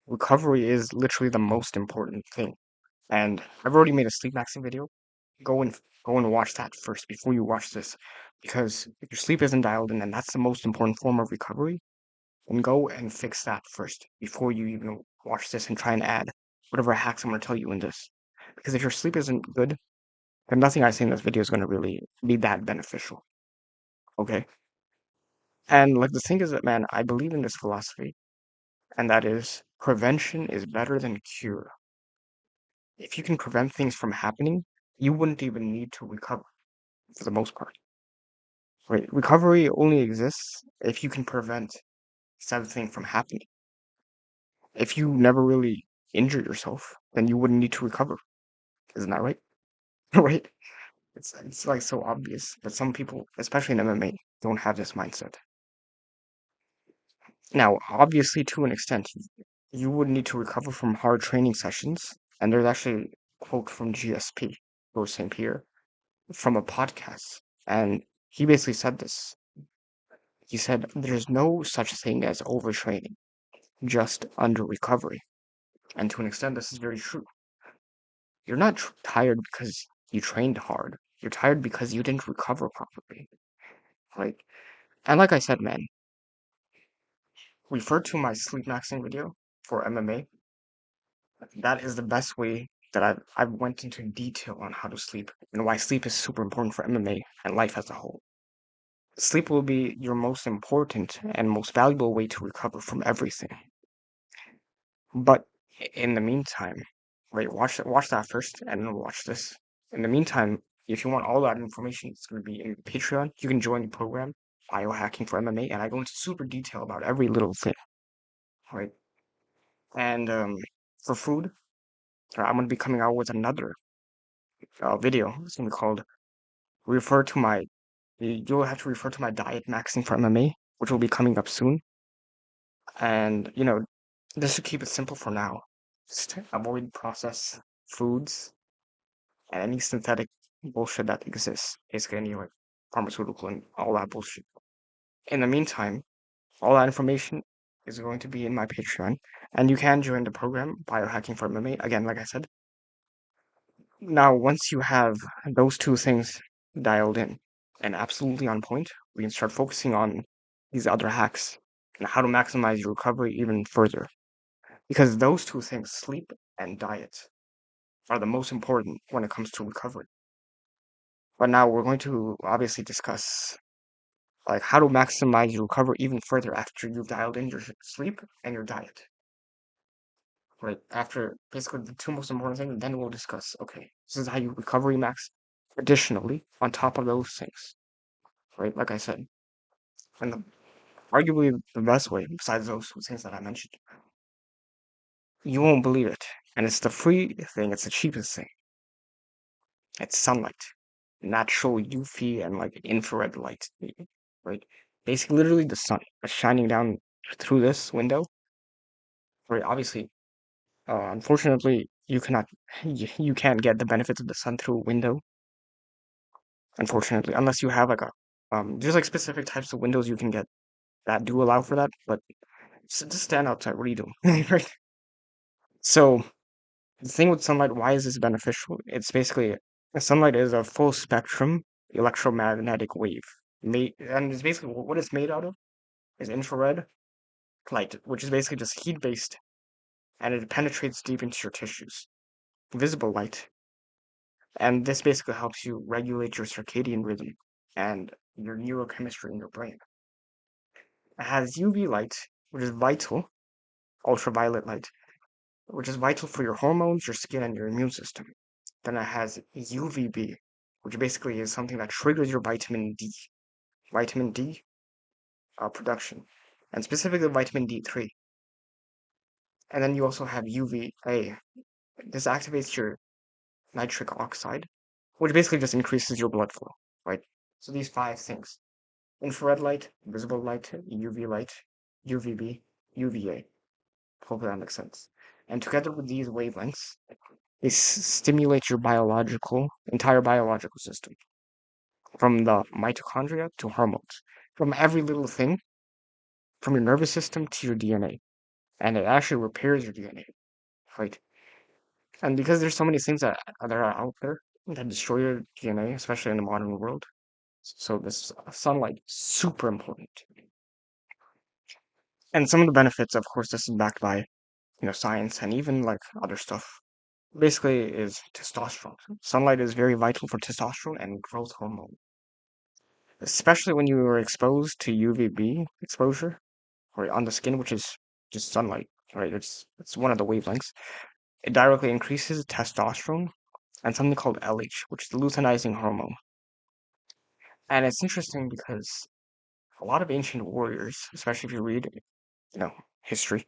recovery is literally the most important thing. And I've already made a sleep maxing video. Go and go and watch that first before you watch this, because if your sleep isn't dialed in, and that's the most important form of recovery, then go and fix that first before you even watch this and try and add whatever hacks I'm going to tell you in this. Because if your sleep isn't good, then nothing I say in this video is going to really be that beneficial. Okay? And like the thing is that, man, I believe in this philosophy, and that is prevention is better than cure. If you can prevent things from happening, you wouldn't even need to recover for the most part. Right? Recovery only exists if you can prevent said thing from happening. If you never really injure yourself, then you wouldn't need to recover. Isn't that right? Right? It's like so obvious, but some people, especially in MMA, don't have this mindset. Now, obviously, to an extent, you would need to recover from hard training sessions, and there's actually a quote from GSP, George St. Pierre, from a podcast, and he basically said this. He said, "There's no such thing as overtraining, just under recovery." And to an extent, this is very true. You're not tired because you trained hard. You're tired because you didn't recover properly. Like, and like I said, man, refer to my sleep maxing video for MMA. That is the best way that I've went into detail on how to sleep and why sleep is super important for MMA and life as a whole. Sleep will be your most important and most valuable way to recover from everything. But in the meantime, wait, watch that first, and then watch this. In the meantime, if you want all that information, it's going to be in Patreon. You can join the program, BioHacking for MMA, and I go into super detail about every little thing, right? And for food, I'm going to be coming out with another video. It's going to be called "Refer to My." You'll have to refer to my diet maxing for MMA, which will be coming up soon. And just to keep it simple for now, just avoid processed foods and any synthetic bullshit that exists. Basically, any like pharmaceutical and all that bullshit. In the meantime, all that information is going to be in my Patreon, and you can join the program Biohacking for MMA. Again, like I said. Now, once you have those two things dialed in and absolutely on point, we can start focusing on these other hacks and how to maximize your recovery even further. Because those two things, sleep and diet, are the most important when it comes to recovery. But now we're going to obviously discuss like how to maximize your recovery even further after you've dialed in your sleep and your diet. Right after basically the two most important things, then we'll discuss. Okay, this is how you recovery max. Additionally, on top of those things, right? Like I said, and arguably the best way, besides those two things that I mentioned, you won't believe it, and it's the free thing. It's the cheapest thing. It's sunlight, natural UV and like infrared light, right? Basically, literally the sun is shining down through this window. Right, obviously, unfortunately, you cannot, you can't get the benefits of the sun through a window. Unfortunately, unless you have like a, there's like specific types of windows you can get that do allow for that. But just stand outside. What are you doing? Right. So the thing with sunlight, why is this beneficial? It's basically sunlight is a full spectrum electromagnetic wave. And it's basically what it's made out of is infrared light, which is basically just heat based, and it penetrates deep into your tissues. Visible light, and this basically helps you regulate your circadian rhythm and your neurochemistry in your brain. It has UV light, which is vital, ultraviolet light, which is vital for your hormones, your skin, and your immune system. Then it has UVB, which basically is something that triggers your vitamin D production, and specifically vitamin D3. And then you also have UVA. This activates your nitric oxide, which basically just increases your blood flow, right? So these five things: infrared light, visible light, UV light, UVB, UVA. Hopefully that makes sense. And together with these wavelengths, they stimulate your entire biological system, from the mitochondria to hormones, from every little thing, from your nervous system to your DNA. and it actually repairs your DNA, right? And because there's so many things that are out there that destroy your DNA, especially in the modern world, so this sunlight super important. And some of the benefits, of course, this is backed by science and even like other stuff. Basically, is testosterone. Sunlight is very vital for testosterone and growth hormone, especially when you are exposed to UVB exposure or on the skin, which is just sunlight, right? It's one of the wavelengths. It directly increases testosterone and something called LH, which is the luteinizing hormone. And it's interesting because a lot of ancient warriors, especially if you read, history,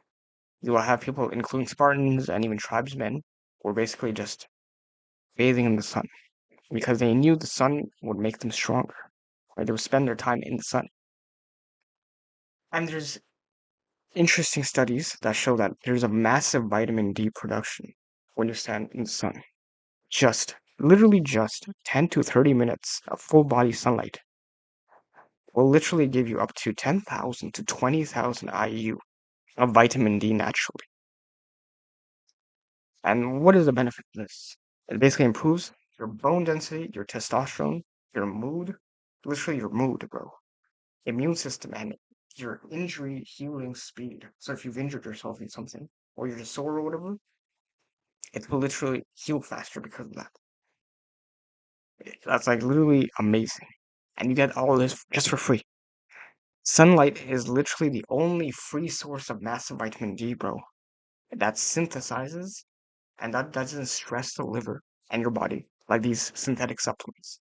you will have people, including Spartans and even tribesmen, were basically just bathing in the sun because they knew the sun would make them stronger. Right? They would spend their time in the sun. And there's interesting studies that show that there's a massive vitamin D production when you stand in the sun. Literally just 10 to 30 minutes of full body sunlight will literally give you up to 10,000 to 20,000 IU of vitamin D naturally. And what is the benefit of this? It basically improves your bone density, your testosterone, your mood, literally your mood, bro, immune system, and your injury healing speed. So if you've injured yourself in something, or you're just sore or whatever, it will literally heal faster because of that. That's like literally amazing. And you get all this just for free. Sunlight is literally the only free source of massive vitamin D, bro, that synthesizes and that doesn't stress the liver and your body like these synthetic supplements.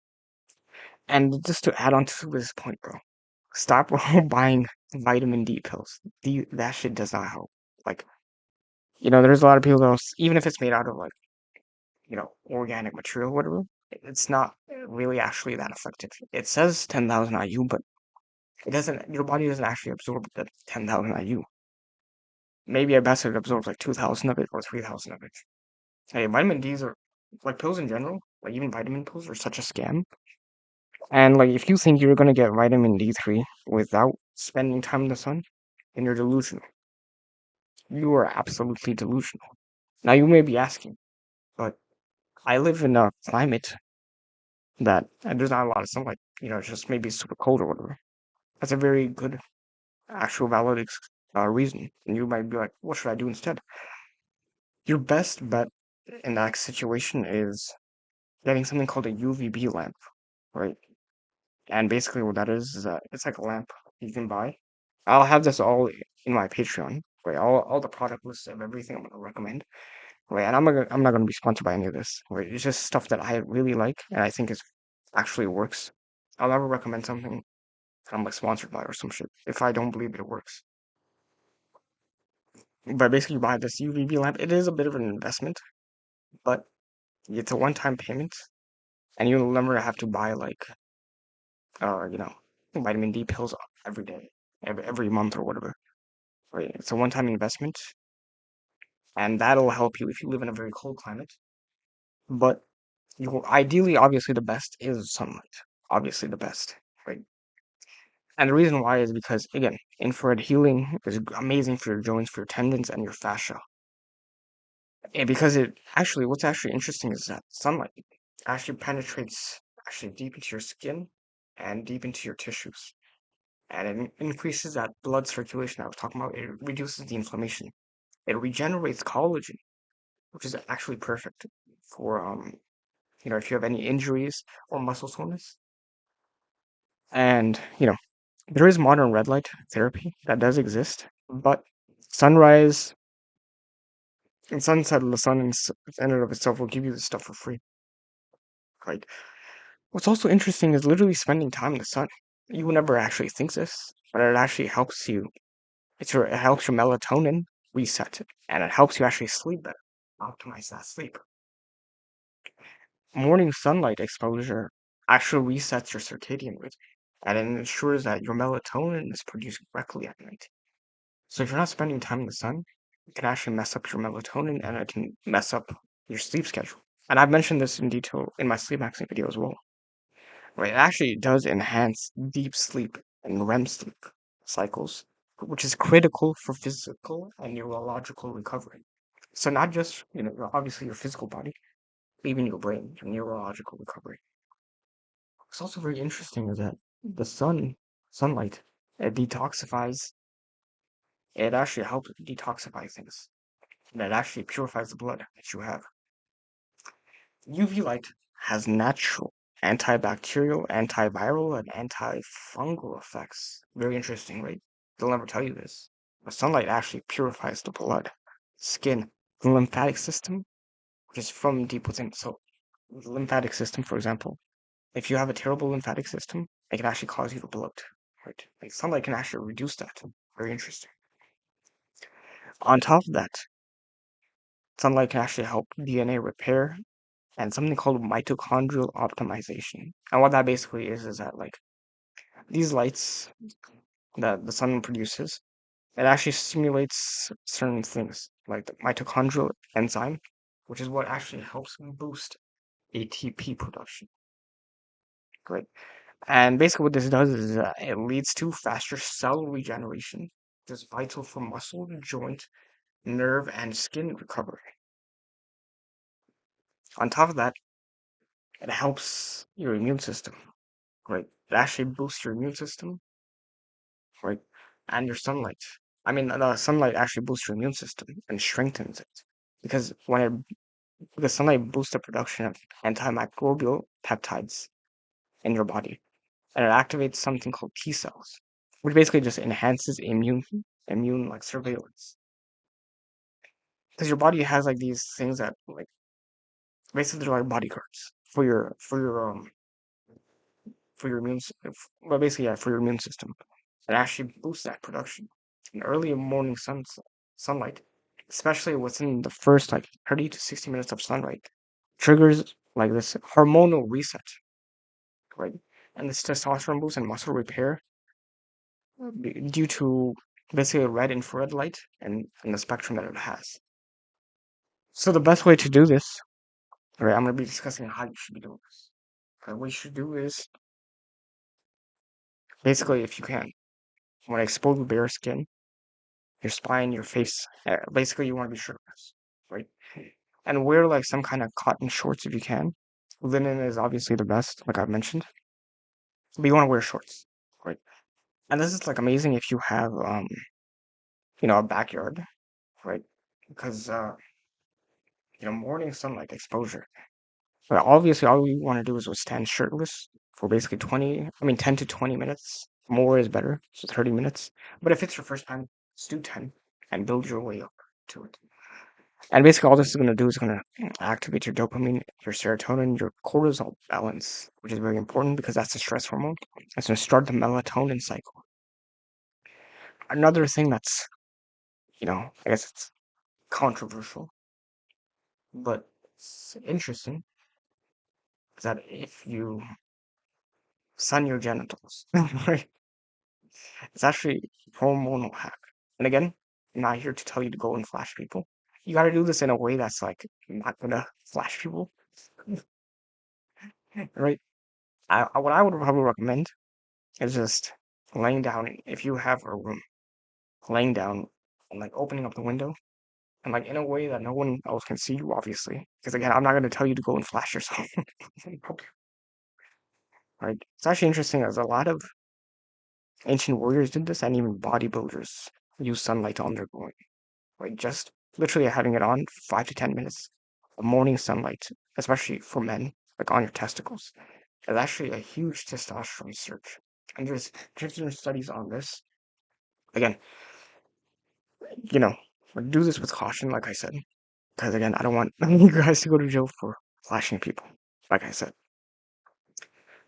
And just to add on to this point, bro, stop buying vitamin D pills. That shit does not help. Like, there's a lot of people that even if it's made out of like, organic material, whatever, it's not really actually that effective. It says 10,000 IU, but your body doesn't actually absorb the 10,000 IU. Maybe at best it absorbs like 2,000 of it or 3,000 of it. Hey, vitamin D's are like pills in general, like even vitamin pills are such a scam. And like if you think you're gonna get vitamin D3 without spending time in the sun, then you're delusional. You are absolutely delusional. Now you may be asking, but I live in a climate that and there's not a lot of sunlight. It's just maybe super cold or whatever. That's a very good, actual valid reason. And you might be like, what should I do instead? Your best bet in that situation is getting something called a UVB lamp, right? And basically what that is that it's like a lamp you can buy. I'll have this all in my Patreon, right? All the product lists of everything I'm gonna recommend, right? And I'm not gonna be sponsored by any of this, right? It's just stuff that I really like and I think is actually works. I'll never recommend something that I'm like sponsored by or some shit if I don't believe it works. But basically, you buy this UVB lamp. It is a bit of an investment, but it's a one-time payment, and you'll never have to buy like uh, you know, vitamin D pills every day, every month or whatever. Right? It's a one-time investment, and that'll help you if you live in a very cold climate. But ideally, obviously, the best is sunlight. Obviously, the best, right? And the reason why is because, again, infrared healing is amazing for your joints, for your tendons, and your fascia. And because what's actually interesting is that sunlight actually penetrates actually deep into your skin and deep into your tissues. And it increases that blood circulation I was talking about. It reduces the inflammation. It regenerates collagen, which is actually perfect for if you have any injuries or muscle soreness. And there is modern red light therapy that does exist, but sunrise and sunset of the sun in and of itself will give you this stuff for free. Right. What's also interesting is literally spending time in the sun. You would never actually think this, but it actually helps you. It helps your melatonin reset, and it helps you actually sleep better, optimize that sleep. Morning sunlight exposure actually resets your circadian rhythm, and it ensures that your melatonin is produced correctly at night. So if you're not spending time in the sun, it can actually mess up your melatonin, and it can mess up your sleep schedule. And I've mentioned this in detail in my sleep hacking video as well. Right, it actually does enhance deep sleep and REM sleep cycles, which is critical for physical and neurological recovery. So not just, obviously your physical body, but even your brain, your neurological recovery. What's also very interesting is that the sunlight, it detoxifies, it actually helps detoxify things. And it actually purifies the blood that you have. UV light has natural antibacterial, antiviral, and antifungal effects. Very interesting, right? They'll never tell you this. But sunlight actually purifies the blood, skin, the lymphatic system, which is from deep within. So, the lymphatic system, for example, if you have a terrible lymphatic system, it can actually cause you to bloat, right? Like sunlight can actually reduce that. Very interesting. On top of that, sunlight can actually help DNA repair and something called mitochondrial optimization. And what that basically is that like these lights that the sun produces, it actually stimulates certain things like the mitochondrial enzyme, which is what actually helps boost ATP production. Great. And basically what this does is it leads to faster cell regeneration, which is vital for muscle, joint, nerve, and skin recovery. On top of that, it helps your immune system. Right. It actually boosts your immune system, right? And your sunlight. I mean, the sunlight actually boosts your immune system and strengthens it because the sunlight boosts the production of antimicrobial peptides in your body, and it activates something called T cells, which basically just enhances immune like surveillance. Because your body has like these things that like basically they're like bodyguards for your well basically yeah for your immune system. It actually boosts that production. And early morning sunlight, especially within the first like 30 to 60 minutes of sunlight, triggers like this hormonal reset, right? And this testosterone boost and muscle repair due to basically red infrared light and the spectrum that it has. So the best way to do this, right? I'm going to be discussing how you should be doing this. What you should do is basically, if you can, want to expose the bare skin, your spine, your face. Basically, you want to be shirtless, right? And wear like some kind of cotton shorts if you can. Linen is obviously the best, like I've mentioned, but you want to wear shorts, right? And this is like amazing if you have, a backyard, right? Because morning sunlight exposure. But obviously, all we want to do is stand shirtless for basically 10 to 20 minutes. More is better, so 30 minutes. But if it's your first time, just do 10 and build your way up to it. And basically, all this is going to do is going to activate your dopamine, your serotonin, your cortisol balance, which is very important because that's the stress hormone. It's going to start the melatonin cycle. Another thing that's, I guess it's controversial, but it's interesting, is that if you sun your genitals, right, it's actually a hormonal hack. And again, I'm not here to tell you to go and flash people. You got to do this in a way that's like not gonna flash people, right? What I would probably recommend is just laying down if you have a room, laying down and like opening up the window and like in a way that no one else can see you, obviously. Because again, I'm not going to tell you to go and flash yourself. Right? It's actually interesting as a lot of ancient warriors did this, and even bodybuilders use sunlight on their going. Like just literally having it on 5 to 10 minutes of morning sunlight, especially for men, like on your testicles, is actually a huge testosterone surge. And there's different studies on this. Again, you know, do this with caution, like I said, because again, I don't want you guys to go to jail for flashing people, like I said.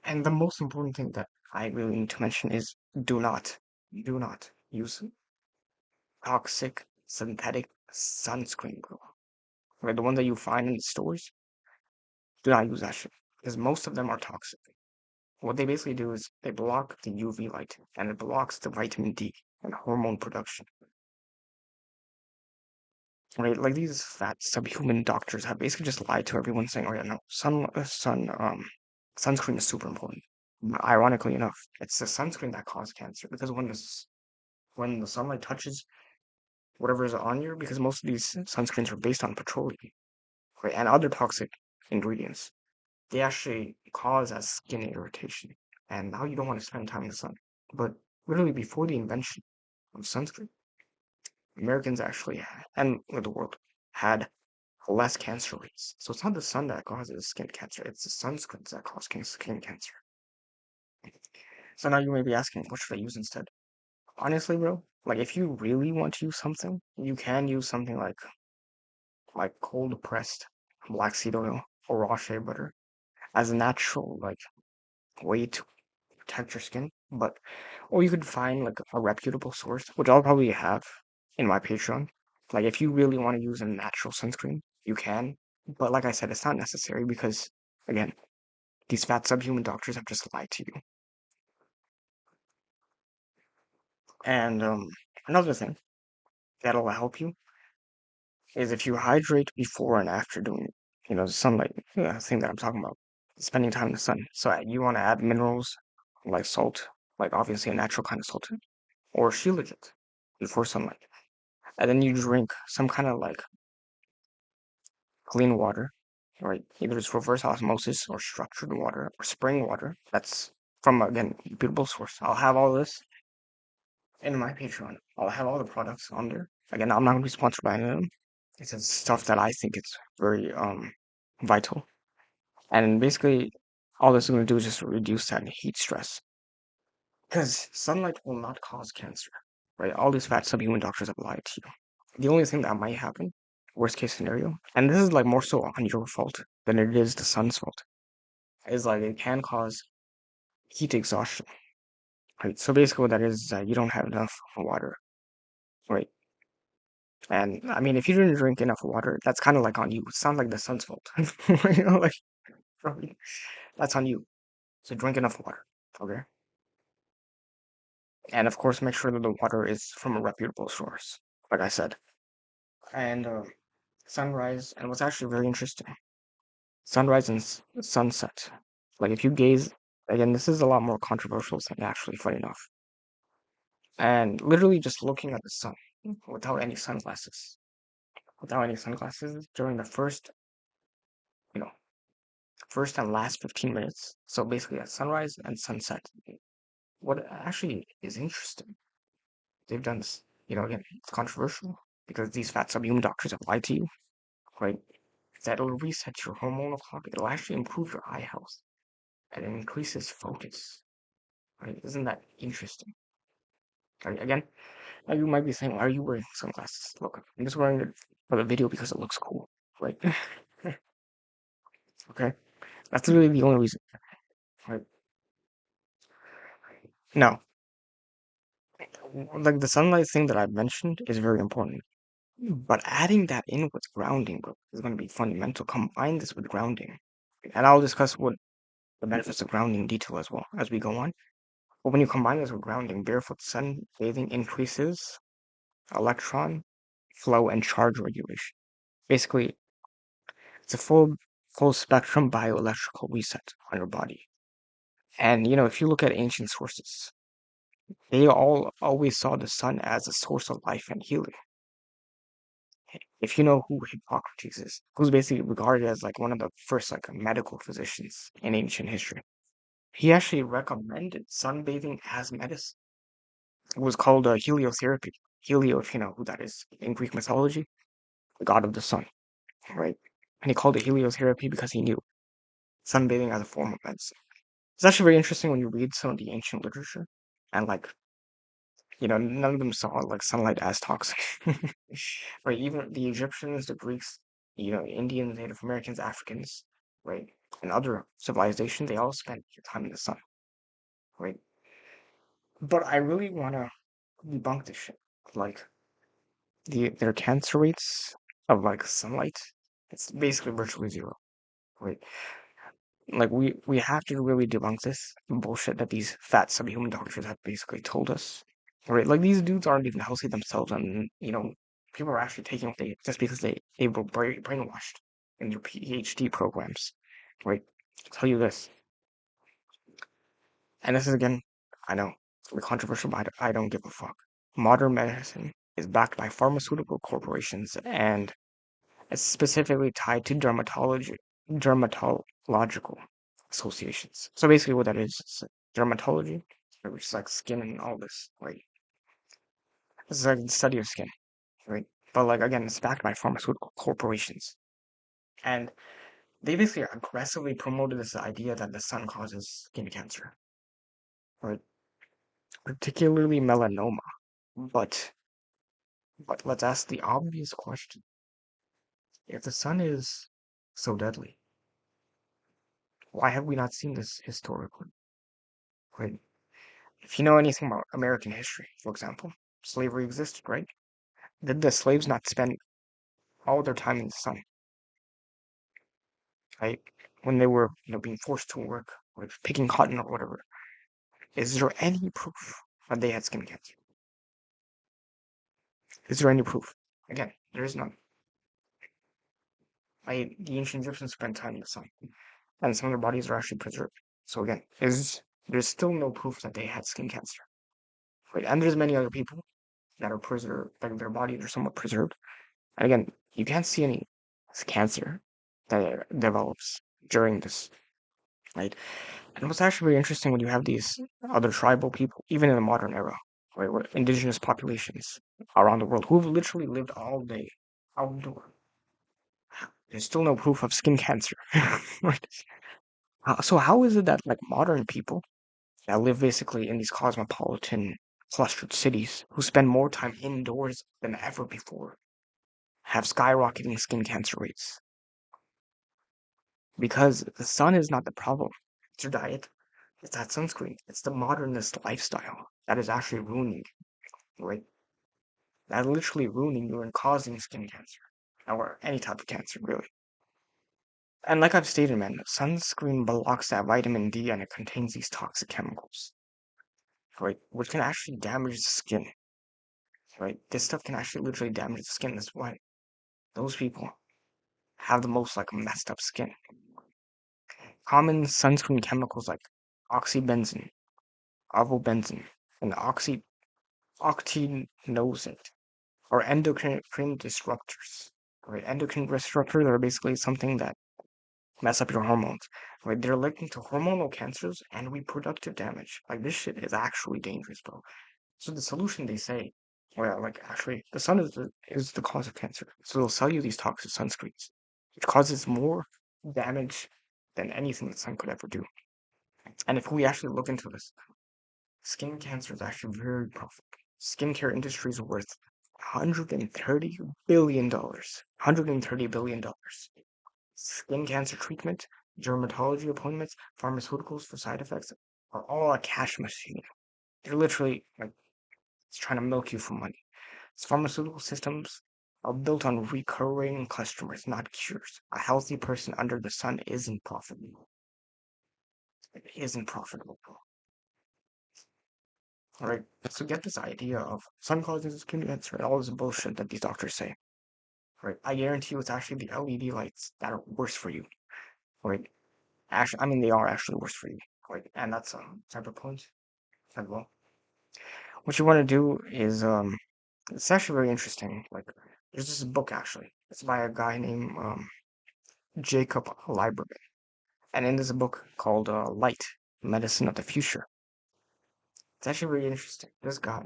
And the most important thing that I really need to mention is do not use toxic synthetic sunscreen, bro. Right, the one that you find in the stores, do not use that shit because most of them are toxic. What they basically do is they block the UV light and it blocks the vitamin D and hormone production. Right, like these fat subhuman doctors have basically just lied to everyone saying, "Oh yeah, no, sunscreen is super important." But ironically enough, it's the sunscreen that causes cancer because when when the sunlight touches whatever is on you, because most of these sunscreens are based on petroleum, right, and other toxic ingredients. They actually cause as skin irritation. And now you don't want to spend time in the sun. But literally before the invention of sunscreen, Americans actually and the world had less cancer rates. So it's not the sun that causes skin cancer, it's the sunscreens that cause skin cancer. So now you may be asking, what should I use instead? Honestly, bro, like if you really want to use something, you can use something like cold pressed black seed oil or raw shea butter as a natural like way to protect your skin. But or you could find like a reputable source, which I'll probably have in my Patreon. Like if you really want to use a natural sunscreen, you can. But like I said, it's not necessary because again, these fat subhuman doctors have just lied to you. And another thing that'll help you is if you hydrate before and after doing, the sunlight thing that I'm talking about, spending time in the sun. So you want to add minerals like salt, like obviously a natural kind of salt, or shilajit before sunlight. And then you drink some kind of like clean water, right? Either it's reverse osmosis or structured water or spring water. That's from, again, a reputable source. I'll have all this in my Patreon. I'll have all the products on there. Again, I'm not going to be sponsored by any of them. It's just stuff that I think it's very vital. And basically, all this is going to do is just reduce that heat stress. Because sunlight will not cause cancer, right? All these fat subhuman doctors have lied to you. The only thing that might happen, worst case scenario, and this is like more so on your fault than it is the sun's fault, is like it can cause heat exhaustion, right? So basically, what that is that you don't have enough water, right? And I mean, if you didn't drink enough water, that's kind of like on you. It's not like the sun's fault, like right? That's on you. So drink enough water, okay? And of course, make sure that the water is from a reputable source, like I said. And sunrise, and what's actually very interesting, sunrise and sunset. Like if you gaze, again, this is a lot more controversial than actually funny enough. And literally just looking at the sun without any sunglasses, during the you know, first and last 15 minutes. So basically at sunrise and sunset. What actually is interesting, they've done this, again, it's controversial because these fat subhuman doctors have lied to you, right? That it'll reset your hormonal clock. It'll actually improve your eye health and it increases focus. Right? Isn't that interesting? Right? Again, now you might be saying, why are you wearing sunglasses? Look, I'm just wearing it for the video because it looks cool. Right? Okay? That's really the only reason. Right? Now, like the sunlight thing that I've mentioned is very important. But adding that in with grounding, bro, is going to be fundamental. Combine this with grounding. And I'll discuss what the benefits of grounding in detail as well as we go on. But when you combine this with grounding, barefoot sunbathing increases electron flow and charge regulation. Basically, it's a full spectrum bioelectrical reset on your body. And if you look at ancient sources, they all always saw the sun as a source of life and healing. If you know who Hippocrates is, who's basically regarded as like one of the first like medical physicians in ancient history, he actually recommended sunbathing as medicine. It was called heliotherapy. Helio, if you know who that is in Greek mythology, the god of the sun, right? And he called it heliotherapy because he knew sunbathing as a form of medicine. It's actually very interesting when you read some of the ancient literature, and like none of them saw like sunlight as toxic. Right? Even the Egyptians, the Greeks, Indians, Native Americans, Africans, right, and other civilizations, they all spent time in the sun, right? But I really want to debunk this shit. Like their cancer rates of like sunlight, it's basically virtually zero, right? Like we have to really debunk this bullshit that these fat subhuman doctors have basically told us. Right? Like these dudes aren't even healthy themselves, and people are actually taking what they just because they were brainwashed in their PhD programs. Right? I'll tell you this, and this is again, I know it's controversial, but I don't give a fuck. modern medicine is backed by pharmaceutical corporations and is specifically tied to dermatological associations. So basically, what that is dermatology, which is like skin and all this, right? This is like the study of skin, right? But like again, it's backed by pharmaceutical corporations, and they basically aggressively promoted this idea that the sun causes skin cancer, right? Particularly melanoma. But let's ask the obvious question: if the sun is so deadly, why have we not seen this historically? Right? If you know anything about American history, for example, slavery existed, right? Did the slaves not spend all their time in the sun, right? When they were, being forced to work or picking cotton or whatever. Is there any proof that they had skin cancer? Is there any proof? Again, there is none. The ancient Egyptians spent time in the sun, and some of their bodies are actually preserved. So again, there's still no proof that they had skin cancer. Right? And there's many other people that are preserved, like their bodies are somewhat preserved. And again, you can't see any cancer that develops during this, right? And what's actually very interesting when you have these other tribal people, even in the modern era, right, where indigenous populations around the world who've literally lived all day outdoor, there's still no proof of skin cancer. Right? So how is it that like modern people that live basically in these cosmopolitan clustered cities who spend more time indoors than ever before have skyrocketing skin cancer rates? Because the sun is not the problem. It's your diet. It's that sunscreen. It's the modernist lifestyle that is actually ruining, right? That literally ruining you and causing skin cancer or any type of cancer, really. And like I've stated, man, sunscreen blocks that vitamin D and it contains these toxic chemicals, right? Which can actually damage the skin, right? This stuff can actually literally damage the skin. That's why those people have the most like messed up skin. Common sunscreen chemicals like oxybenzene, avobenzene, and octinoxate are endocrine disruptors. Right? Endocrine disruptors are basically something that mess up your hormones. Right? They're linked to hormonal cancers and reproductive damage. Like this shit is actually dangerous, bro. So the solution they say, well, like actually, the sun is the cause of cancer. So they'll sell you these toxic sunscreens, which causes more damage than anything the sun could ever do. And if we actually look into this, skin cancer is actually very profitable. Skincare industry is worth $130 billion. $130 billion. Skin cancer treatment, dermatology appointments, pharmaceuticals for side effects are all a cash machine. They're literally like it's trying to milk you for money. Its pharmaceutical systems are built on recurring customers, not cures. A healthy person under the sun isn't profitable. It isn't profitable. All right. So get this idea of sun causes skin cancer and all this bullshit that these doctors say. Right. I guarantee you it's actually the LED lights that are worse for you. Right. Actually, I mean they are actually worse for you. Right. And that's a separate point as well. What you want to do is it's actually very interesting. Like there's this book actually. It's by a guy named Jacob Lieberman. And in this book called Light, Medicine of the Future. It's actually very interesting. This guy,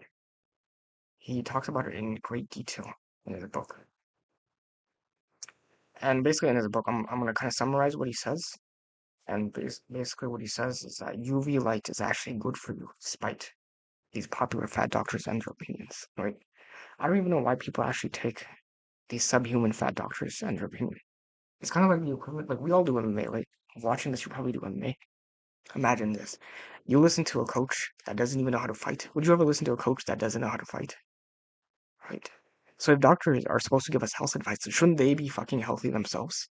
he talks about it in great detail in his book. And basically in his book, I'm going to kind of summarize what he says. And basically what he says is that UV light is actually good for you, despite these popular fat doctors and their opinions, right? I don't even know why people actually take these subhuman fat doctors and their opinion. It's kind of like the equivalent, like we all do MMA, right? Watching this, you probably do MMA. Imagine this. You listen to a coach that doesn't even know how to fight. Would you ever listen to a coach that doesn't know how to fight? Right. So if doctors are supposed to give us health advice, shouldn't they be fucking healthy themselves?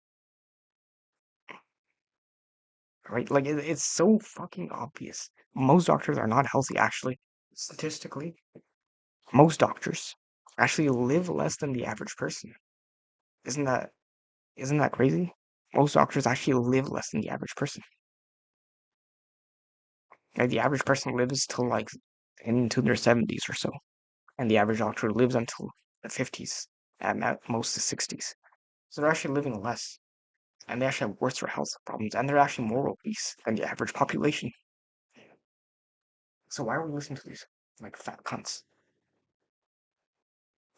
Right? Like it's so fucking obvious. Most doctors are not healthy actually. Statistically, most doctors actually live less than the average person. Isn't that isn't that crazy? Most doctors actually live less than the average person. Like the average person lives till like into their 70s or so. and the average doctor lives until the 50s, at most the 60s. So they're actually living less, and they actually have worse health problems, and they're actually more obese than the average population. So why are we listening to these like fat cunts,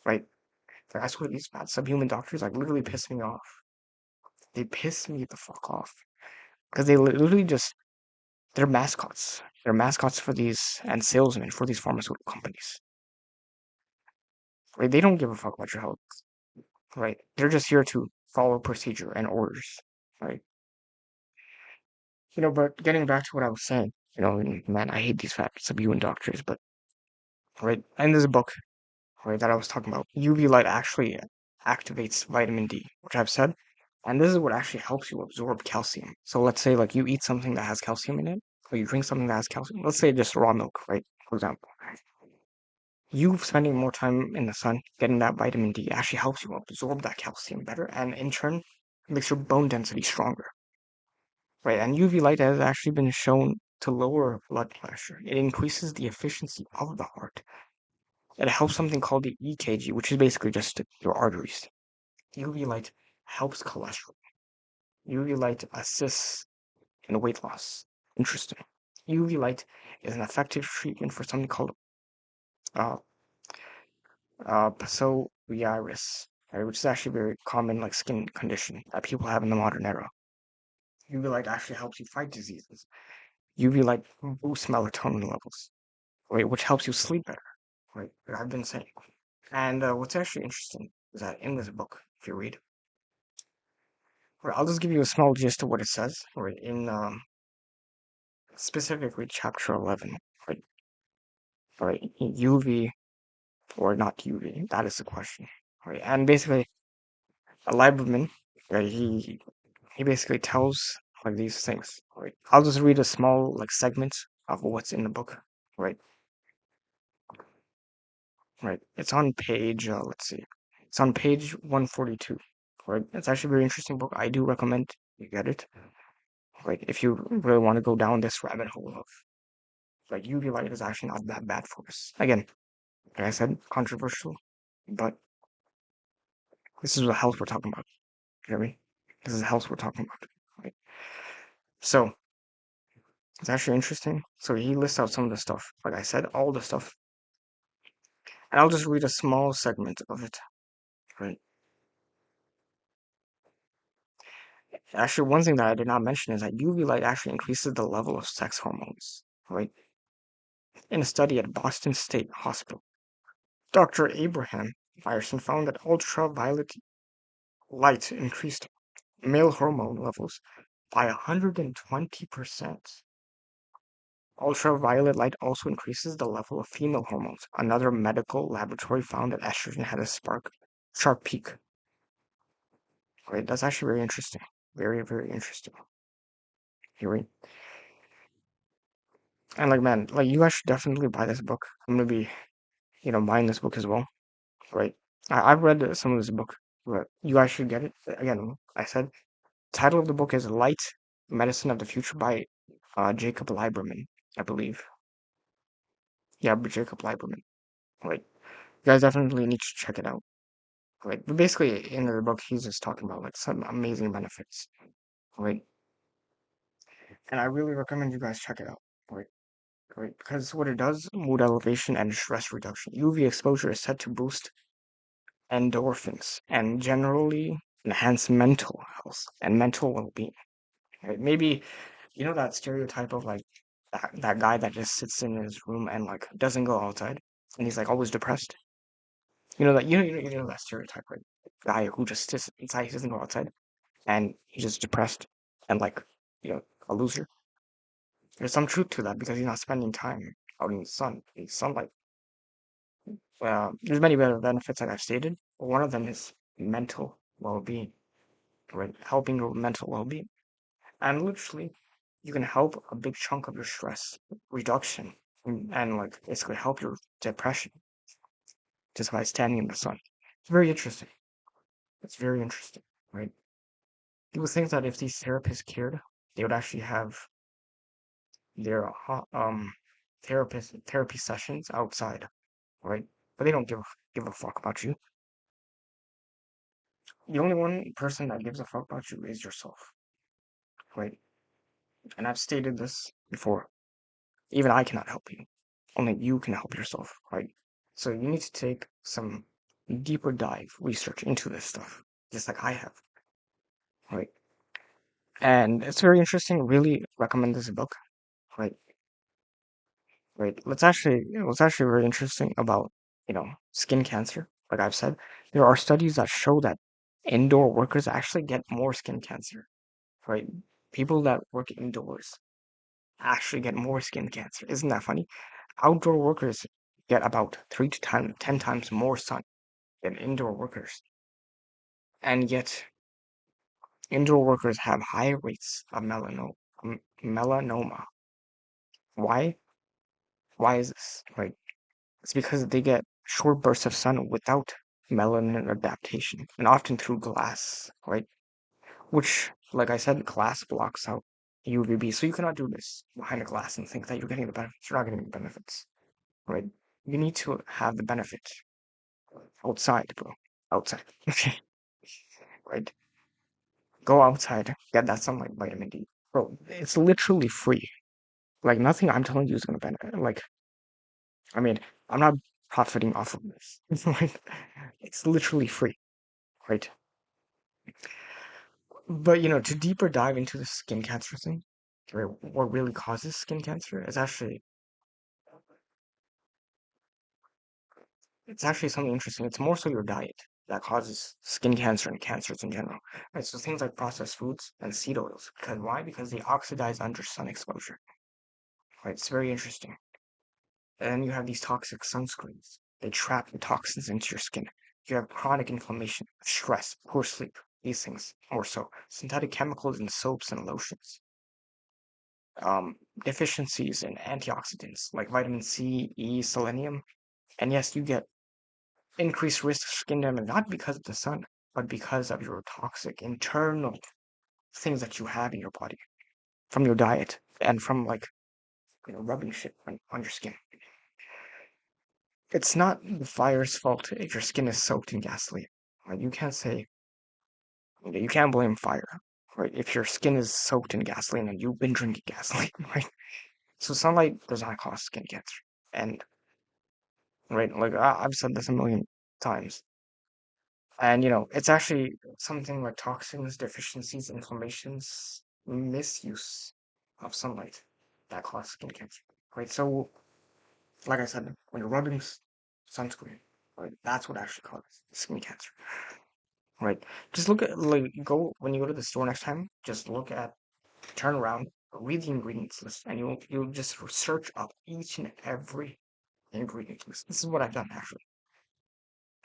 right? Like, I swear these fat subhuman doctors like literally piss me off. They piss me the fuck off because they literally just they're mascots. They're mascots for these and salesmen for these pharmaceutical companies. Right? They don't give a fuck about your health. Right? They're just here to follow procedure and orders. Right? But getting back to what I was saying, and man, I hate these fat subhuman doctors, but right, in this book, right, that I was talking about, UV light actually activates vitamin D, which I've said, and this is what actually helps you absorb calcium. So let's say like you eat something that has calcium in it, or you drink something that has calcium. Let's say just raw milk, right? For example, you spending more time in the sun, getting that vitamin D actually helps you absorb that calcium better, and in turn makes your bone density stronger. Right, and UV light has actually been shown to lower blood pressure. It increases the efficiency of the heart. It helps something called the EKG, which is basically just your arteries. UV light helps cholesterol. UV light assists in weight loss. Interesting. UV light is an effective treatment for something called uh, psoriasis, right, which is actually a very common like skin condition that people have in the modern era. UV light actually helps you fight diseases. UV light boosts melatonin levels, right, which helps you sleep better, right? Like I've been saying. And what's actually interesting is that in this book, if you read, right, I'll just give you a small gist of what it says, right, in specifically chapter 11, right, right, UV or not UV, that is the question, right? And basically, a Lieberman, right, he basically tells like these things, right? I'll just read a small like segment of what's in the book, right? Right. It's on page, let's see. It's on page 142. Right. It's actually a very interesting book. I do recommend you get it. Right. If you really want to go down this rabbit hole of like UV light is actually not that bad for us. Again, like I said, controversial, but this is the health we're talking about. You know what I mean? This is the health we're talking about. Right. So it's actually interesting. So he lists out some of the stuff. Like I said, all the stuff. And I'll just read a small segment of it. Right. Actually, one thing that I did not mention is that UV light actually increases the level of sex hormones, right? In a study at Boston State Hospital, Dr. Abraham Ryerson found that ultraviolet light increased male hormone levels by 120%. Ultraviolet light also increases the level of female hormones. Another medical laboratory found that estrogen had a sharp peak. Right? That's actually very interesting. Very, very interesting. Hearing. And like, man, like you guys should definitely buy this book. I'm gonna be, buying this book as well. Right? I've read some of this book, but you guys should get it. Again, I said, title of the book is Light Medicine of the Future by Jacob Lieberman, I believe. Yeah, but Jacob Lieberman. Right? You guys definitely need to check it out. Right? But basically, in the book, he's just talking about like some amazing benefits. Right? And I really recommend you guys check it out. Right? Right? Because what it does, mood elevation and stress reduction. UV exposure is said to boost endorphins and generally enhance mental health and mental well-being. Right? Maybe that stereotype of like that guy that just sits in his room and like doesn't go outside and he's like always depressed. You know that stereotype, right? Guy who just sits inside, he doesn't go outside, and he's just depressed and like a loser. There's some truth to that because he's not spending time out in the sun, in sunlight. There's many better benefits that I've stated, but one of them is mental well-being, right? Helping your mental well-being. And literally, you can help a big chunk of your stress reduction and like basically help your depression just by standing in the sun. It's very interesting. It's very interesting, right? People think that if these therapists cared, they would actually have their therapy sessions outside, right? but they don't give a fuck about you. The only one person that gives a fuck about you is yourself, right? And I've stated this before. Even I cannot help you. Only you can help yourself, right? So you need to take some deeper dive research into this stuff, just like I have, right? And it's very interesting. Really recommend this book, right? Right. What's actually very interesting about skin cancer. Like I've said, there are studies that show that indoor workers actually get more skin cancer, right? People that work indoors actually get more skin cancer. Isn't that funny? Outdoor workers get about 10 times more sun than indoor workers. And yet, indoor workers have higher rates of melanoma. Why? Why is this? Right? It's because they get short bursts of sun without melanin adaptation, and often through glass, right? Which, like I said, glass blocks out UVB. So you cannot do this behind a glass and think that you're getting the benefits. You're not getting the benefits, right? You need to have the benefit outside, bro. Outside. Okay. Right? Go outside, get that sunlight, vitamin D. Bro, it's literally free. Like nothing I'm telling you is gonna benefit. Like, I mean, I'm not profiting off of this. Like, it's literally free, right? But to deeper dive into the skin cancer thing, right, what really causes skin cancer is actually it's actually something interesting. It's more so your diet that causes skin cancer and cancers in general. Right? So things like processed foods and seed oils. Because why? Because they oxidize under sun exposure. Right? It's very interesting. And then you have these toxic sunscreens. They trap the toxins into your skin. You have chronic inflammation, stress, poor sleep, these things more so. Synthetic chemicals in soaps and lotions. Deficiencies in antioxidants like vitamin C, E, selenium. And yes, you get increased risk of skin damage, not because of the sun, but because of your toxic internal things that you have in your body from your diet and from rubbing shit on your skin. It's not the fire's fault if your skin is soaked in gasoline. Like you can't say you can't blame fire, right? If your skin is soaked in gasoline and you've been drinking gasoline, right? So sunlight does not cause skin cancer. And right, like I've said this a million times. And it's actually something like toxins, deficiencies, inflammations, misuse of sunlight that cause skin cancer. Right. So, like I said, when you're rubbing sunscreen, right, that's what actually causes skin cancer. Right. Just look at go when you go to the store next time. Just look at turn around, read the ingredients list, and you'll just search up each and every ingredient list. This is what I've done actually.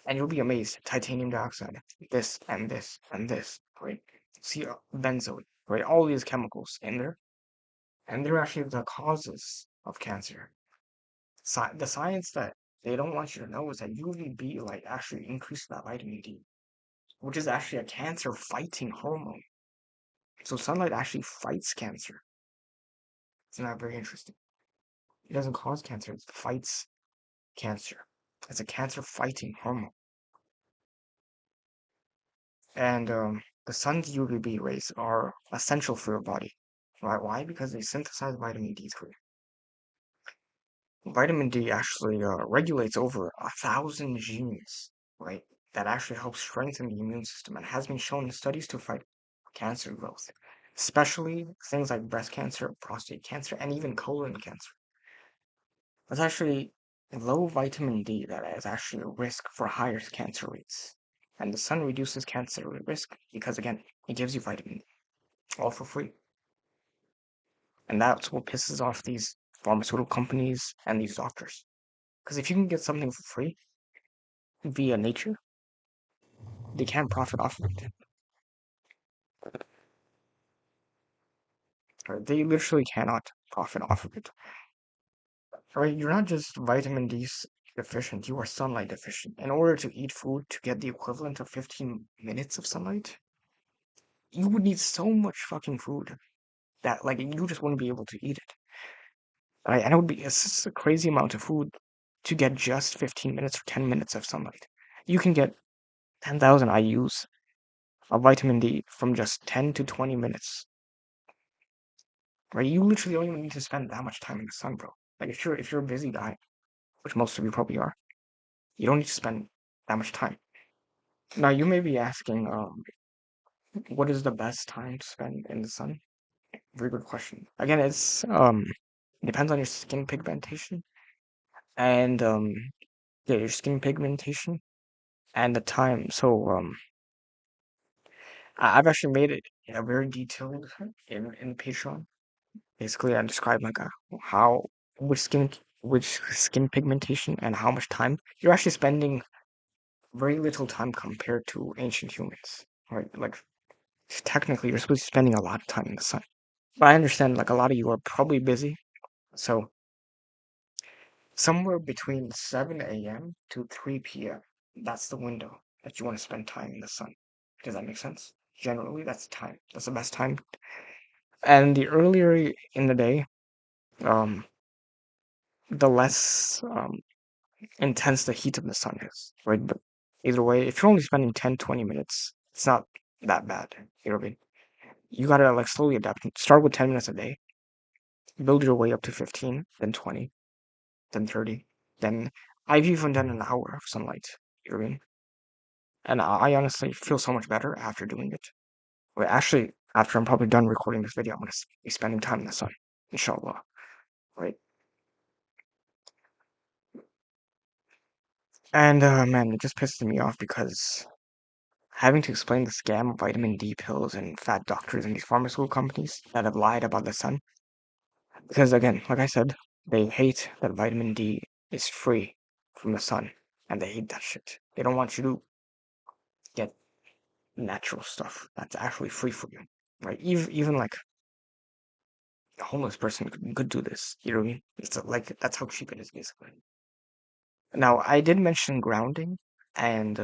And you'll be amazed. Titanium dioxide, this and this and this, right? See, benzoate, right? All these chemicals in there, and they're actually the causes of cancer. The science that they don't want you to know is that UVB actually increases that vitamin D, which is actually a cancer-fighting hormone. So sunlight actually fights cancer. Isn't that very interesting? It doesn't cause cancer; it fights cancer. It's a cancer-fighting hormone. And the sun's UVB rays are essential for your body. Right? Why? Because they synthesize vitamin D3. Vitamin D actually regulates over 1,000 genes, right? That actually helps strengthen the immune system and has been shown in studies to fight cancer growth, especially things like breast cancer, prostate cancer, and even colon cancer. It's actually low vitamin D that is actually a risk for higher cancer rates. And the sun reduces cancer risk because, again, it gives you vitamin D, all for free. And that's what pisses off these pharmaceutical companies and these doctors. Because if you can get something for free via nature, they can't profit off of it. Right? They literally cannot profit off of it. Right? You're not just vitamin D deficient, you are sunlight deficient. In order to eat food to get the equivalent of 15 minutes of sunlight, you would need so much fucking food that you just wouldn't be able to eat it. Right? And it would be it's just a crazy amount of food to get just 15 minutes or 10 minutes of sunlight. You can get 10,000 IUs of vitamin D from just 10 to 20 minutes, right? You literally don't even need to spend that much time in the sun, bro. Like if you're a busy guy, which most of you probably are, you don't need to spend that much time. Now you may be asking, what is the best time to spend in the sun? Very good question. Again, it depends on your skin pigmentation and yeah, your skin pigmentation and the time. So I've actually made it very detailed in Patreon. Basically, I describe like how which skin which skin pigmentation and how much time you're actually spending. Very little time compared to ancient humans, right? Like technically, you're supposed to be spending a lot of time in the sun. But I understand like a lot of you are probably busy, so somewhere between 7 a.m. to 3 p.m. That's the window that you want to spend time in the sun. Does that make sense? Generally, that's the time. That's the best time. And the earlier in the day, um, the less intense the heat of the sun is, right? But either way, if you're only spending 10, 20 minutes, it's not that bad. You know what I mean? You gotta like slowly adapt. Start with 10 minutes a day, build your way up to 15, then 20, then 30. Then I've even done an hour of sunlight. You know what I mean? And I honestly feel so much better after doing it. Well, actually, after I'm probably done recording this video, I'm gonna be spending time in the sun, inshallah, right? And man, it just pisses me off because having to explain the scam of vitamin D pills and fat doctors and these pharmaceutical companies that have lied about the sun. Because again, like I said, they hate that vitamin D is free from the sun, and they hate that shit. They don't want you to get natural stuff that's actually free for you, right? Even like a homeless person could do this. You know what I mean? It's like that's how cheap it is, basically. Now, I did mention grounding and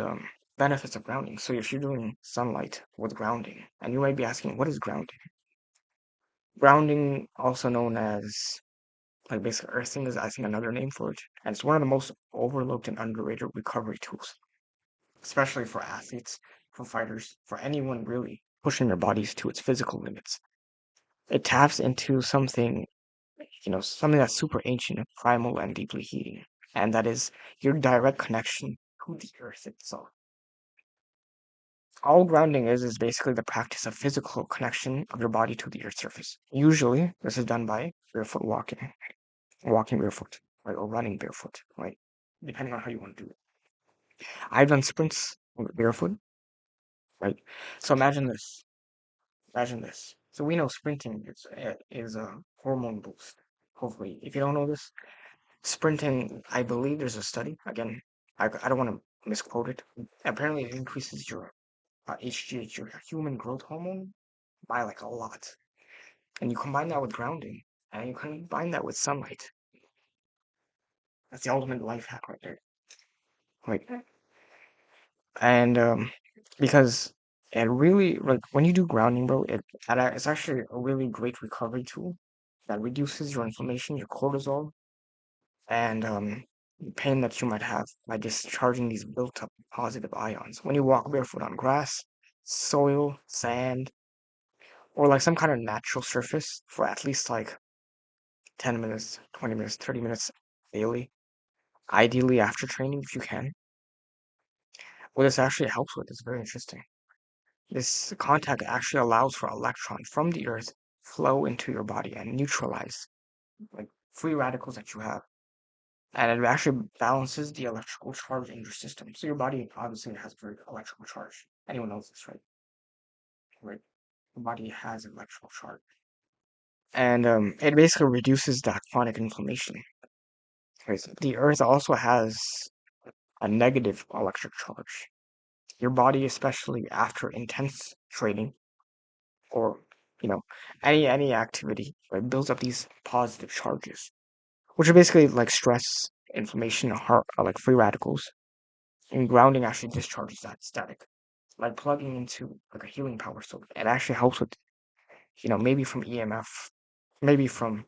benefits of grounding. So if you're doing sunlight with grounding, and you might be asking, what is grounding? Grounding, also known as like basic earthing, is I think another name for it, and it's one of the most overlooked and underrated recovery tools, especially for athletes, for fighters, for anyone really pushing their bodies to its physical limits. It taps into something, something that's super ancient, primal, and deeply healing, and that is your direct connection to the earth itself. All grounding is basically the practice of physical connection of your body to the earth's surface. Usually, this is done by barefoot walking barefoot, right, or running barefoot, right, depending on how you want to do it. I've done sprints barefoot, right. So imagine this. So we know sprinting is a hormone boost. Hopefully, if you don't know this, sprinting, I believe there's a study. Again, I don't want to misquote it. Apparently, it increases your HGH, your human growth hormone, by like a lot. And you combine that with grounding, and you combine that with sunlight. That's the ultimate life hack right there. Right. And because it really like when you do grounding, bro, it's actually a really great recovery tool that reduces your inflammation, your cortisol, and the pain that you might have by discharging these built up positive ions. When you walk barefoot on grass, soil, sand, or like some kind of natural surface for at least like 10 minutes, 20 minutes, 30 minutes daily, ideally after training if you can. What this actually helps with is very interesting. This contact actually allows for electrons from the earth flow into your body and neutralize like free radicals that you have. And it actually balances the electrical charge in your system. So your body obviously has very electrical charge. Anyone knows this, right? Right. Your body has electrical charge. And it basically reduces that chronic inflammation. Right? The earth also has a negative electric charge. Your body, especially after intense training, or any activity, right, builds up these positive charges, which are basically like stress, inflammation, heart, like free radicals. And grounding actually discharges that static, like plugging into like a healing power. So it actually helps with, maybe from EMF, maybe from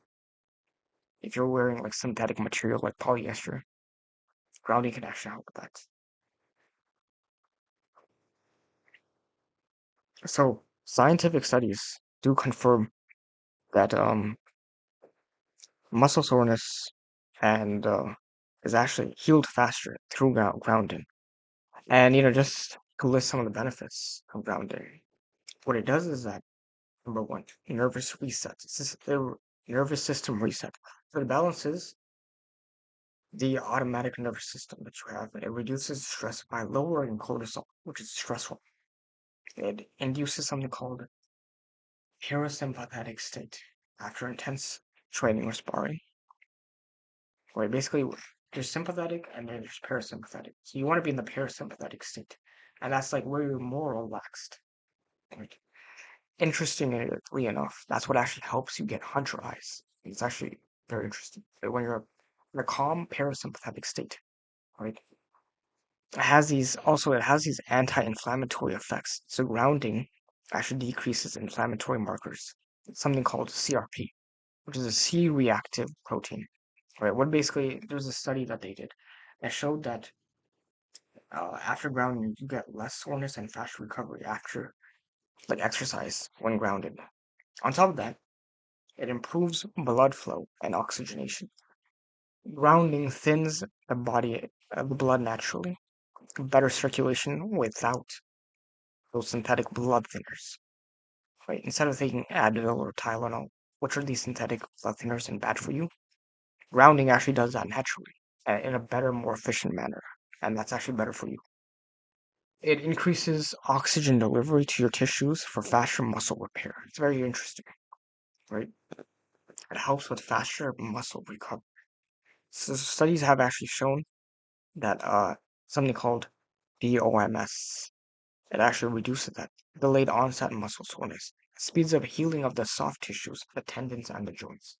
if you're wearing like synthetic material like polyester, Grounding can actually help with that. So scientific studies do confirm that muscle soreness and is actually healed faster through grounding. And just to list some of the benefits of grounding, what it does is that number one, nervous reset. This is a nervous system reset. So it balances the automatic nervous system that you have. It reduces stress by lowering cortisol, which is stressful. It induces something called parasympathetic state after intense training or sparring. Where basically there's sympathetic and then there's parasympathetic. So you want to be in the parasympathetic state. And that's like where you're more relaxed. Like, interestingly enough, that's what actually helps you get hunter eyes. It's actually very interesting. But when you're in a calm parasympathetic state, right? It has these anti-inflammatory effects. So grounding actually decreases inflammatory markers. It's something called CRP, which is a C-reactive protein. Right? What basically there's a study that they did that showed that after grounding you get less soreness and faster recovery after like exercise when grounded. On top of that, it improves blood flow and oxygenation. Grounding thins the blood naturally, better circulation without those synthetic blood thinners. Right? Instead of taking Advil or Tylenol, which are these synthetic blood thinners and bad for you, grounding actually does that naturally in a better, more efficient manner. And that's actually better for you. It increases oxygen delivery to your tissues for faster muscle repair. It's very interesting, right? It helps with faster muscle recovery. So studies have actually shown that something called DOMS, it actually reduces that delayed onset muscle soreness, speeds up healing of the soft tissues, the tendons, and the joints.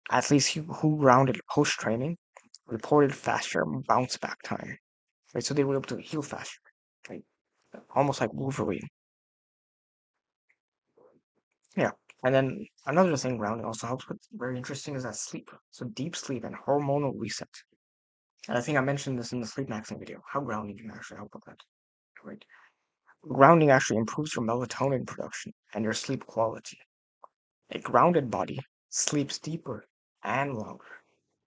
Athletes who grounded post training reported faster bounce back time, right? So they were able to heal faster, right? Almost like Wolverine. Yeah. And then another thing grounding also helps with very interesting is that sleep. So deep sleep and hormonal reset. And I think I mentioned this in the sleep maxing video, how grounding can actually help with that, right? Grounding actually improves your melatonin production and your sleep quality. A grounded body sleeps deeper and longer.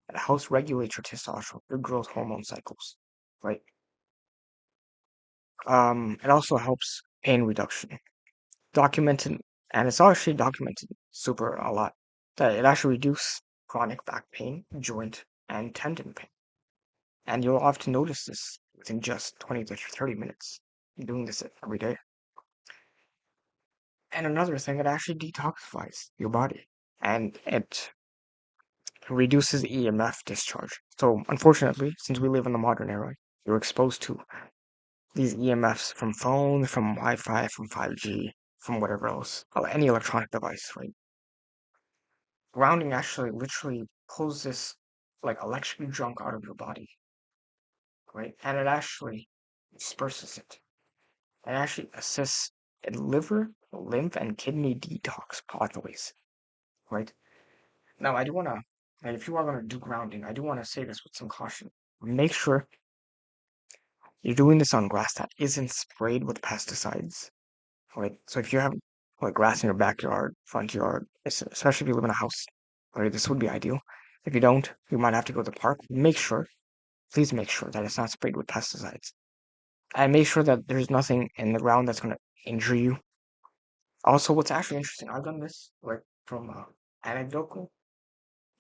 It helps regulate your testosterone, your growth hormone cycles, right? It also helps pain reduction. Documented, and it's actually documented super a lot, that it actually reduces chronic back pain, joint, and tendon pain. And you'll often notice this within just 20 to 30 minutes doing this every day. And another thing, it actually detoxifies your body and it reduces EMF discharge. So, unfortunately, since we live in the modern era, you're exposed to these EMFs from phones, from Wi Fi, from 5G, from whatever else, any electronic device, right? Grounding actually literally pulls this like electric junk out of your body, right? And it actually disperses it. It actually assists in liver, lymph, and kidney detox pathways, right? Now, I do want to, if you are going to do grounding, I do want to say this with some caution. Make sure you're doing this on grass that isn't sprayed with pesticides, right? So if you have like grass in your backyard, front yard, especially if you live in a house, right, this would be ideal. If you don't, you might have to go to the park. Please make sure that it's not sprayed with pesticides. And make sure that there's nothing in the ground that's going to injure you. Also, what's actually interesting, I've done this like from anecdotal,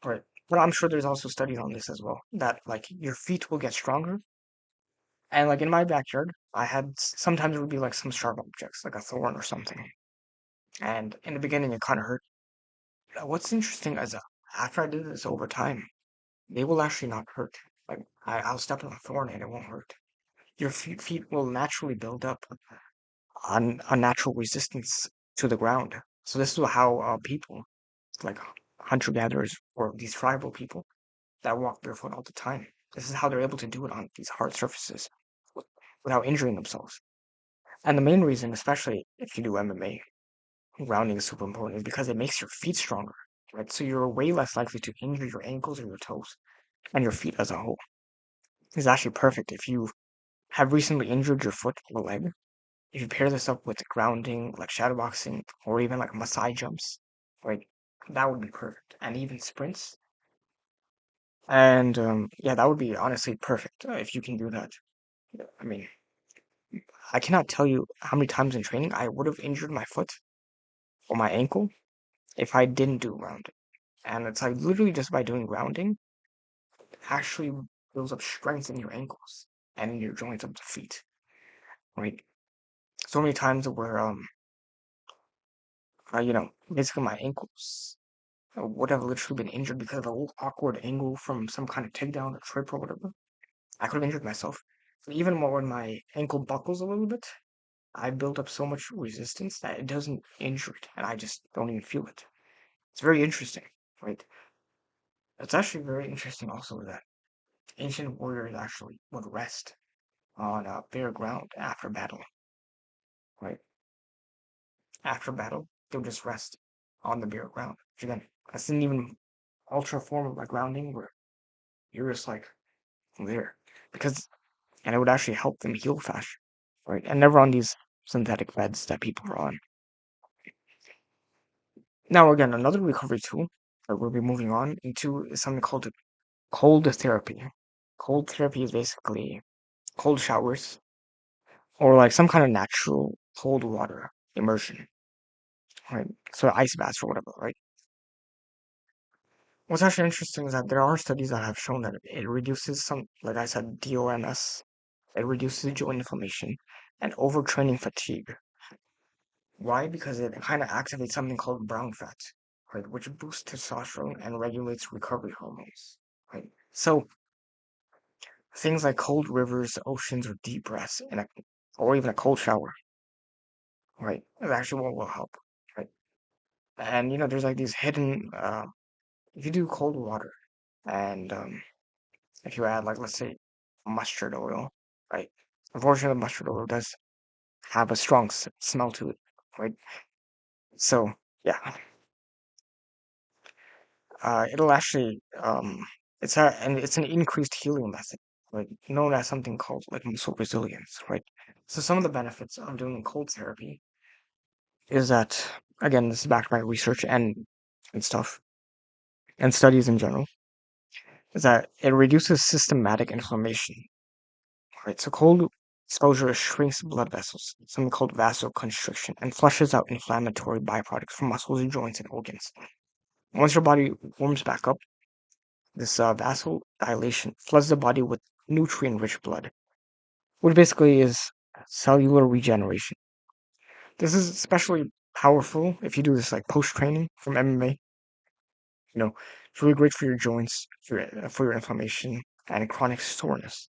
right? But I'm sure there's also studies on this as well that like your feet will get stronger. And like in my backyard, I had sometimes it would be like some sharp objects, like a thorn or something. And in the beginning, it kind of hurt. What's interesting is after I did this over time, they will actually not hurt. Like I'll step on a thorn and it won't hurt. Your feet will naturally build up on a natural resistance to the ground. So this is how people, like hunter-gatherers or these tribal people that walk barefoot all the time, this is how they're able to do it on these hard surfaces without injuring themselves. And the main reason, especially if you do MMA, grounding is super important, is because it makes your feet stronger, right? So you're way less likely to injure your ankles or your toes and your feet as a whole. is actually perfect if you have recently injured your foot or leg. If you pair this up with grounding, like shadowboxing, or even like Maasai jumps, right, that would be perfect. And even sprints. And yeah, that would be honestly perfect if you can do that. I mean, I cannot tell you how many times in training I would have injured my foot or my ankle if I didn't do grounding. And it's like literally just by doing grounding, it actually builds up strength in your ankles and in your joints of the feet, right? So many times where basically my ankles would have literally been injured because of a little awkward angle from some kind of takedown or trip or whatever. I could have injured myself. Even more when my ankle buckles a little bit, I built up so much resistance that it doesn't injure it, and I just don't even feel it. It's very interesting, right? It's actually very interesting also that ancient warriors actually would rest on bare ground after battle, right? After battle, they'll just rest on the bare ground. Which again, that's an even ultra form of like grounding where you're just like there. Because and it would actually help them heal faster, right? And never on these synthetic beds that people are on. Now again, another recovery tool that we'll be moving on into is something called cold therapy. Cold therapy is basically cold showers or like some kind of natural cold water immersion, right? So ice baths or whatever, right? What's actually interesting is that there are studies that have shown that it reduces some, like I said, DOMS. It reduces joint inflammation and overtraining fatigue. Why? Because it kind of activates something called brown fat, right, which boosts testosterone and regulates recovery hormones, right? So things like cold rivers, oceans, or deep breaths, or even a cold shower, right, is actually what will help, right? And there's like these hidden. If you do cold water, and if you add like let's say mustard oil, right? Unfortunately, mustard oil does have a strong smell to it, right? So yeah, it'll actually it's an increased healing method, right? Known as something called like muscle resilience, right? So some of the benefits of doing cold therapy is that again, this is backed by research and stuff and studies in general, is that it reduces systematic inflammation, right? So cold exposure shrinks blood vessels, something called vasoconstriction, and flushes out inflammatory byproducts from muscles, joints, and organs. Once your body warms back up, this vasodilation floods the body with nutrient-rich blood, which basically is cellular regeneration. This is especially powerful if you do this like post-training from MMA. It's really great for your joints, for your inflammation and chronic soreness.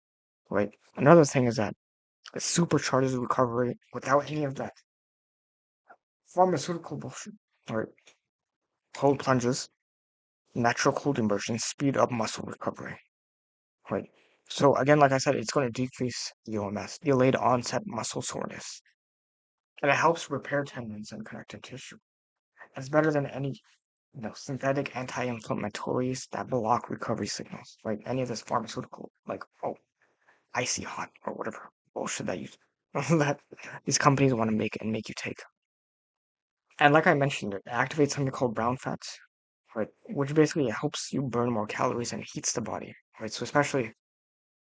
Right. Another thing is that it supercharges recovery without any of that pharmaceutical bullshit. Right. Cold plunges, natural cold immersion speed up muscle recovery. Right. So again, like I said, it's going to decrease DOMS, delayed onset muscle soreness, and it helps repair tendons and connective tissue. It's better than any synthetic anti-inflammatories that block recovery signals, right? Any of this pharmaceutical, like icy hot or whatever bullshit that you that these companies want to make you take. And like I mentioned, it activates something called brown fats, right? Which basically helps you burn more calories and heats the body, right? So especially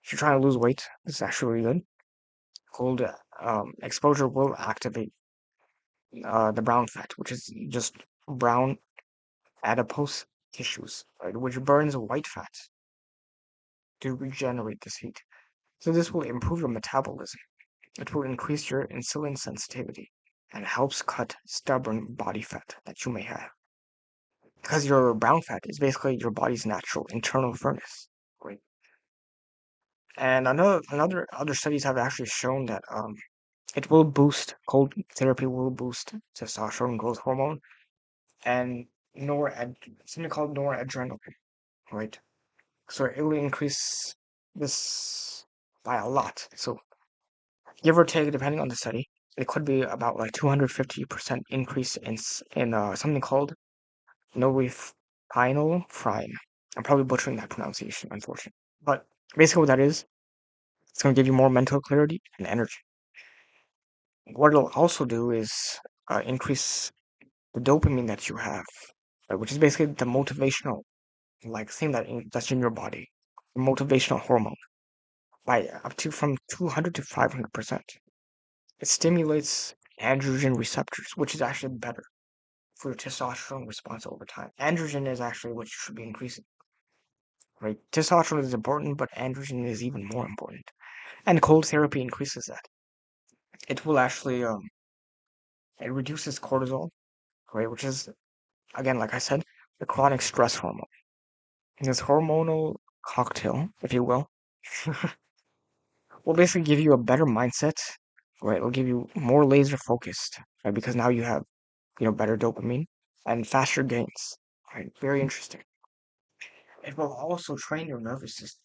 if you're trying to lose weight, this is actually really good. Cold exposure will activate the brown fat, which is just brown adipose tissues, right? Which burns white fat to regenerate this heat. So this will improve your metabolism. It will increase your insulin sensitivity and helps cut stubborn body fat that you may have. Because your brown fat is basically your body's natural internal furnace, right? And another other studies have actually shown that it will boost cold therapy will boost testosterone growth hormone and something called noradrenaline, right? So it will increase this by a lot. So give or take, depending on the study, it could be about like 250% increase in something called norepinephrine. I'm probably butchering that pronunciation, unfortunately. But basically, what that is It's going to give you more mental clarity and energy. What it'll also do is increase the dopamine that you have, right, which is basically the motivational like thing that's in your body, the motivational hormone, by up to from 200 to 500%. It stimulates androgen receptors, which is actually better for your testosterone response over time. Androgen is actually what you should be increasing, right? Testosterone is important, but androgen is even more important. And cold therapy increases that. It will actually it reduces cortisol, right? Which is again, like I said, the chronic stress hormone. And this hormonal cocktail, if you will, will basically give you a better mindset, right? It'll give you more laser focused, right? Because now you have, better dopamine and faster gains, right? Very interesting. It will also train your nervous system,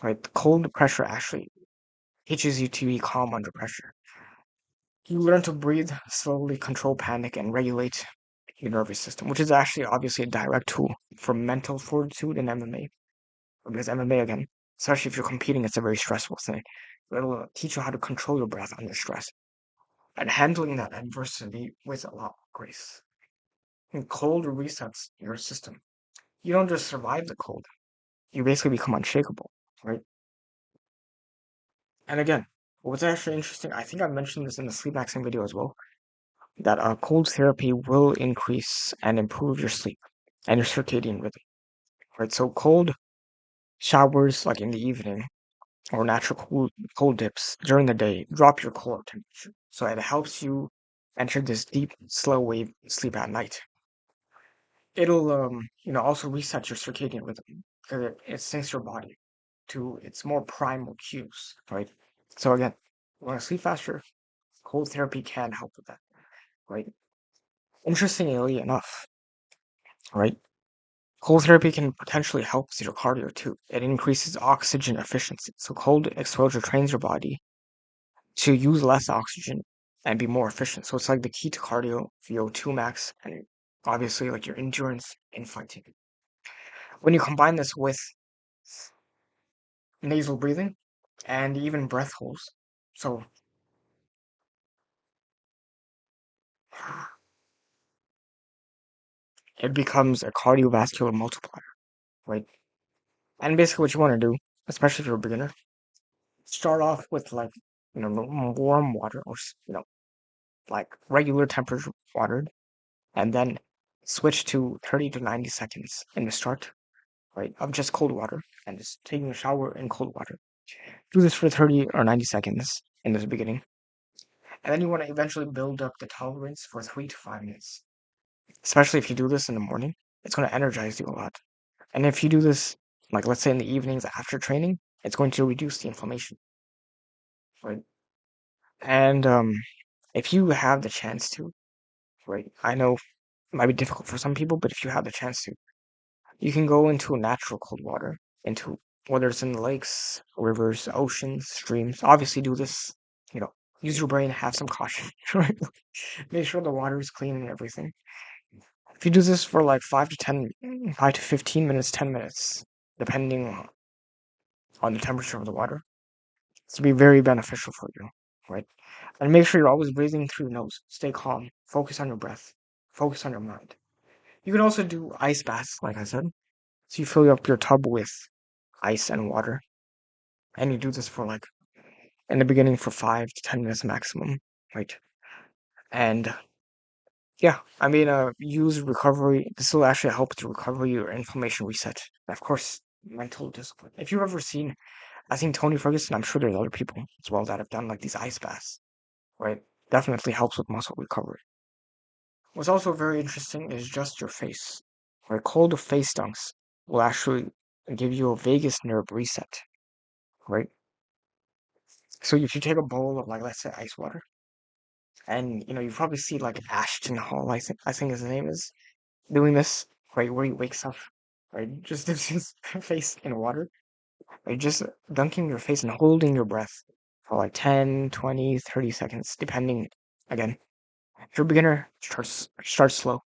right? The cold pressure actually teaches you to be calm under pressure. You learn to breathe slowly, control panic, and regulate your nervous system, which is actually obviously a direct tool for mental fortitude in MMA. Because MMA, again, especially if you're competing, it's a very stressful thing. It'll teach you how to control your breath under stress and handling that adversity with a lot of grace. And cold resets your system. You don't just survive the cold, you basically become unshakable, right? And again, what's actually interesting, I think I mentioned this in the sleep maxing video as well, that cold therapy will increase and improve your sleep and your circadian rhythm, right? So cold showers, like in the evening, or natural cold dips during the day, drop your core temperature. So it helps you enter this deep, slow wave sleep at night. It'll also reset your circadian rhythm because it syncs your body to its more primal cues, right? So again, you want to sleep faster, cold therapy can help with that, right? Interestingly enough, right? Cold therapy can potentially help with your cardio too. It increases oxygen efficiency. So cold exposure trains your body to use less oxygen and be more efficient. So it's like the key to cardio, VO2 max, and obviously like your endurance in fighting. When you combine this with nasal breathing and even breath holds, so it becomes a cardiovascular multiplier, right? And basically, what you want to do, especially if you're a beginner, start off with like warm water or like regular temperature water, and then switch to 30 to 90 seconds in the start, right, of just cold water and just taking a shower in cold water. Do this for 30 or 90 seconds in the beginning. And then you want to eventually build up the tolerance for 3 to 5 minutes. Especially if you do this in the morning, it's going to energize you a lot. And if you do this, like let's say in the evenings after training, it's going to reduce the inflammation, right? And if you have the chance to, right, I know it might be difficult for some people, but if you have the chance to, you can go into natural cold water, into whether it's in the lakes, rivers, oceans, streams. Obviously, do this, you know, use your brain, have some caution, right? Make sure the water is clean and everything. If you do this for like 5 to 15 minutes, 10 minutes, depending on the temperature of the water, it's to be very beneficial for you, right? And make sure you're always breathing through your nose. Stay calm. Focus on your breath. Focus on your mind. You can also do ice baths, like I said. So you fill up your tub with ice and water, and you do this for like in the beginning for 5 to 10 minutes maximum, right? And yeah, I mean, use recovery. This will actually help to recover your inflammation reset. And of course, mental discipline. If you've ever seen, I think Tony Ferguson, I'm sure there's other people as well that have done like these ice baths, right? Definitely helps with muscle recovery. What's also very interesting is just your face, right? Cold face dunks will actually give you a vagus nerve reset, right? So if you take a bowl of like let's say ice water, and you probably see like Ashton Hall, I think his name is, doing this, right, where he wakes up, right, just dips his face in water, right, just dunking your face and holding your breath for like 10, 20, 30 seconds, depending, again, if you're a beginner, start slow.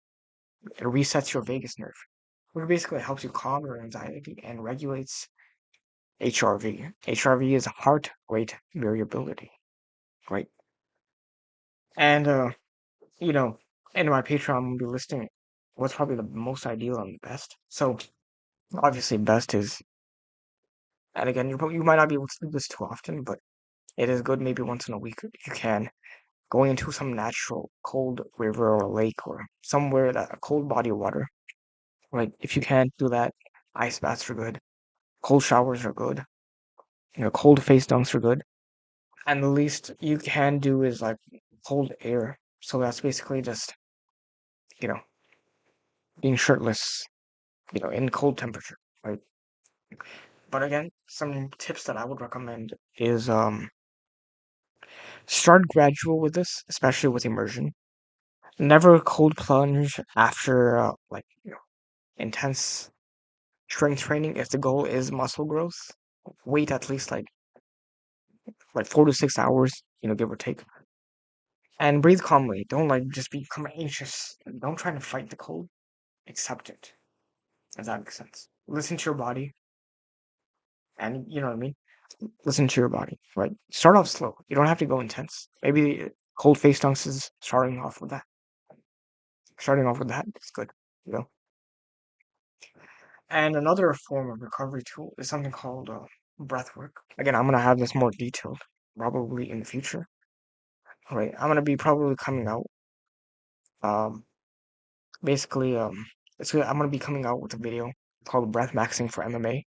It resets your vagus nerve, which basically helps you calm your anxiety and regulates HRV. HRV is heart rate variability, right? And you know, in my Patreon, I'm gonna be listing what's probably the most ideal and the best. So obviously, best is, and again, you might not be able to do this too often, but it is good maybe once in a week if you can. Going into some natural cold river or lake or somewhere that a cold body of water. Like if you can't do that, ice baths are good. Cold showers are good. Cold face dunks are good. And the least you can do is like cold air. So that's basically just, you know, being shirtless, in cold temperature, right? But again, some tips that I would recommend is start gradual with this, especially with immersion. Never cold plunge after intense strength training if the goal is muscle growth. Wait at least like 4 to 6 hours, give or take. And breathe calmly. Don't just become anxious. Don't try to fight the cold. Accept it. If that makes sense. Listen to your body, and you know what I mean. Listen to your body. Right. Start off slow. You don't have to go intense. Maybe cold face dunks is starting off with that. Starting off with that is good. You know. And another form of recovery tool is something called breath work. Again, I'm gonna have this more detailed probably in the future. Right. I'm gonna be probably coming out. Um, basically, I'm gonna be coming out with a video called Breath Maxing for MMA.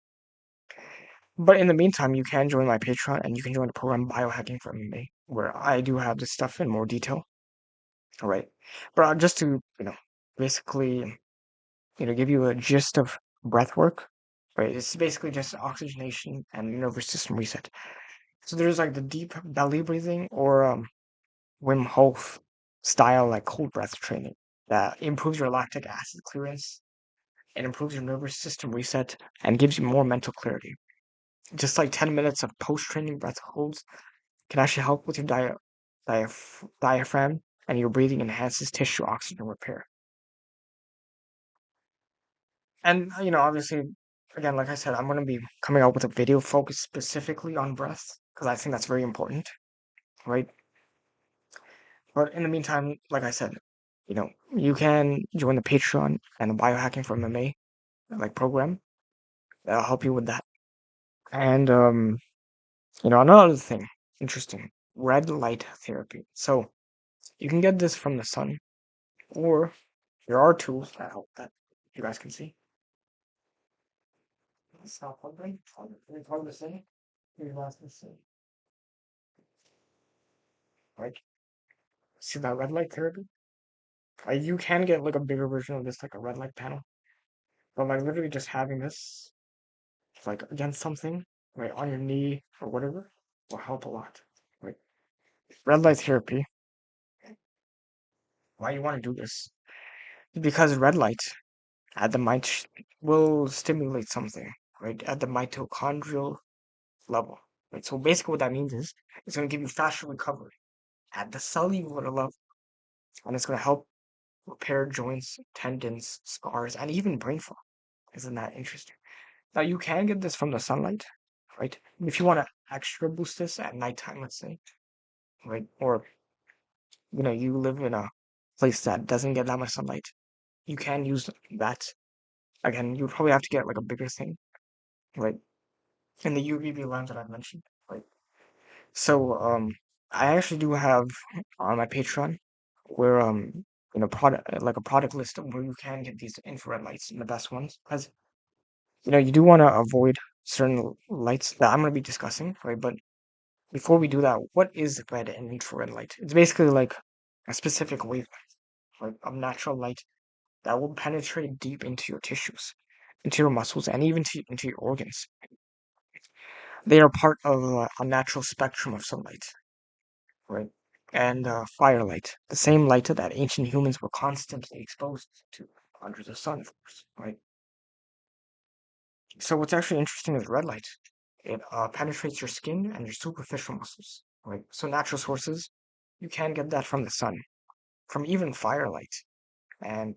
But in the meantime, you can join my Patreon and you can join the program BioHacking for MMA, where I do have this stuff in more detail. All right. But just to, basically, give you a gist of breath work, right? It's basically just oxygenation and nervous system reset. So there's like the deep belly breathing or Wim Hof style, like cold breath training that improves your lactic acid clearance and improves your nervous system reset and gives you more mental clarity. Just like 10 minutes of post training breath holds can actually help with your diaphragm, and your breathing enhances tissue oxygen repair. And, obviously, again, like I said, I'm going to be coming out with a video focused specifically on breath because I think that's very important, right? But in the meantime, like I said, you can join the Patreon and the Biohacking for MMA program. That'll help you with that. And another thing, interesting, red light therapy. So you can get this from the sun, or there are tools that help that you guys can see. Stop wondering. It's hard to say. You guys can see. Like, see that red light therapy? You can get like a bigger version of this, like a red light panel. But like literally just having this like against something, right, on your knee or whatever, will help a lot. Like red light therapy. Why you want to do this? Because red light at the will stimulate something, right, at the mitochondrial level. Right. So basically what that means is it's gonna give you faster recovery at the cellular level. And it's gonna help repair joints, tendons, scars, and even brain fog. Isn't that interesting? Now you can get this from the sunlight, right? If you want to extra boost this at nighttime, let's say, right? Or you live in a place that doesn't get that much sunlight, you can use that. Again, you would probably have to get like a bigger thing, right? In the UVB lens that I've mentioned, right? So I actually do have on my Patreon where product like a product list of where you can get these infrared lights and the best ones because you do want to avoid certain lights that I'm going to be discussing, right? But before we do that, what is red and infrared light? It's basically like a specific wavelength, like of natural light that will penetrate deep into your tissues, into your muscles, and even into your organs. They are part of a natural spectrum of sunlight, right? And firelight, the same light that ancient humans were constantly exposed to under the sun, of course, right? So what's actually interesting is red light. It penetrates your skin and your superficial muscles, right? So natural sources, you can get that from the sun, from even firelight, and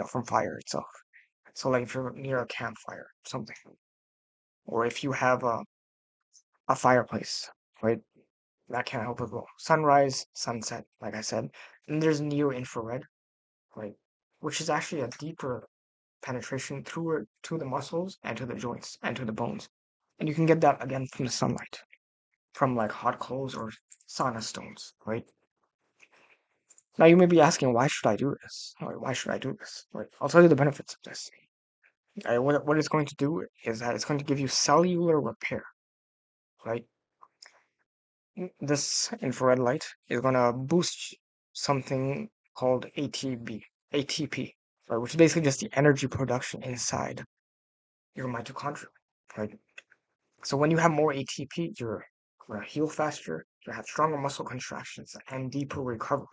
from fire itself. So like if you're near a campfire, something. or if you have a fireplace, right? That can help as well. Sunrise, sunset, like I said. And there's near infrared, right? Which is actually a deeper penetration through to the muscles and to the joints and to the bones. And you can get that again from the sunlight, from like hot coals or sauna stones, right? Now you may be asking, why should I do this? Or why should I do this? Right? I'll tell you the benefits of this. What it's going to do is that it's going to give you cellular repair, right? This infrared light is going to boost something called ATP, right? Which is basically just the energy production inside your mitochondria, right? So when you have more ATP, you're going to heal faster, you have stronger muscle contractions, and deeper recovery.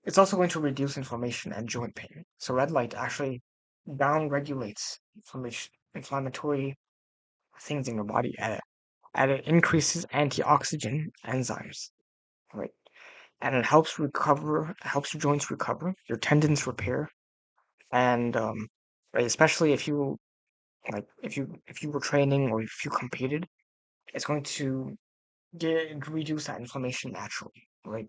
It's also going to reduce inflammation and joint pain. So red light actually down-regulates inflammatory things in your body, and it increases antioxidant enzymes, right? And it helps your joints recover, your tendons repair, and right, especially if you if you were training or if you competed, it's going to reduce that inflammation naturally, right?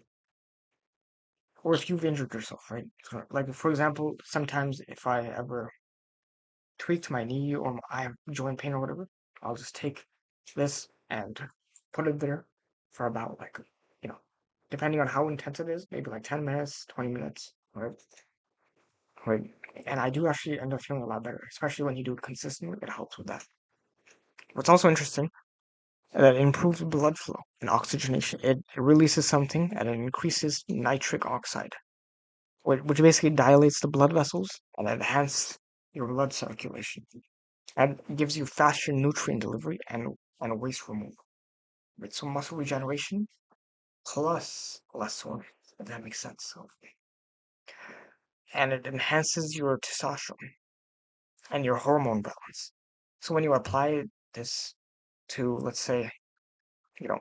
Or if you've injured yourself, right? So, like for example, sometimes if I ever tweaked my knee or I have joint pain or whatever, I'll just take this and put it there for about like, you know, depending on how intense it is, maybe like 10 minutes, 20 minutes, right? Right. And I do actually end up feeling a lot better, especially when you do it consistently. It helps with that. What's also interesting is that it improves blood flow and oxygenation. It releases something and it increases nitric oxide, which basically dilates the blood vessels and enhances your blood circulation. And gives you faster nutrient delivery and waste removal. Right? So muscle regeneration plus less soreness, if that makes sense. So, and it enhances your testosterone and your hormone balance. So when you apply this to, let's say, you know,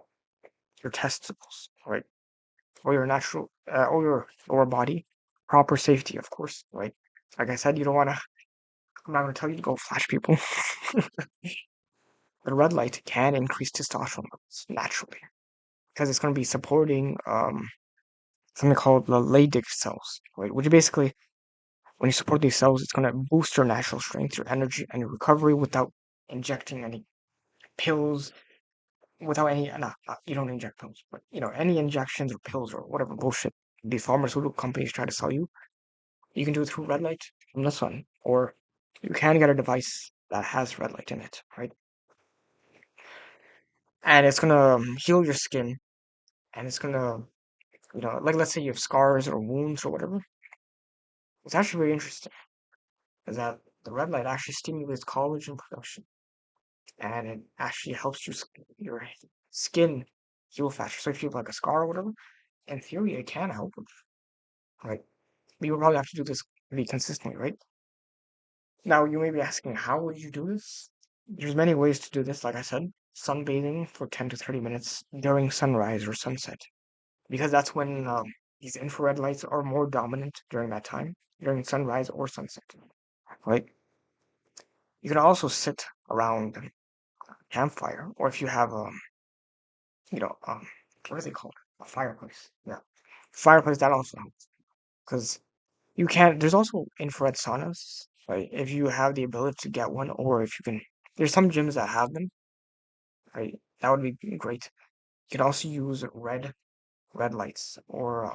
your testicles, right, or your natural, or your lower body, proper safety, of course, right. Like I said, you don't want to. I'm not going to tell you to go flash people. The red light can increase testosterone levels naturally because it's going to be supporting something called the Leydig cells, right? Which basically, when you support these cells, it's going to boost your natural strength, your energy, and your recovery without injecting any pills, without any, you don't inject pills, but, any injections or pills or whatever bullshit these pharmaceutical companies try to sell you. You can do it through red light from the sun, or you can get a device that has red light in it, right? And it's going to heal your skin, and it's going to, like let's say you have scars or wounds or whatever. It's actually very interesting is that the red light actually stimulates collagen production, and it actually helps your skin heal faster. So if you have like a scar or whatever, in theory it can help, right? But you will probably have to do this pretty consistently, right? Now you may be asking, how would you do this? There's many ways to do this. Like I said, sunbathing for 10 to 30 minutes during sunrise or sunset, because that's when these infrared lights are more dominant during that time, during sunrise or sunset, right? You can also sit around a campfire, or if you have you know, what are they called? A fireplace. Yeah, fireplace that also helps because you can. There's also infrared saunas, right? If you have the ability to get one, or if you can, there's some gyms that have them, right? That would be great. You can also use red lights or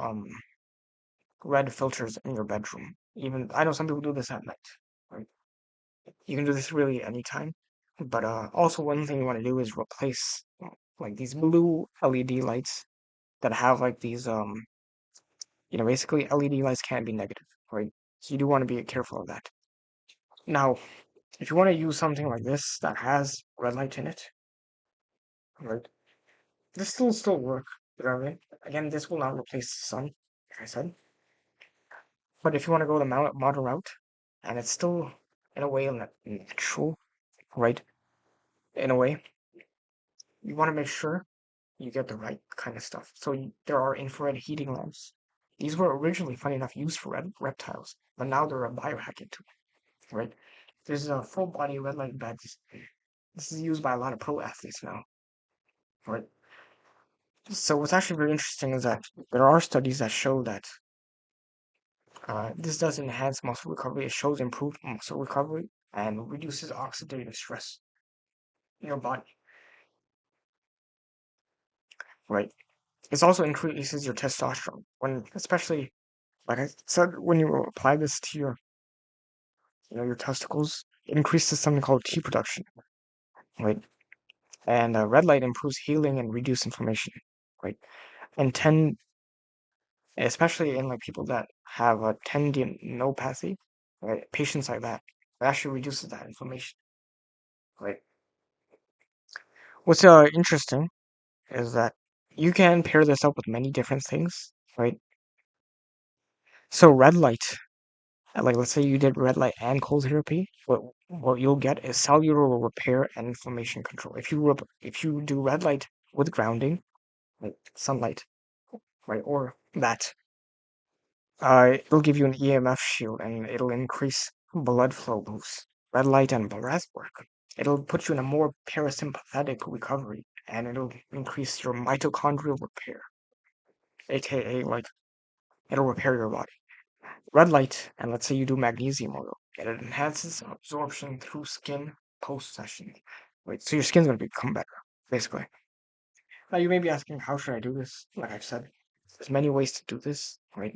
red filters in your bedroom. Even I know some people do this at night, right? You can do this really anytime. But also one thing you want to do is replace like these blue LED lights that have like these basically LED lights can be negative, right? So you do want to be careful of that. Now, if you want to use something like this that has red light in it, right? This will still work, you know what I mean? Again, this will not replace the sun, like I said. But if you want to go the modern route, and it's still in a way natural, right? In a way, you want to make sure you get the right kind of stuff. So there are infrared heating lamps. These were originally, funny enough, used for reptiles, but now they're a biohacking tool, right? There's a full body red light beds This is used by a lot of pro athletes now, right? So what's actually very interesting is that there are studies that show that this does enhance muscle recovery. It shows improved muscle recovery and reduces oxidative stress in your body, right? It also increases your testosterone when, especially like I said, when you apply this to your, your testicles, it increases something called T production, right? And red light improves healing and reduce inflammation, right? And especially in like people that have a tendinopathy, right? Patients like that, it actually reduces that inflammation, right? What's interesting is that you can pair this up with many different things, right? So red light, like let's say you did red light and cold therapy, what you'll get is cellular repair and inflammation control. If you do red light with grounding, like sunlight, right, or that, it'll give you an EMF shield and it'll increase blood flow boost. Red light and breath work. It'll put you in a more parasympathetic recovery and it'll increase your mitochondrial repair, aka like it'll repair your body. Red light, and let's say you do magnesium oil, and it enhances absorption through skin post session. Right, so your skin's gonna become better, basically. Now you may be asking, how should I do this? Like I've said, there's many ways to do this, right?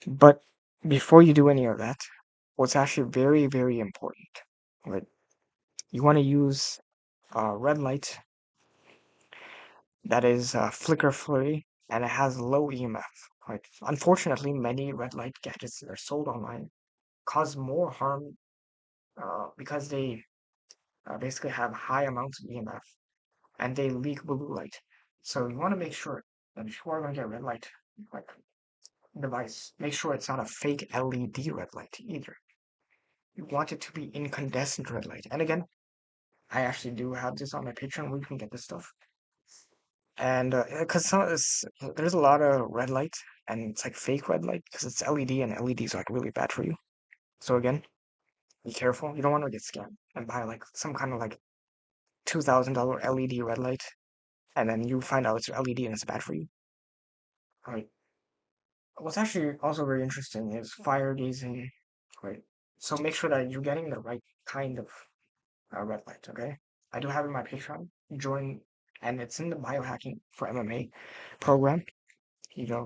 But before you do any of that, what's actually very, very important, right? You want to use red light that is flicker free and it has low EMF. Right? Unfortunately, many red light gadgets that are sold online cause more harm because they basically have high amounts of EMF and they leak blue light. So you want to make sure that if you are going to get red light like device, make sure it's not a fake LED red light either. You want it to be incandescent red light. And again, I actually do have this on my Patreon where you can get this stuff. And because there's a lot of red light and it's like fake red light because it's LED and LEDs are like really bad for you. So again, be careful. You don't want to get scammed and buy like some kind of like $2,000 LED red light and then you find out it's LED and it's bad for you. Right. What's actually also very interesting is fire gazing. Right. So make sure that you're getting the right kind of red light. Okay. I do have in my Patreon. Join, and it's in the biohacking for MMA program.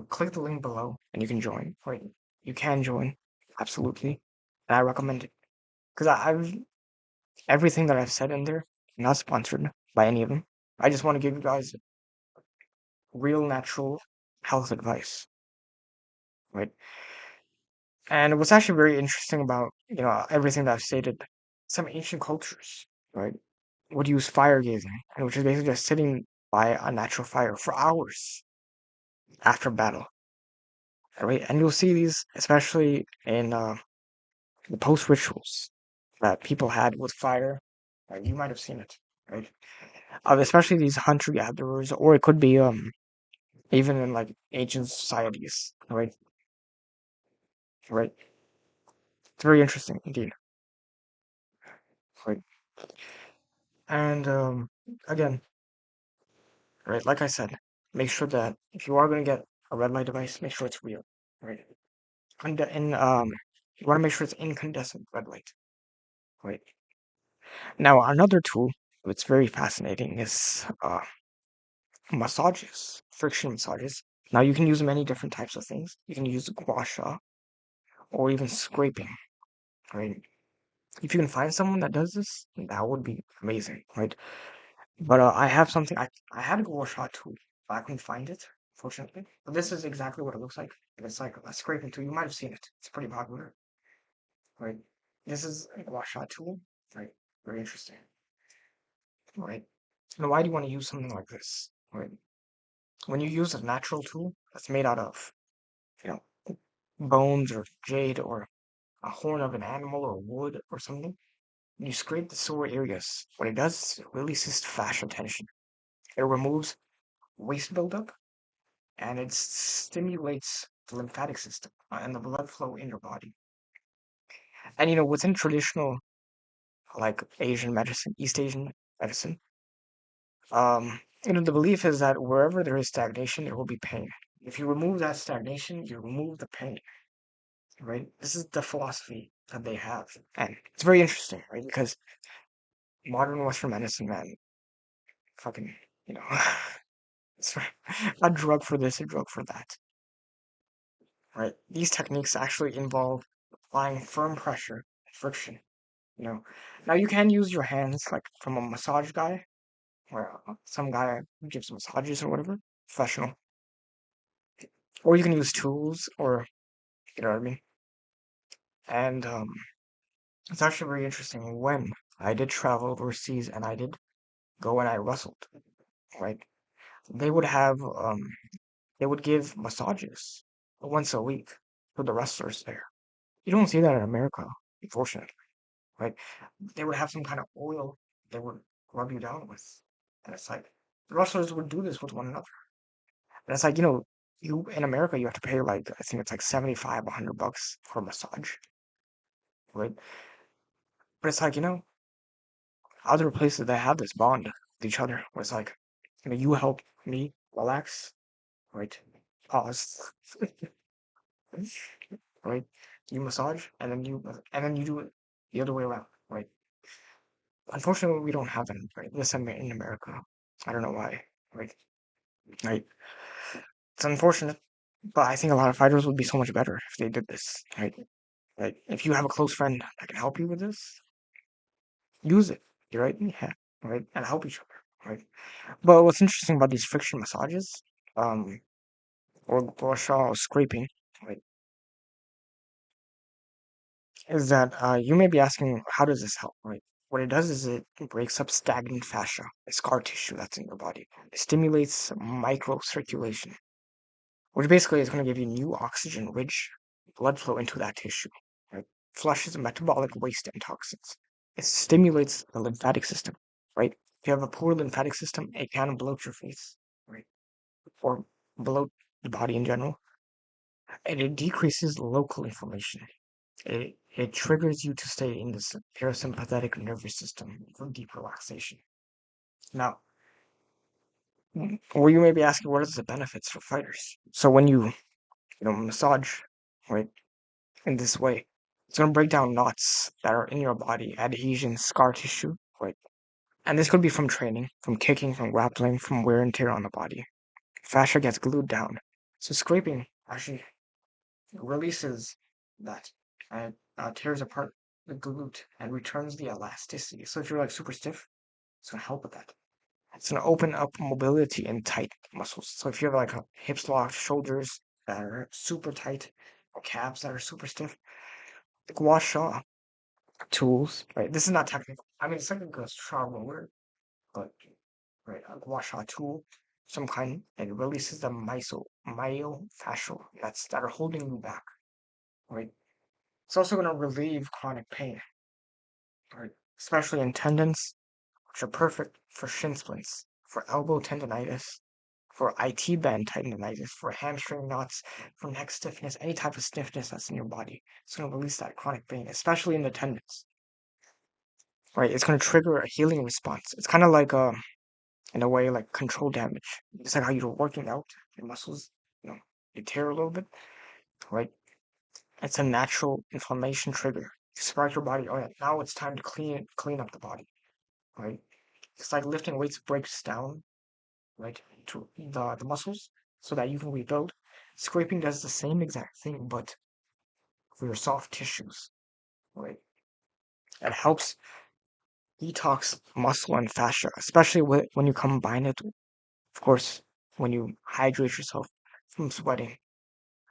Click the link below and you can join. Right. You can join. Absolutely. And I recommend it. Because I've everything that I've said in there, not sponsored by any of them. I just want to give you guys real natural health advice. Right. And what's actually very interesting about, everything that I've stated, some ancient cultures, right, would use fire gazing, and which is basically just sitting by a natural fire for hours after battle, right? And you'll see these especially in the post rituals that people had with fire. Right? You might have seen it, right? Especially these hunter gatherers, or it could be even in like ancient societies, right? Right. It's very interesting indeed, right? And again, right? Like I said, make sure that if you are going to get a red light device, make sure it's real, right? And you want to make sure it's incandescent red light, right? Now another tool that's very fascinating is massages, friction massages. Now you can use many different types of things. You can use gua sha or even scraping, right? If you can find someone that does this, that would be amazing, right? But I have something. I had a gua sha too, but I couldn't find it, fortunately. But this is exactly what it looks like. It's like a scraping tool. You might have seen it. It's pretty popular, right? This is a gua sha tool, right? Very interesting, right? Now, why do you want to use something like this, right? When you use a natural tool that's made out of, you know, bones or jade or a horn of an animal or wood or something, you scrape the sore areas. What it does, it releases fascia tension. It removes waste buildup and it stimulates the lymphatic system and the blood flow in your body. And within traditional like Asian medicine, East Asian medicine. The belief is that wherever there is stagnation, there will be pain. If you remove that stagnation, you remove the pain, right? This is the philosophy that they have, and it's very interesting, right? Because modern Western medicine, man, fucking, you know, it's a drug for this, a drug for that, right? These techniques actually involve applying firm pressure, friction, you know. Now you can use your hands, like from a massage guy, or some guy who gives massages or whatever, professional, or you can use tools, or you know what I mean. And it's actually very interesting when I did travel overseas and I did go and I wrestled, right? They would have they would give massages once a week to the wrestlers there. You don't see that in America, unfortunately, right? They would have some kind of oil they would rub you down with. And it's like the wrestlers would do this with one another. And it's like, you in America you have to pay like I think it's like 75, $100 for a massage, right? But it's like, other places that have this bond with each other where it's like, you help me relax, right? Pause, right? You massage and then you do it the other way around, right? Unfortunately, we don't have that right? This in America. I don't know why, right? Right. It's unfortunate, but I think a lot of fighters would be so much better if they did this, right? Right. If you have a close friend that can help you with this, use it. You're right. Yeah. Right. And help each other. Right. But what's interesting about these friction massages, um, or gua sha or scraping, right, is that you may be asking, how does this help, right? What it does is it breaks up stagnant fascia, the scar tissue that's in your body. It stimulates microcirculation, which basically is going to give you new oxygen-rich blood flow into that tissue, right? Flushes metabolic waste and toxins. It stimulates the lymphatic system, right? If you have a poor lymphatic system, it can bloat your face, right? Or bloat the body in general. And it decreases local inflammation. It triggers you to stay in this parasympathetic nervous system for deep relaxation. Now, or you may be asking, what are the benefits for fighters? So when you massage, right, in this way, it's going to break down knots that are in your body, adhesions, scar tissue, right? And this could be from training, from kicking, from grappling, from wear and tear on the body. Fascia gets glued down. So scraping actually releases that and tears apart the glute and returns the elasticity. So if you're like super stiff, it's gonna help with that. It's gonna open up mobility in tight muscles. So if you have like hips locked, shoulders that are super tight, or calves that are super stiff, the gua sha tools, right? This is not technical. I mean, it's like a strong word, but right, a gua sha tool, some kind, it releases the myofascial that's that are holding you back, right? It's also going to relieve chronic pain, right? Especially in tendons, which are perfect for shin splints, for elbow tendonitis, for IT band tendonitis, for hamstring knots, for neck stiffness, any type of stiffness that's in your body. It's going to release that chronic pain, especially in the tendons, right? It's going to trigger a healing response. It's kind of like, in a way, like control damage. It's like how you're working out your muscles, you tear a little bit, right? It's a natural inflammation trigger. You spark your body. Oh yeah, now it's time to clean up the body, right? It's like lifting weights breaks down, right, to the muscles so that you can rebuild. Scraping does the same exact thing, but for your soft tissues, right? It helps detox muscle and fascia, especially when you combine it, of course, when you hydrate yourself from sweating,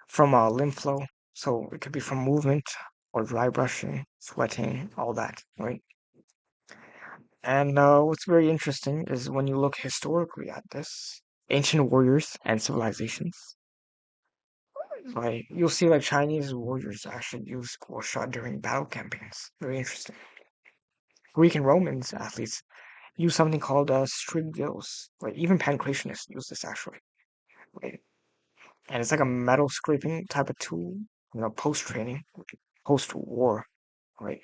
from lymph flow. So it could be from movement or dry brushing, sweating, all that, right? And what's very interesting is when you look historically at this, ancient warriors and civilizations, right? You'll see like Chinese warriors actually use gua sha during battle campaigns. Very interesting. Greek and Romans athletes use something called strigils, right? Even pancrationists use this actually, right? And it's like a metal scraping type of tool, post training, post war, right?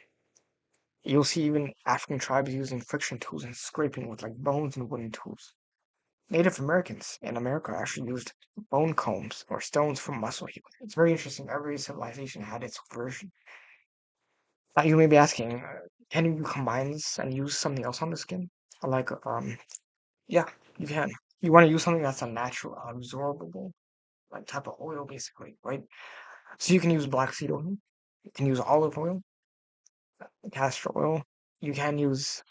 You'll see even African tribes using friction tools and scraping with like bones and wooden tools. Native Americans in America actually used bone combs or stones for muscle healing. It's very interesting. Every civilization had its version. Now you may be asking, can you combine this and use something else on the skin? Like, yeah, you can. You want to use something that's a natural, absorbable, like type of oil, basically, right? So you can use black seed oil. You can use olive oil, castor oil. You can use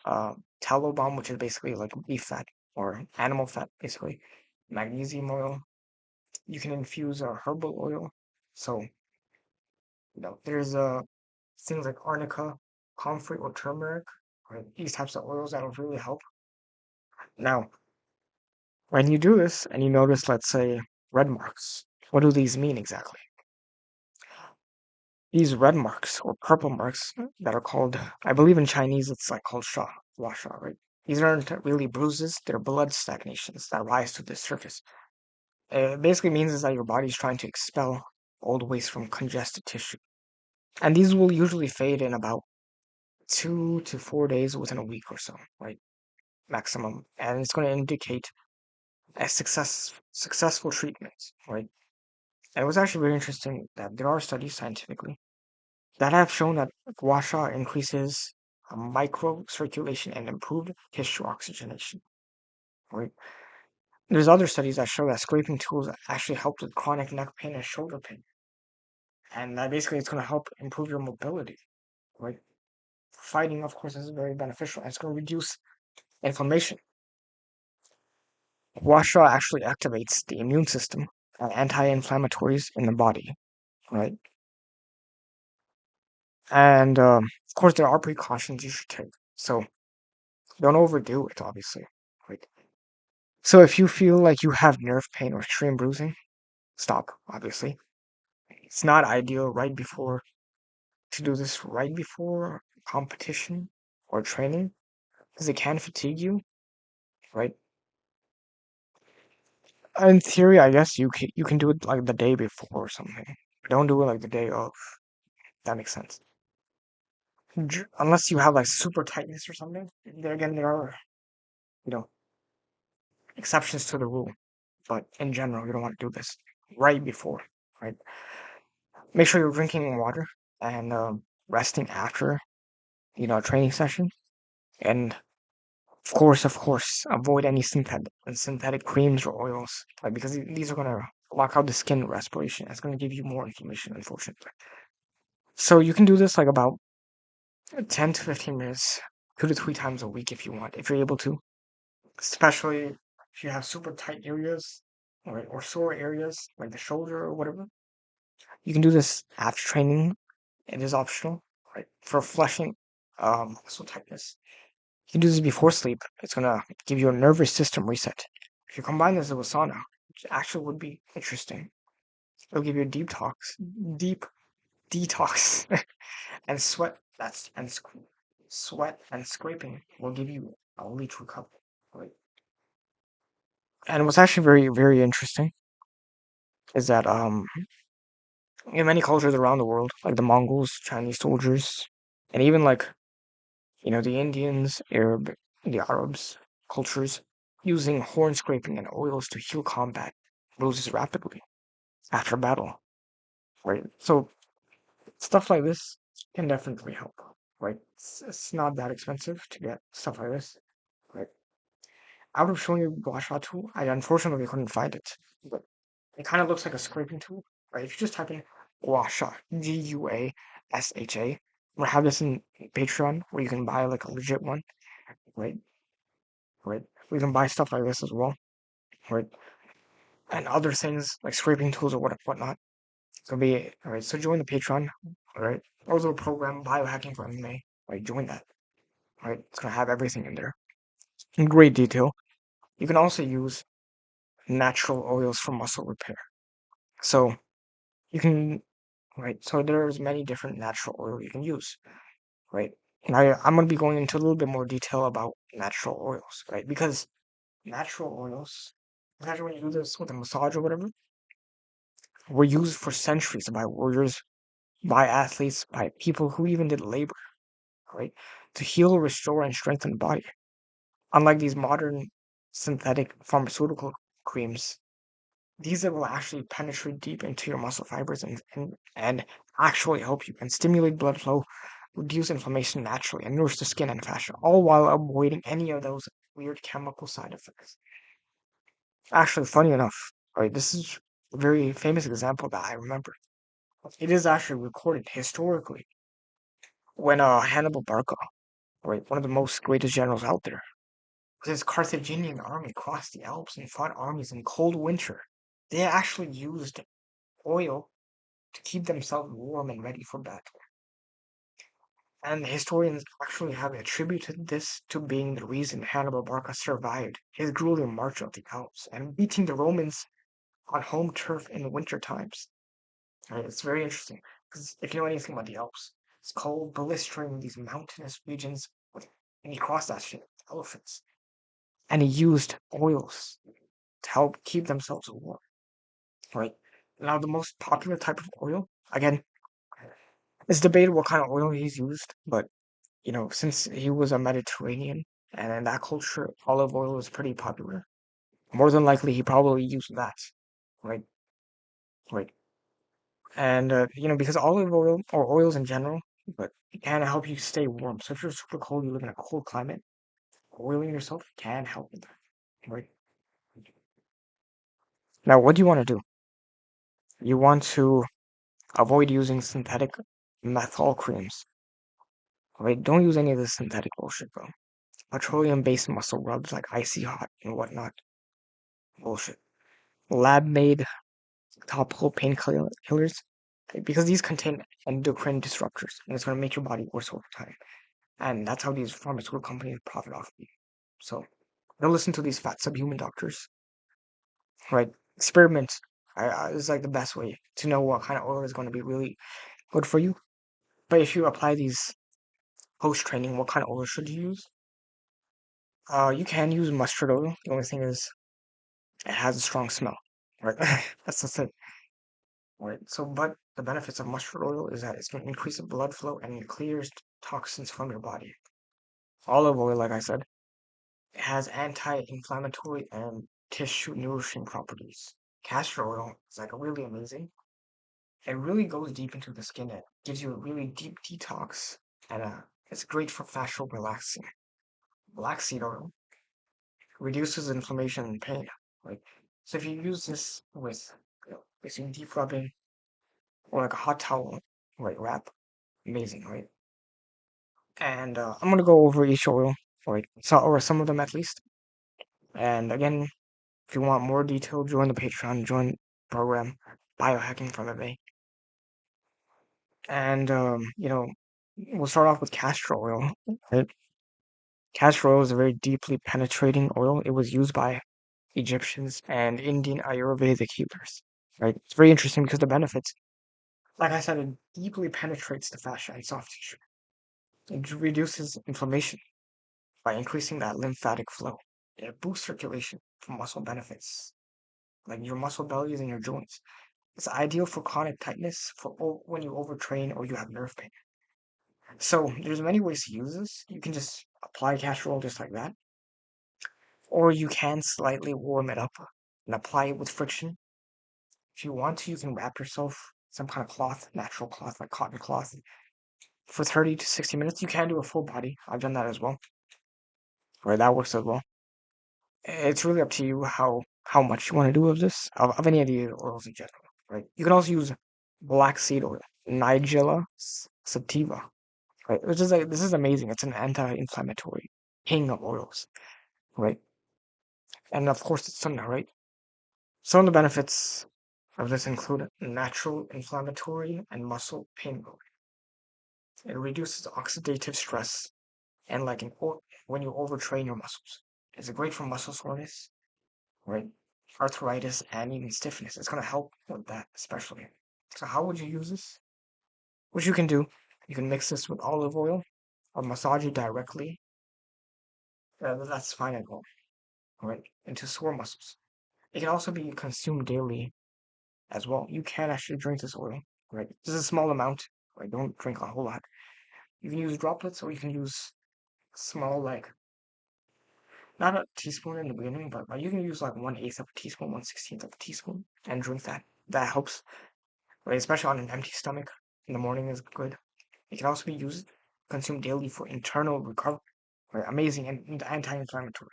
tallow balm, which is basically like beef fat or animal fat, basically. Magnesium oil. You can infuse a herbal oil. So there's things like arnica, comfrey, or turmeric. Right? These types of oils that'll really help. Now, when you do this and you notice, let's say, red marks, what do these mean exactly? These red marks or purple marks that are called, I believe in Chinese, it's like called sha, right? These aren't really bruises, they're blood stagnations that rise to the surface. It basically means is that your body's trying to expel old waste from congested tissue. And these will usually fade in about 2 to 4 days within a week or so, right? Maximum. And it's going to indicate a successful treatment, right? And it was actually very interesting that there are studies scientifically that have shown that gua sha increases microcirculation and improved tissue oxygenation. Right? There's other studies that show that scraping tools actually help with chronic neck pain and shoulder pain, and that basically it's going to help improve your mobility. Right? Fighting, of course, is very beneficial, and it's going to reduce inflammation. Gua sha actually activates the immune system and anti-inflammatories in the body. Right? And of course, there are precautions you should take. So don't overdo it, obviously. Right? So if you feel like you have nerve pain or extreme bruising, stop, obviously. It's not ideal right before to do this right before competition or training because it can fatigue you, right? In theory, I guess you can do it like the day before or something. Don't do it like the day of. That makes sense. Unless you have like super tightness or something. There again, there are you know exceptions to the rule, but in general, you don't want to do this right before, right? Make sure you're drinking water and resting after a training session. And of course, avoid any synthetic creams or oils, like because these are gonna lock out the skin respiration. It's gonna give you more inflammation, unfortunately. So you can do this like about 10 to 15 minutes, 2 to 3 times a week if you want, if you're able to. Especially if you have super tight areas or sore areas like the shoulder or whatever. You can do this after training. It is optional, right? For flushing muscle tightness. You can do this before sleep. It's gonna give you a nervous system reset. If you combine this with sauna, which actually would be interesting, it'll give you a deep detox, and sweat and scraping will give you a leech recovery. Right? And what's actually very very interesting is that in many cultures around the world, like the Mongols, Chinese soldiers, and even like the Indians, the Arabs cultures using horn scraping and oils to heal combat bruises rapidly after battle, right? So stuff like this can definitely help, right? It's not that expensive to get stuff like this, right? I would have shown you Gua Sha tool. I unfortunately couldn't find it, but it kind of looks like a scraping tool, right? If you just type in Gua Sha, GUASHA, we have this in Patreon where you can buy like a legit one, right? Right? We can buy stuff like this as well, right? And other things like scraping tools or whatnot. So alright. So join the Patreon, alright. Also a program BioHacking for MMA, right? Join that, right? It's gonna have everything in there in great detail. You can also use natural oils for muscle repair. So you can, right? So there's many different natural oil you can use, right? And I'm gonna be going into a little bit more detail about natural oils, right? Because natural oils, especially when you do this with a massage or whatever, were used for centuries by warriors, by athletes, by people who even did labor, right? to heal, restore, and strengthen the body. Unlike these modern synthetic pharmaceutical creams, these will actually penetrate deep into your muscle fibers and actually help you and stimulate blood flow, reduce inflammation naturally, and nourish the skin and fascia, all while avoiding any of those weird chemical side effects. Actually, funny enough, right, this is a very famous example that I remember. It is actually recorded historically when Hannibal Barca, right, one of the most greatest generals out there, with his Carthaginian army crossed the Alps and fought armies in cold winter. They actually used oil to keep themselves warm and ready for battle. And historians actually have attributed this to being the reason Hannibal Barca survived his grueling march up the Alps and beating the Romans on home turf in the winter times. Right, it's very interesting because if you know anything about the Alps, it's cold, blistering these mountainous regions, and he crossed that shit with elephants. And he used oils to help keep themselves warm. Right now, the most popular type of oil, again, it's debated what kind of oil he's used, but since he was a Mediterranean and in that culture, olive oil was pretty popular. More than likely, he probably used that, right? Right. And because olive oil or oils in general, but it can help you stay warm. So if you're super cold, you live in a cold climate, oiling yourself can help with that, right? Now, what do you want to do? You want to avoid using synthetic methyl creams, right? Don't use any of this synthetic bullshit, bro. Petroleum-based muscle rubs like Icy Hot and whatnot, bullshit. Lab-made topical painkillers, because these contain endocrine disruptors, and it's going to make your body worse over time. And that's how these pharmaceutical companies profit off of you. So don't listen to these fat subhuman doctors, right? Experiment is like the best way to know what kind of oil is going to be really good for you. But if you apply these post training, what kind of oil should you use? You can use mustard oil. The only thing is it has a strong smell, right? That's the thing, right? So, but the benefits of mustard oil is that it's going to increase the blood flow and it clears toxins from your body. Olive oil, like I said, it has anti-inflammatory and tissue nourishing properties. Castor oil is like really amazing. It really goes deep into the skin. It gives you a really deep detox, and it's great for facial relaxing. Black seed oil reduces inflammation and pain. Like, so if you use this with basically deep rubbing or like a hot towel, right, wrap, amazing, right? And I'm gonna go over each oil, right, so or some of them at least. And again, if you want more detail, join the Patreon, join the program, BioHacking from MMA. And, we'll start off with castor oil. Right? Castor oil is a very deeply penetrating oil. It was used by Egyptians and Indian Ayurvedic healers. Right? It's very interesting because the benefits, like I said, it deeply penetrates the fascia and soft tissue. It reduces inflammation by increasing that lymphatic flow. It boosts circulation for muscle benefits, like your muscle bellies and your joints. It's ideal for chronic tightness for when you overtrain or you have nerve pain. So there's many ways to use this. You can just apply castor oil just like that, or you can slightly warm it up and apply it with friction. If you want to, you can wrap yourself some kind of cloth, natural cloth like cotton cloth, for 30 to 60 minutes. You can do a full body. I've done that as well. Right, that works as well. It's really up to you how much you want to do of this, of any of the oils in general. Right. You can also use black seed oil, Nigella sativa. Right, which is like this is amazing. It's an anti-inflammatory king of oils, right? And of course, it's sunlight, right? Some of the benefits of this include natural inflammatory and muscle pain relief. It reduces oxidative stress and when you overtrain your muscles. It's great for muscle soreness, right? Arthritis and even stiffness. It's gonna help with that especially. So how would you use this? What you can do, you can mix this with olive oil or massage it directly. That's fine as well, right? Into sore muscles. It can also be consumed daily as well. You can actually drink this oil, right? This is a small amount, right? Don't drink a whole lot. You can use droplets or you can use small, like not a teaspoon in the beginning, but like you can use like 1/8 of a teaspoon, 1/16 of a teaspoon, and drink that. That helps, right? Especially on an empty stomach in the morning is good. It can also be used, consumed daily for internal recovery. Right? Amazing and anti-inflammatory.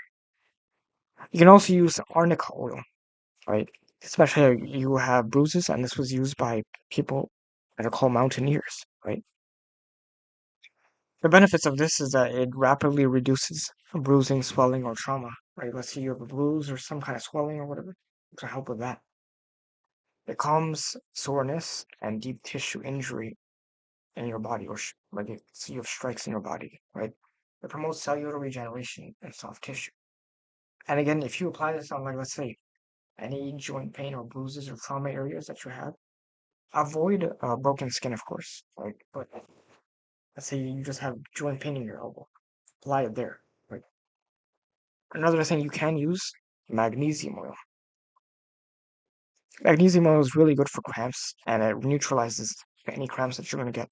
You can also use arnica oil, right? Especially if you have bruises, and this was used by people that are called mountaineers, right? The benefits of this is that it rapidly reduces bruising, swelling, or trauma, right? Let's say you have a bruise or some kind of swelling or whatever, to help with that. It calms soreness and deep tissue injury in your body, or so you have strikes in your body, right? It promotes cellular regeneration and soft tissue. And again, if you apply this on, like, let's say, any joint pain or bruises or trauma areas that you have, avoid broken skin, of course. Like, but let's say you just have joint pain in your elbow, apply it there. Right. Another thing you can use magnesium oil. Magnesium oil is really good for cramps, and it neutralizes any cramps that you're going to get.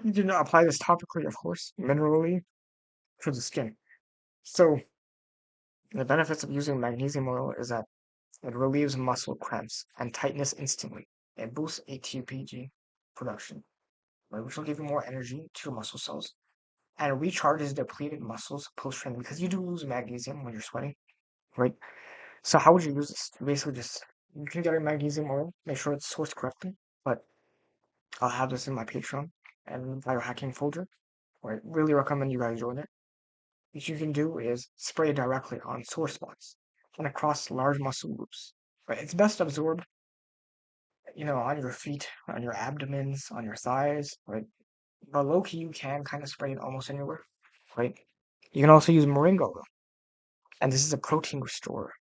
You do not apply this topically, of course, minerally to the skin. So the benefits of using magnesium oil is that it relieves muscle cramps and tightness instantly. It boosts ATPG production, right, which will give you more energy to your muscle cells, and it recharges depleted muscles post training because you do lose magnesium when you're sweating, right? So how would you use this? Basically, just you can get a magnesium oil, make sure it's sourced correctly, but I'll have this in my Patreon and biohacking folder. Right, really recommend you guys join it. What you can do is spray directly on sore spots and across large muscle groups. Right, it's best absorbed, on your feet, on your abdomens, on your thighs, right? But low key, you can kind of spray it almost anywhere, right? You can also use moringa oil, and this is a protein restorer.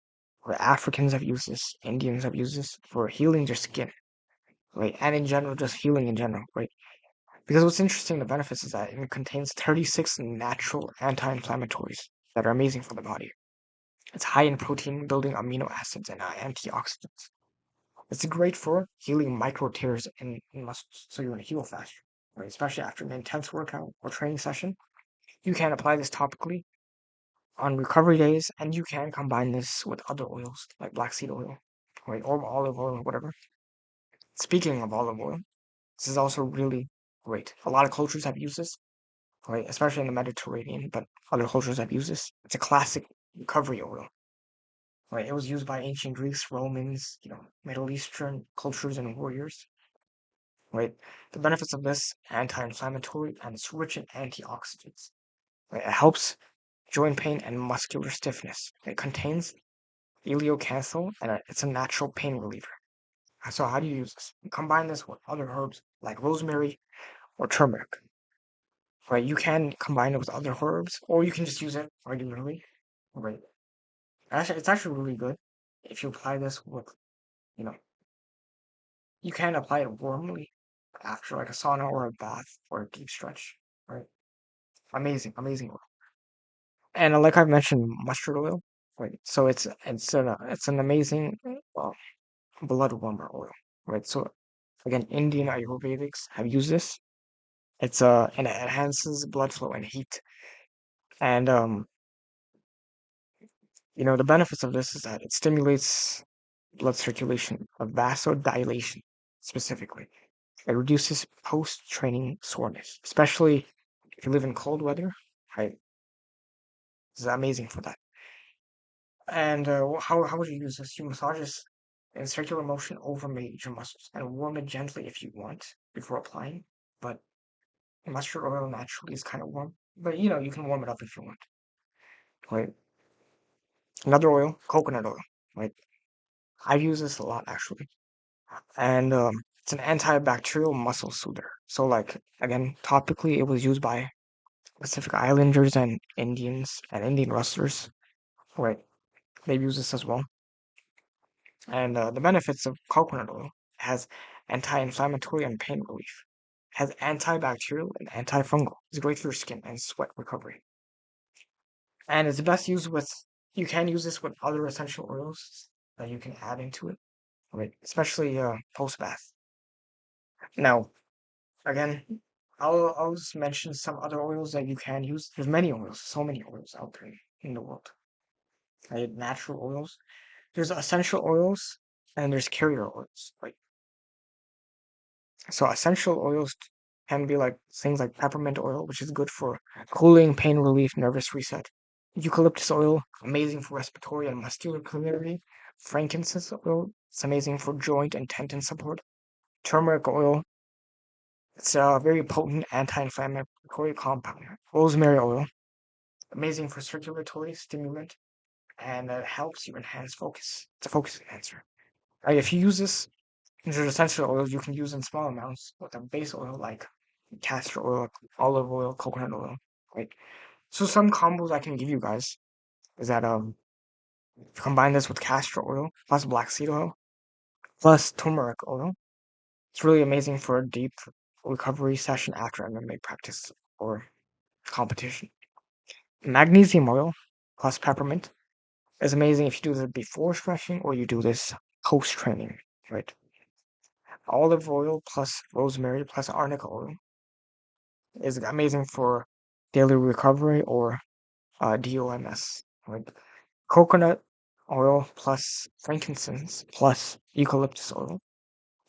Where Africans have used this, Indians have used this for healing their skin, right? And in general, just healing in general, right? Because what's interesting, the benefits is that it contains 36 natural anti-inflammatories that are amazing for the body. It's high in protein, building amino acids and antioxidants. It's great for healing micro tears in muscles, so you're gonna heal faster, right? Especially after an intense workout or training session. You can apply this topically on recovery days, and you can combine this with other oils like black seed oil, right, or olive oil, or whatever. Speaking of olive oil, this is also really great. A lot of cultures have used this, right, especially in the Mediterranean, but other cultures have used this. It's a classic recovery oil, right? It was used by ancient Greeks, Romans, Middle Eastern cultures and warriors, right? The benefits of this anti-inflammatory and it's rich in antioxidants. Right? It helps joint pain and muscular stiffness. It contains ileocanthal and it's a natural pain reliever. So how do you use this? You combine this with other herbs like rosemary or turmeric. Right? You can combine it with other herbs, or you can just use it regularly. Right? Actually, it's actually really good if you apply this with, you know, you can apply it warmly after like a sauna or a bath or a deep stretch. Right? Amazing, amazing oil. And like I've mentioned, mustard oil. Right? So it's an amazing blood warmer oil. Right? So again, Indian Ayurvedics have used this. And it enhances blood flow and heat. And the benefits of this is that it stimulates blood circulation, of vasodilation specifically. It reduces post-training soreness, especially if you live in cold weather. Right, this is amazing for that. And how would you use this? You massage this in circular motion over major muscles and warm it gently if you want before applying. But mustard oil naturally is kind of warm, but you can warm it up if you want. Right. Another oil, coconut oil. Right. I use this a lot actually, and it's an antibacterial muscle soother. So, like again, topically, it was used by Pacific Islanders and Indians and Indian wrestlers. Right, they use this as well. And the benefits of coconut oil has anti-inflammatory and pain relief. Has antibacterial and antifungal. It's great for your skin and sweat recovery. And it's best used with. You can use this with other essential oils that you can add into it. Right, especially post bath. Now, again, I'll just mention some other oils that you can use. There's many oils, so many oils out there in the world. Right? Natural oils. There's essential oils and there's carrier oils. Like so, essential oils can be like things like peppermint oil, which is good for cooling, pain relief, nervous reset. Eucalyptus oil, amazing for respiratory and muscular clarity. Frankincense oil, it's amazing for joint and tendon support. Turmeric oil, it's a very potent anti-inflammatory compound. Rosemary oil, amazing for circulatory stimulant, and it helps you enhance focus. It's a focus enhancer. Right, if you use this, these are essential oils you can use in small amounts with a base oil like castor oil, olive oil, coconut oil. Right. So some combos I can give you guys is that if you combine this with castor oil plus black seed oil plus turmeric oil, it's really amazing for a deep recovery session after MMA practice or competition. Magnesium oil plus peppermint is amazing if you do this before stretching or you do this post training, right? Olive oil plus rosemary plus arnica oil is amazing for daily recovery or DOMS, right? Coconut oil plus frankincense plus eucalyptus oil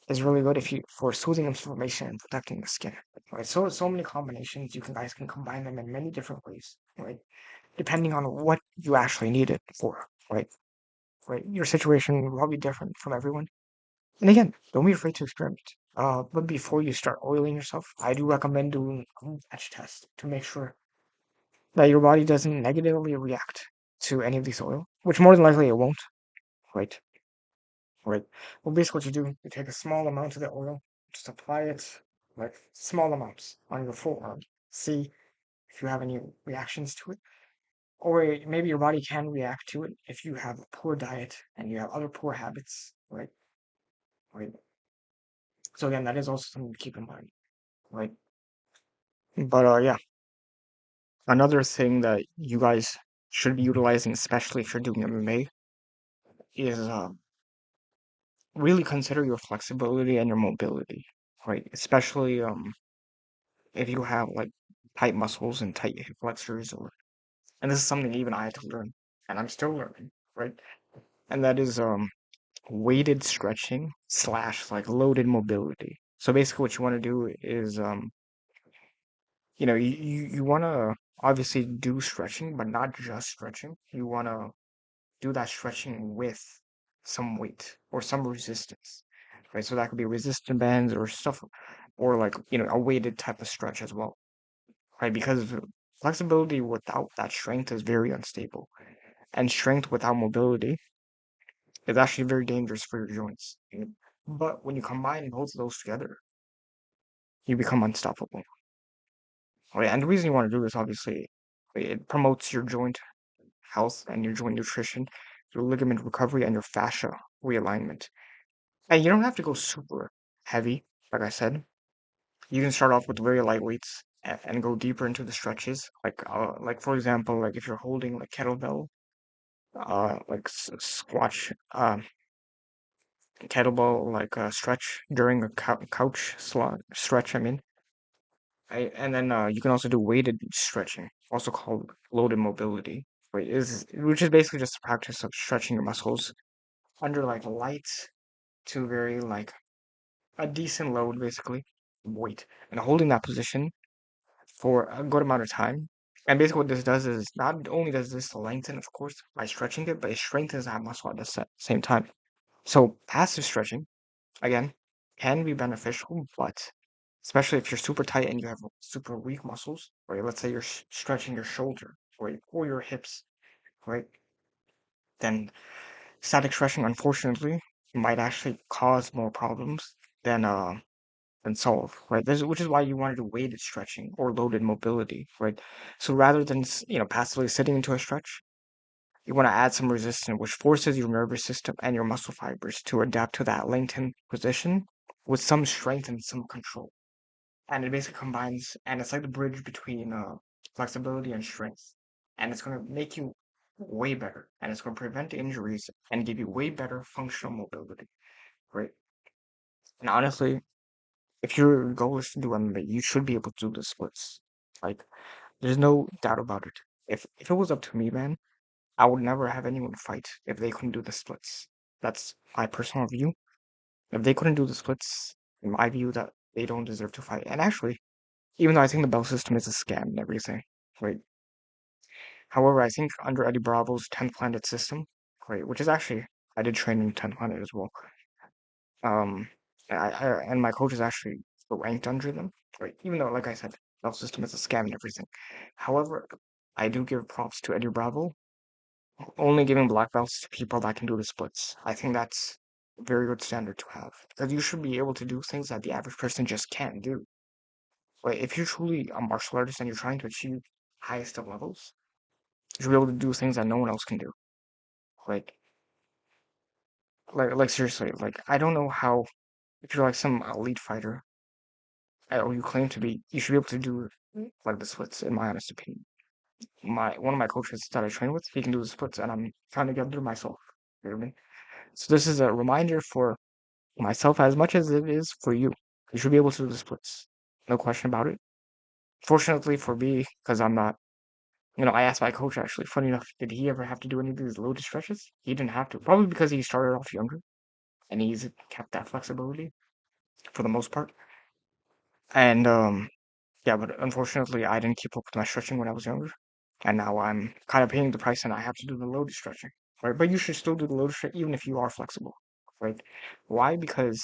is really good if you for soothing inflammation and protecting the skin. Right. So many combinations you can guys can combine them in many different ways, right? Depending on what you actually need it for, right? Right. Your situation will probably be different from everyone. And again, don't be afraid to experiment. But before you start oiling yourself, I do recommend doing a batch test to make sure that your body doesn't negatively react to any of these oil, which more than likely it won't, right? Right. Well, basically, what you do, you take a small amount of the oil, just apply it, like small amounts on your forearm. See if you have any reactions to it, or maybe your body can react to it if you have a poor diet and you have other poor habits, right? Right. So again, that is also something to keep in mind, right? But yeah, another thing that you guys should be utilizing, especially if you're doing MMA, is really consider your flexibility and your mobility, right? Especially if you have like tight muscles and tight hip flexors, or and this is something even I had to learn, and I'm still learning, right? And that is weighted stretching slash like loaded mobility. So basically, what you want to do is you want to obviously do stretching, but not just stretching. You want to do that stretching with some weight or some resistance, right? So that could be resistant bands or stuff, or like, a weighted type of stretch as well, right? Because flexibility without that strength is very unstable, and strength without mobility is actually very dangerous for your joints. But when you combine both of those together, you become unstoppable, right? And the reason you want to do this, obviously, it promotes your joint health and your joint nutrition, your ligament recovery, and your fascia realignment. And you don't have to go super heavy, like I said. You can start off with very light weights and go deeper into the stretches. Like for example, like if you're holding like kettlebell, like squash, kettlebell like stretch during a couch slot stretch. I mean, and then you can also do weighted stretching, also called loaded mobility. Right, is which is basically just a practice of stretching your muscles under like light to very like a decent load, basically, weight, and holding that position for a good amount of time. And basically, what this does is not only does this lengthen, of course, by stretching it, but it strengthens that muscle at the same time. So, passive stretching, again, can be beneficial, but especially if you're super tight and you have super weak muscles, right? Let's say you're stretching your shoulder or your hips, right? Then static stretching, unfortunately, might actually cause more problems than solve, right? Which is why you want to do weighted stretching or loaded mobility, right? So rather than passively sitting into a stretch, you want to add some resistance, which forces your nervous system and your muscle fibers to adapt to that lengthened position with some strength and some control. And it basically combines, and it's like the bridge between flexibility and strength. And it's going to make you way better, and it's going to prevent injuries and give you way better functional mobility, right? And honestly, if your goal is to do MMA, you should be able to do the splits. Like, there's no doubt about it. If it was up to me, man, I would never have anyone fight if they couldn't do the splits. That's my personal view. If they couldn't do the splits, in my view, that they don't deserve to fight. And actually, even though I think the belt system is a scam and everything, right? However, I think under Eddie Bravo's 10th Planet system, right, which is actually I did train in 10th Planet as well. Um, and my coach is actually ranked under them, right? Even though, like I said, belt system is a scam and everything. However, I do give props to Eddie Bravo, only giving black belts to people that can do the splits. I think that's a very good standard to have because you should be able to do things that the average person just can't do. Like if you're truly a martial artist and you're trying to achieve highest of levels, you should be able to do things that no one else can do. Like like seriously, like I don't know how if you're like some elite fighter or you claim to be, you should be able to do like the splits. In my honest opinion, my one of my coaches that I train with, he can do the splits, and I'm trying to get there myself. You know what I mean? So this is a reminder for myself as much as it is for you. You should be able to do the splits, no question about it. Fortunately for me, because I'm not. I asked my coach actually. Funny enough, did he ever have to do any of these loaded stretches? He didn't have to, probably because he started off younger and he's kept that flexibility for the most part. And yeah, but unfortunately, I didn't keep up with my stretching when I was younger, and now I'm kind of paying the price, and I have to do the loaded stretching, right? But you should still do the loaded stretch even if you are flexible, right? Why? Because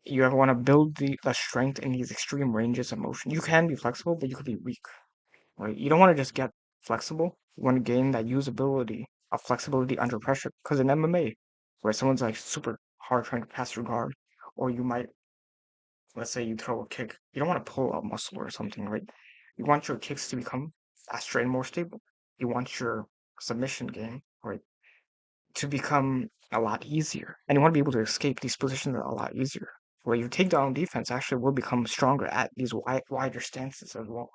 you ever want to build the strength in these extreme ranges of motion. You can be flexible, but you could be weak, right? You don't want to just get flexible. You want to gain that usability of flexibility under pressure. Because in MMA, where someone's like super hard trying to pass your guard, or you might, let's say you throw a kick, you don't want to pull a muscle or something, right? You want your kicks to become faster and more stable. You want your submission game, right, to become a lot easier. And you want to be able to escape these positions a lot easier. Where your takedown defense actually will become stronger at these wider stances as well,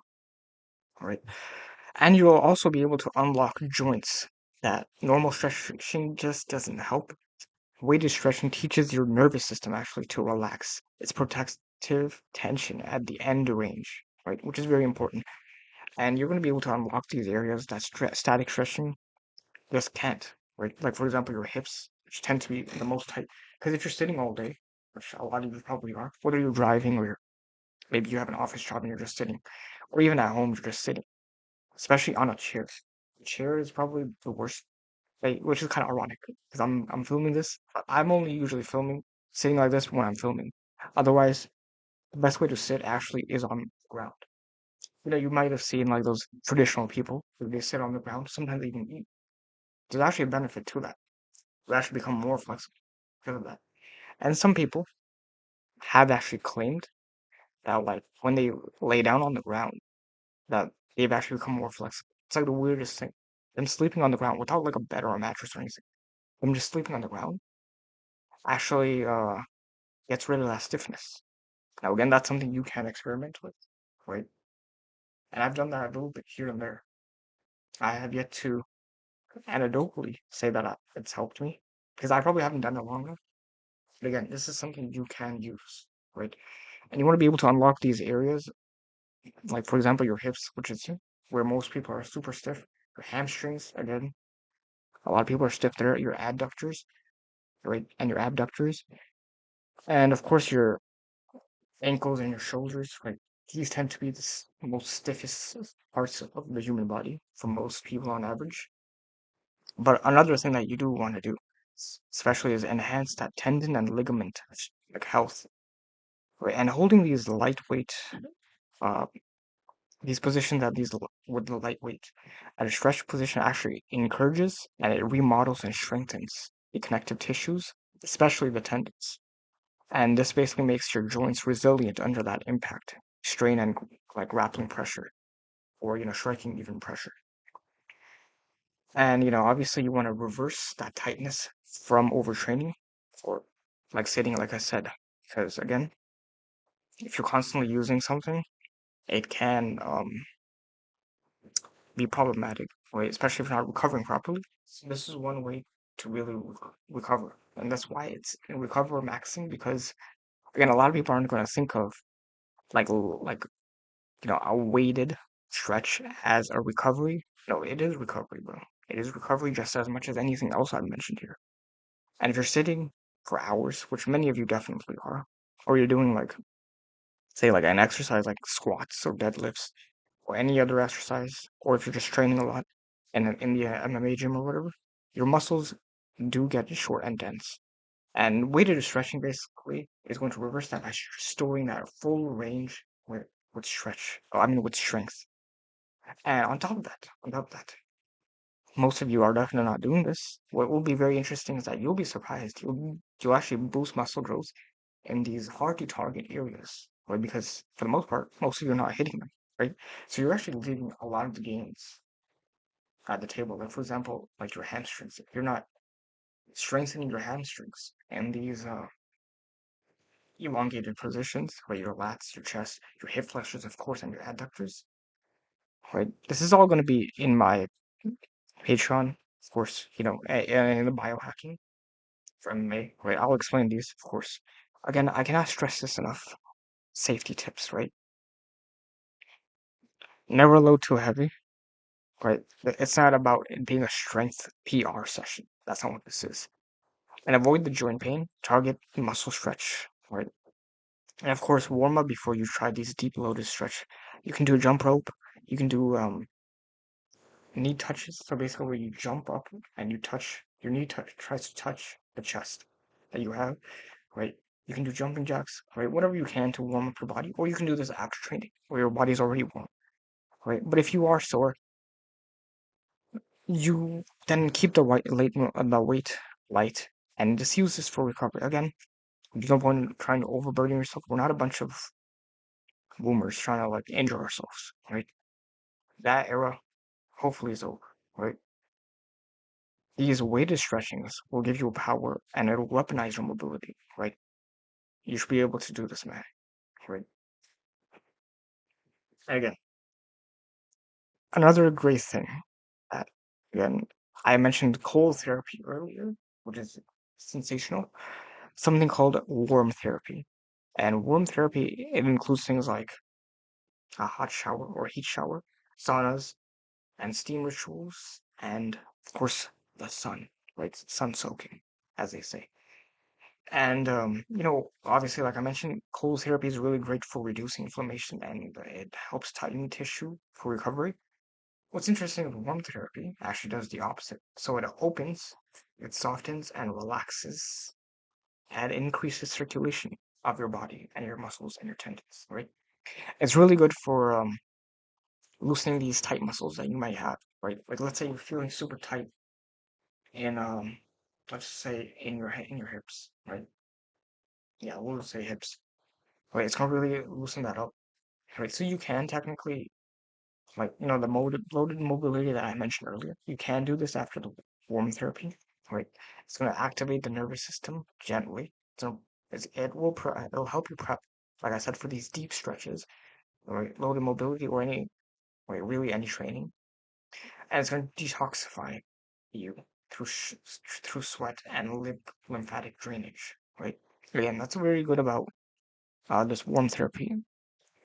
right? And you'll also be able to unlock joints that normal stretching just doesn't help. Weighted stretching teaches your nervous system actually to relax. It's protective tension at the end range, right? Which is very important. And you're going to be able to unlock these areas that static stretching just can't, right? Like, for example, your hips, which tend to be the most tight. Because if you're sitting all day, which a lot of you probably are, whether you're driving or maybe you have an office job and you're just sitting, or even at home, you're just sitting, especially on a chair. A chair is probably the worst, like, which is kind of ironic because I'm filming this. I'm only usually filming sitting like this when I'm filming. Otherwise, the best way to sit actually is on the ground. You might have seen like those traditional people who they sit on the ground. Sometimes they even eat. There's actually a benefit to that. You actually become more flexible because of that. And some people have actually claimed that like when they lay down on the ground, that they've actually become more flexible. It's like the weirdest thing. Them sleeping on the ground without like a bed or a mattress or anything. Them just sleeping on the ground actually gets rid of that stiffness. Now again, that's something you can experiment with, right? And I've done that a little bit here and there. I have yet to anecdotally say that it's helped me because I probably haven't done it long enough. But again, this is something you can use, right? And you want to be able to unlock these areas, like for example, your hips, which is where most people are super stiff. Your hamstrings, again, a lot of people are stiff there. Your adductors, right, and your abductors, and of course your ankles and your shoulders. Right, these tend to be the most stiffest parts of the human body for most people on average. But another thing that you do want to do, especially, is enhance that tendon and ligament like health. Right, and holding these lightweight, uh, these positions at these with the lightweight at a stretch position actually encourages and it remodels and strengthens the connective tissues, especially the tendons. And this basically makes your joints resilient under that impact, strain, and like grappling pressure, or striking even pressure. And obviously, you want to reverse that tightness from overtraining, or like sitting, like I said, because again, if you're constantly using something, it can be problematic, right? Especially if you're not recovering properly. So this is one way to really recover, and that's why it's recover maxing because Again, a lot of people aren't going to think of like a weighted stretch as a recovery. No, it is recovery, bro. It is recovery just as much as anything else I've mentioned here. And if you're sitting for hours, which many of you definitely are, or you're doing like, say, like an exercise like squats or deadlifts or any other exercise, or if you're just training a lot in the MMA gym or whatever, your muscles do get short and dense. And weighted stretching basically is going to reverse that by storing that full range with stretch. Oh, I mean with strength. And on top of that, most of you are definitely not doing this. What will be very interesting is that you'll be surprised. You'll actually boost muscle growth in these hard to target areas, right? Because for the most part, most of you are not hitting them, right? So you're actually leaving a lot of the gains at the table. Like for example, like your hamstrings. If you're not strengthening your hamstrings and these elongated positions, right? Your lats, your chest, your hip flexors, of course, and your adductors, right? This is all going to be in my Patreon, of course, in the biohacking for MMA, right? I'll explain these, of course. Again, I cannot stress this enough. Safety tips, right? Never load too heavy, right? It's not about it being a strength PR session. That's not what this is. And avoid the joint pain. Target muscle stretch, right? And of course, warm up before you try these deep loaded stretch. You can do a jump rope. You can do knee touches. So basically, where you jump up and you touch your knee touch tries to touch the chest that you have, right? You can do jumping jacks, right? Whatever you can to warm up your body, or you can do this after training where your body's already warm, right? But if you are sore, you then keep the weight light and just use this for recovery. Again, there's no point in trying to overburden yourself. We're not a bunch of boomers trying to like injure ourselves, right? That era hopefully is over, right? These weighted stretchings will give you power and it'll weaponize your mobility, right? You should be able to do this, man, right? Again, another great thing that, again, I mentioned cold therapy earlier, which is sensational. Something called warm therapy. And warm therapy, it includes things like a hot shower or heat shower, saunas, and steam rituals, and of course, the sun, right? Sun soaking, as they say. And obviously, like I mentioned, cold therapy is really great for reducing inflammation and it helps tighten tissue for recovery. What's interesting with warm therapy actually does the opposite. So it opens, it softens and relaxes and increases circulation of your body and your muscles and your tendons, right? It's really good for loosening these tight muscles that you might have, right? Like let's say you're feeling super tight in let's say in your hips, right? Yeah, we'll say hips. Right, it's gonna really loosen that up. Right, so you can technically like the loaded mobility that I mentioned earlier. You can do this after the warm therapy. Right, it's gonna activate the nervous system gently. So it'll help you prep, like I said, for these deep stretches, right? Loaded mobility or any right, really any training, and it's gonna detoxify you through through sweat and lymphatic drainage. Right, again, that's very good about this warm therapy.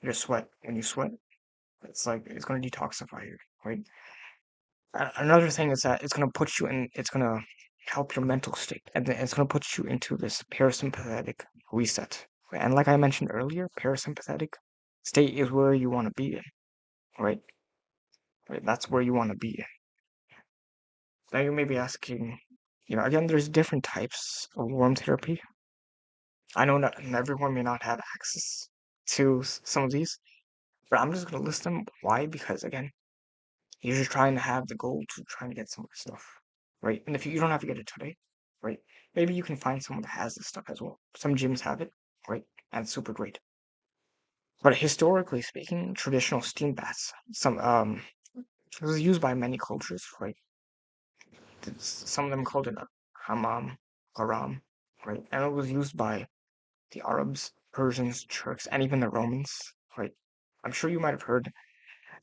Your sweat when you sweat. It's like it's gonna detoxify you, right? Another thing is that it's gonna help your mental state, and then it's gonna put you into this parasympathetic reset. And like I mentioned earlier, parasympathetic state is where you want to be in, right? Right, that's where you want to be in. Now you may be asking, again, there's different types of warm therapy. I know not everyone may not have access to some of these, but I'm just gonna list them. Why? Because again, you're just trying to have the goal to trying to get some of the stuff, right? And if you don't have to get it today, right? Maybe you can find someone that has this stuff as well. Some gyms have it, right? And it's super great. But historically speaking, traditional steam baths, it was used by many cultures, right? Some of them called it a hammam, haram, right? And it was used by the Arabs, Persians, Turks, and even the Romans, right? I'm sure you might have heard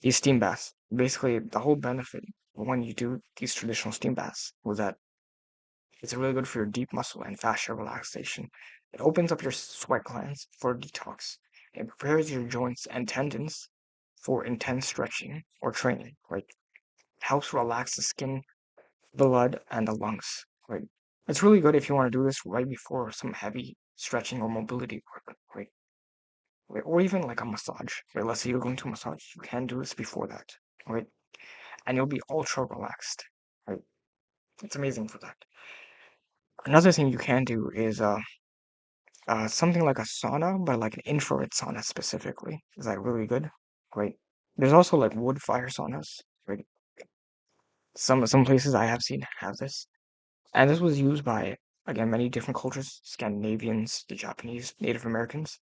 these steam baths. Basically, the whole benefit when you do these traditional steam baths was that It's really good for your deep muscle and fascia relaxation. It opens up your sweat glands for detox. It prepares your joints and tendons for intense stretching or training. Right? It helps relax the skin, blood, and the lungs. Right? It's really good if you want to do this right before some heavy stretching or mobility work. Right? Right? Or even like a massage. Right? Let's say you're going to a massage. You can do this before that. Right? And you'll be ultra relaxed. Right? It's amazing for that. Another thing you can do is something like a sauna, but like an infrared sauna specifically. Is that really good? Great. There's also like wood fire saunas. Right. Some places I have seen have this, and this was used by again many different cultures: Scandinavians, the Japanese, Native Americans.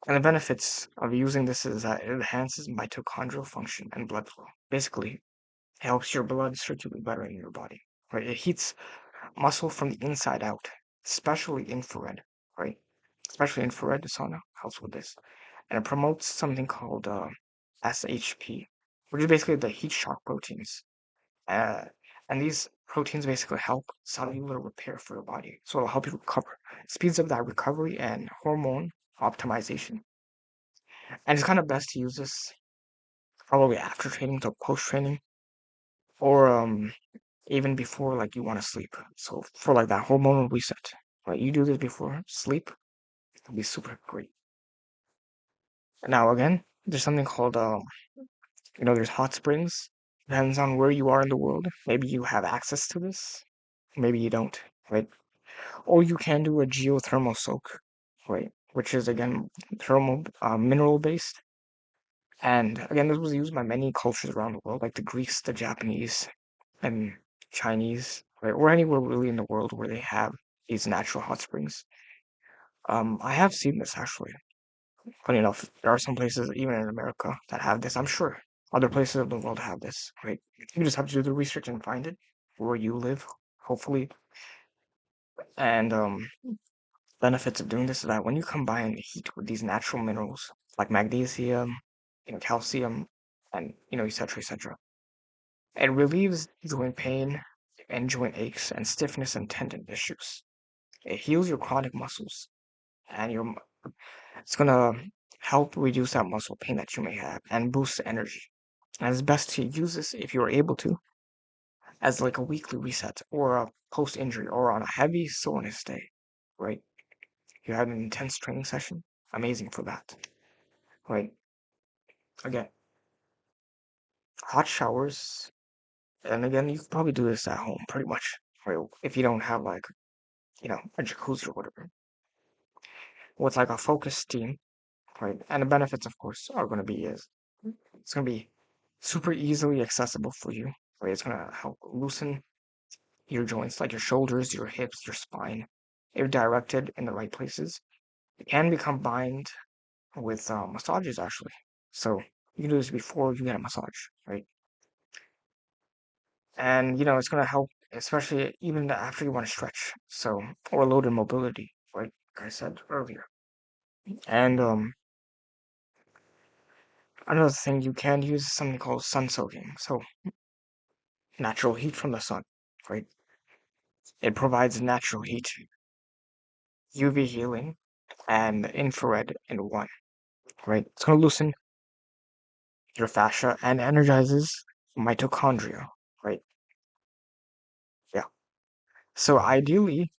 And the benefits of using this is that it enhances mitochondrial function and blood flow. Basically, it helps your blood circulate better in your body. Right. It heats muscle from the inside out, especially infrared. Right. Especially infrared sauna helps with this. And it promotes something called SHP, which is basically the heat shock proteins. Uh, and these proteins basically help cellular repair for your body. So it'll help you recover. It speeds up that recovery and hormone optimization. And it's kind of best to use this probably after training, so post training, or even before like you want to sleep. So for like that hormonal reset, right? You do this before sleep, it'll be super great. Now again, there's something called there's hot springs. Depends on where you are in the world. Maybe you have access to this. Maybe you don't, right? Or you can do a geothermal soak, right? Which is again thermal mineral based. And again, this was used by many cultures around the world, like the Greeks, the Japanese, and Chinese, right? Or anywhere really in the world where they have these natural hot springs. I have seen this actually. Funny enough, there are some places, even in America, that have this. I'm sure other places of the world have this, right? You just have to do the research and find it where you live, hopefully. And benefits of doing this is that when you combine the heat with these natural minerals like magnesium, calcium, and etc., etc., it relieves joint pain and joint aches and stiffness and tendon issues. It heals your chronic muscles, and it's gonna help reduce that muscle pain that you may have and boost energy. And it's best to use this if you're able to as like a weekly reset or a post injury or on a heavy soreness day, right? You had an intense training session, amazing for that, right? Again, hot showers, and again, you can probably do this at home pretty much, right? If you don't have like, a jacuzzi or whatever, with like a focused steam, right? And the benefits, of course, are going to be is it's going to be super easily accessible for you, right? It's going to help loosen your joints, like your shoulders, your hips, your spine. If directed in the right places, it can be combined with massages actually. So you can do this before you get a massage, right? And it's gonna help, especially even after you want to stretch. So or loaded mobility, right? Like I said earlier. And another thing you can use is something called sun soaking. So natural heat from the sun, right? It provides natural heat, UV healing, and infrared in one, right? It's gonna loosen your fascia and energizes mitochondria, right? Yeah. So ideally,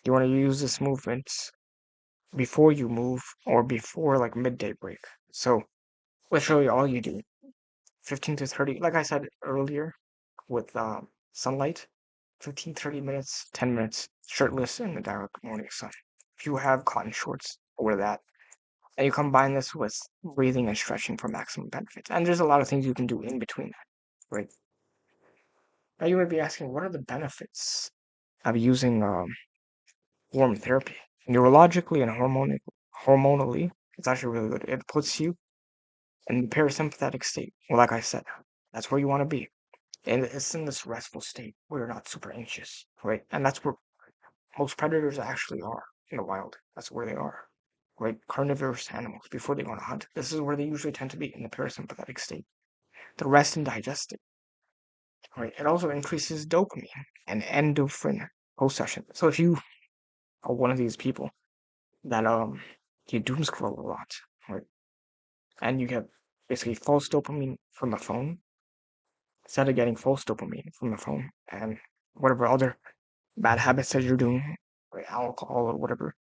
you want to use this movement before you move or before like midday break. So literally all you do, 15 to 30, like I said earlier, with sunlight, 15, 30 minutes, 10 minutes, shirtless in the direct morning sun. If you have cotton shorts, wear that. And you combine this with breathing and stretching for maximum benefits. And there's a lot of things you can do in between that, right? Now you might be asking, what are the benefits of using warm therapy? Neurologically and hormonally, it's actually really good. It puts you in the parasympathetic state. Well, like I said, that's where you want to be. And it's in this restful state where you're not super anxious, right? And that's where most predators actually are in the wild. That's where they are, right? Carnivorous animals, before they go on a hunt. This is where they usually tend to be, in the parasympathetic state. The rest and digest it, right? It also increases dopamine and endorphin post session. So if you are one of these people that you doom scroll a lot, right, and you get basically false dopamine from the phone instead of getting false dopamine from the phone and whatever other bad habits that you're doing, right, alcohol or whatever,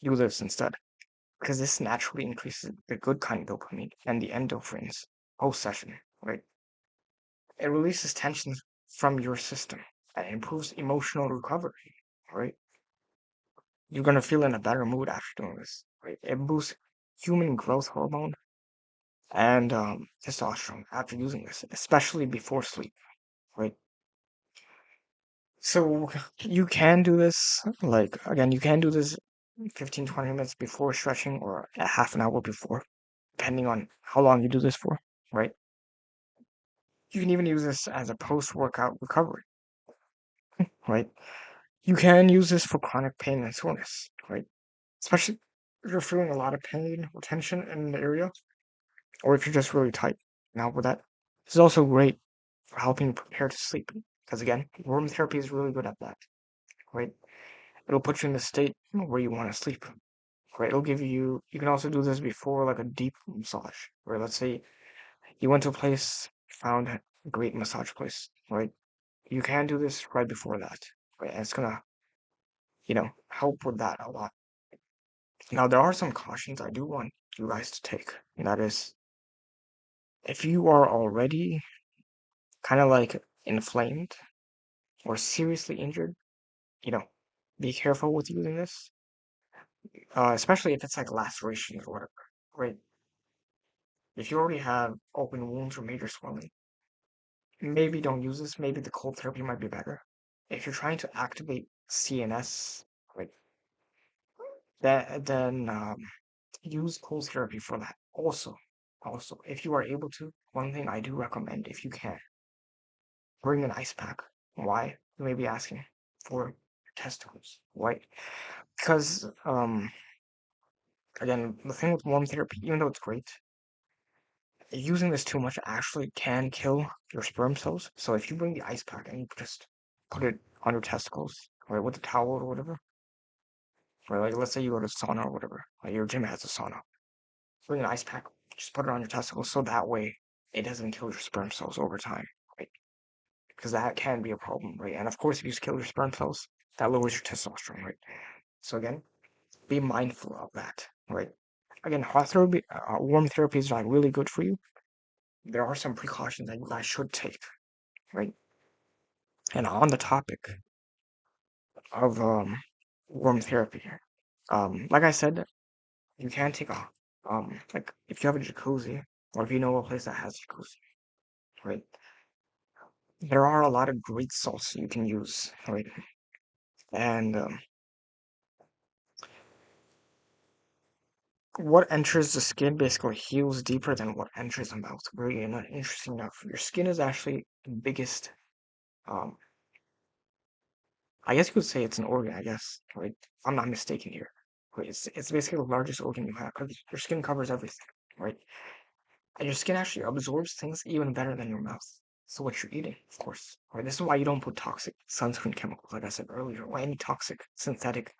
do this instead because this naturally increases the good kind of dopamine and the endorphins post session, right? It releases tension from your system and improves emotional recovery, right? You're gonna feel in a better mood after doing this, right? It boosts human growth hormone and testosterone after using this, especially before sleep, right? So you can do this, like, again, you can do this 15, 20 minutes before stretching or a half an hour before, depending on how long you do this for, right? You can even use this as a post-workout recovery, right? You can use this for chronic pain and soreness, right? Especially if you're feeling a lot of pain or tension in the area, or if you're just really tight. Now, with that, this is also great for helping you prepare to sleep. Because again, warm therapy is really good at that, right? It'll put you in the state where you want to sleep, right? It'll give you, you can also do this before like a deep massage, where let's say you went to a place, found a great massage place, right? You can do this right before that, right? And it's gonna, help with that a lot. Now, there are some cautions I do want you guys to take, and that is if you are already kind of like inflamed or seriously injured, you know, be careful with using this, especially if it's like lacerations or whatever, right? If you already have open wounds or major swelling, maybe don't use this. Maybe the cold therapy might be better. If you're trying to activate CNS, right, then use cold therapy for that. Also, if you are able to, one thing I do recommend, if you can, bring an ice pack. Why? You may be asking for your testicles. Why? Because again, the thing with warm therapy, even though it's great, using this too much actually can kill your sperm cells. So if you bring the ice pack and you just put it on your testicles, right, with a towel or whatever, right, like let's say you go to sauna or whatever, like your gym has a sauna, bring an ice pack, just put it on your testicles, so that way it doesn't kill your sperm cells over time, right? Because that can be a problem, right? And of course, if you kill your sperm cells, that lowers your testosterone, right? So again, be mindful of that, right? Again, hot therapy, warm therapy is not really good for you. There are some precautions that you guys should take, right? And on the topic of warm therapy, like I said, you can take a like if you have a jacuzzi or if you know a place that has a jacuzzi, right? There are a lot of great salts you can use, right? And what enters the skin basically heals deeper than what enters the mouth. Very interesting enough. Your skin is actually the biggest. Um, I guess you could say it's an organ. I guess, right? I'm not mistaken here. Right? It's basically the largest organ you have because your skin covers everything, right? And your skin actually absorbs things even better than your mouth. So what you're eating, of course, right? This is why you don't put toxic sunscreen chemicals, like I said earlier, or any toxic synthetic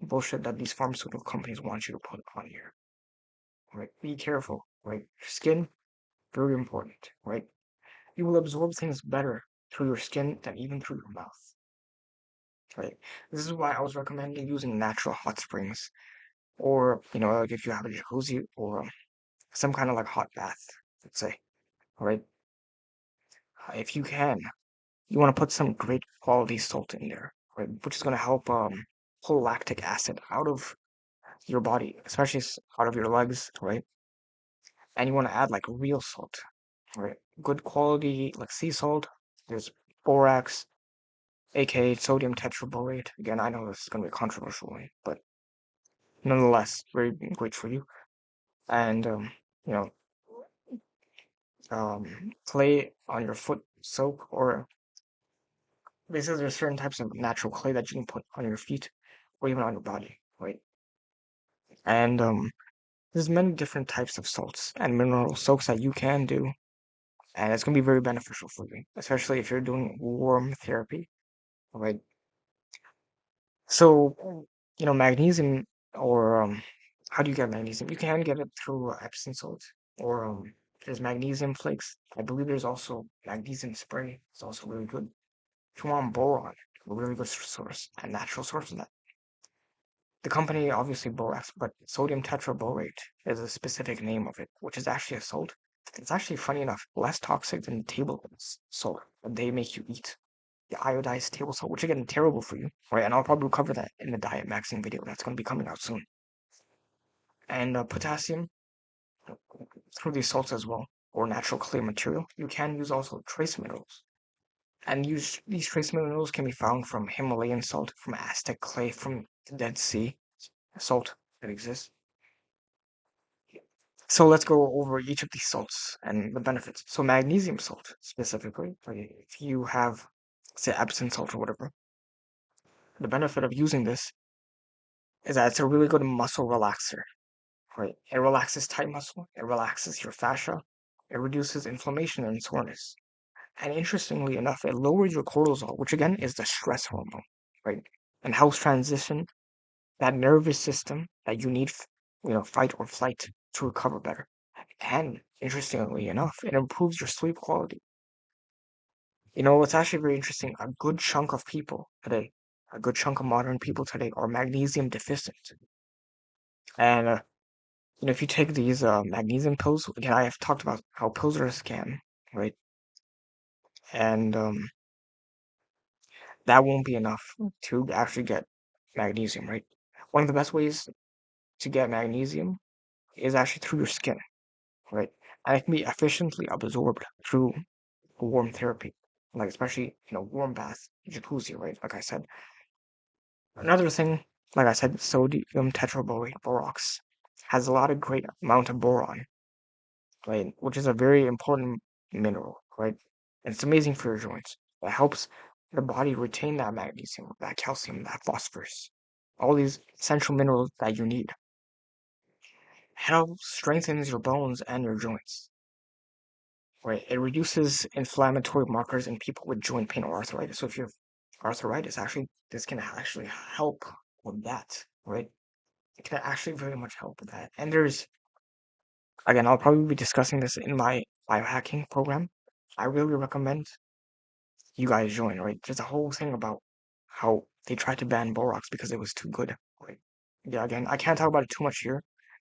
bullshit that these pharmaceutical companies want you to put on here. Right? Be careful, right? Skin, very important, right? You will absorb things better through your skin than even through your mouth, right? This is why I was recommending using natural hot springs, or like if you have a jacuzzi or some kind of like hot bath, let's say, right? If you can, you want to put some great quality salt in there, right? Which is going to help pull lactic acid out of your body, especially out of your legs, right? And you want to add like real salt, right? Good quality like sea salt. There's borax, aka sodium tetraborate. Again, I know this is going to be controversial, right? But nonetheless, very great for you. And you know, clay on your foot soak, or basically there's certain types of natural clay that you can put on your feet or even on your body, right? And there's many different types of salts and mineral soaks that you can do, and it's gonna be very beneficial for you, especially if you're doing warm therapy, right? So, magnesium, or how do you get magnesium? You can get it through Epsom salt, or there's magnesium flakes. I believe there's also magnesium spray. It's also really good. If you want boron, a really good source, a natural source of that. The company obviously borax, but sodium tetraborate is a specific name of it, which is actually a salt. It's actually, funny enough, less toxic than table salt that they make you eat. The iodized table salt, which again, terrible for you, right? And I'll probably cover that in the diet maxing video that's going to be coming out soon. And potassium through these salts as well, or natural clear material. You can use also trace minerals. And these trace minerals can be found from Himalayan salt, from Aztec clay, from the Dead Sea salt that exists. So let's go over each of these salts and the benefits. So magnesium salt specifically, like if you have, say, Epsom salt or whatever, the benefit of using this is that it's a really good muscle relaxer, right? It relaxes tight muscle, it relaxes your fascia, it reduces inflammation and soreness. And interestingly enough, it lowers your cortisol, which again is the stress hormone, right? And helps transition that nervous system that you need, fight or flight to recover better. And interestingly enough, it improves your sleep quality. What's actually very interesting, a good chunk of people today, a good chunk of modern people today are magnesium deficient. And if you take these magnesium pills, again, I have talked about how pills are a scam, right? And that won't be enough to actually get magnesium, right? One of the best ways to get magnesium is actually through your skin, right? And it can be efficiently absorbed through warm therapy, like especially, warm bath, jacuzzi, right? Like I said. Another thing, like I said, sodium tetraborate borax has a lot of great amount of boron, right? Which is a very important mineral, right? And it's amazing for your joints. It helps the body retain that magnesium, that calcium, that phosphorus, all these essential minerals that you need. Helps strengthens your bones and your joints, right? It reduces inflammatory markers in people with joint pain or arthritis. So if you have arthritis, actually, this can actually help with that, right? It can actually very much help with that. And again, I'll probably be discussing this in my biohacking program. I really recommend you guys join, right? There's a whole thing about how they tried to ban borax because it was too good, right? Yeah, again, I can't talk about it too much here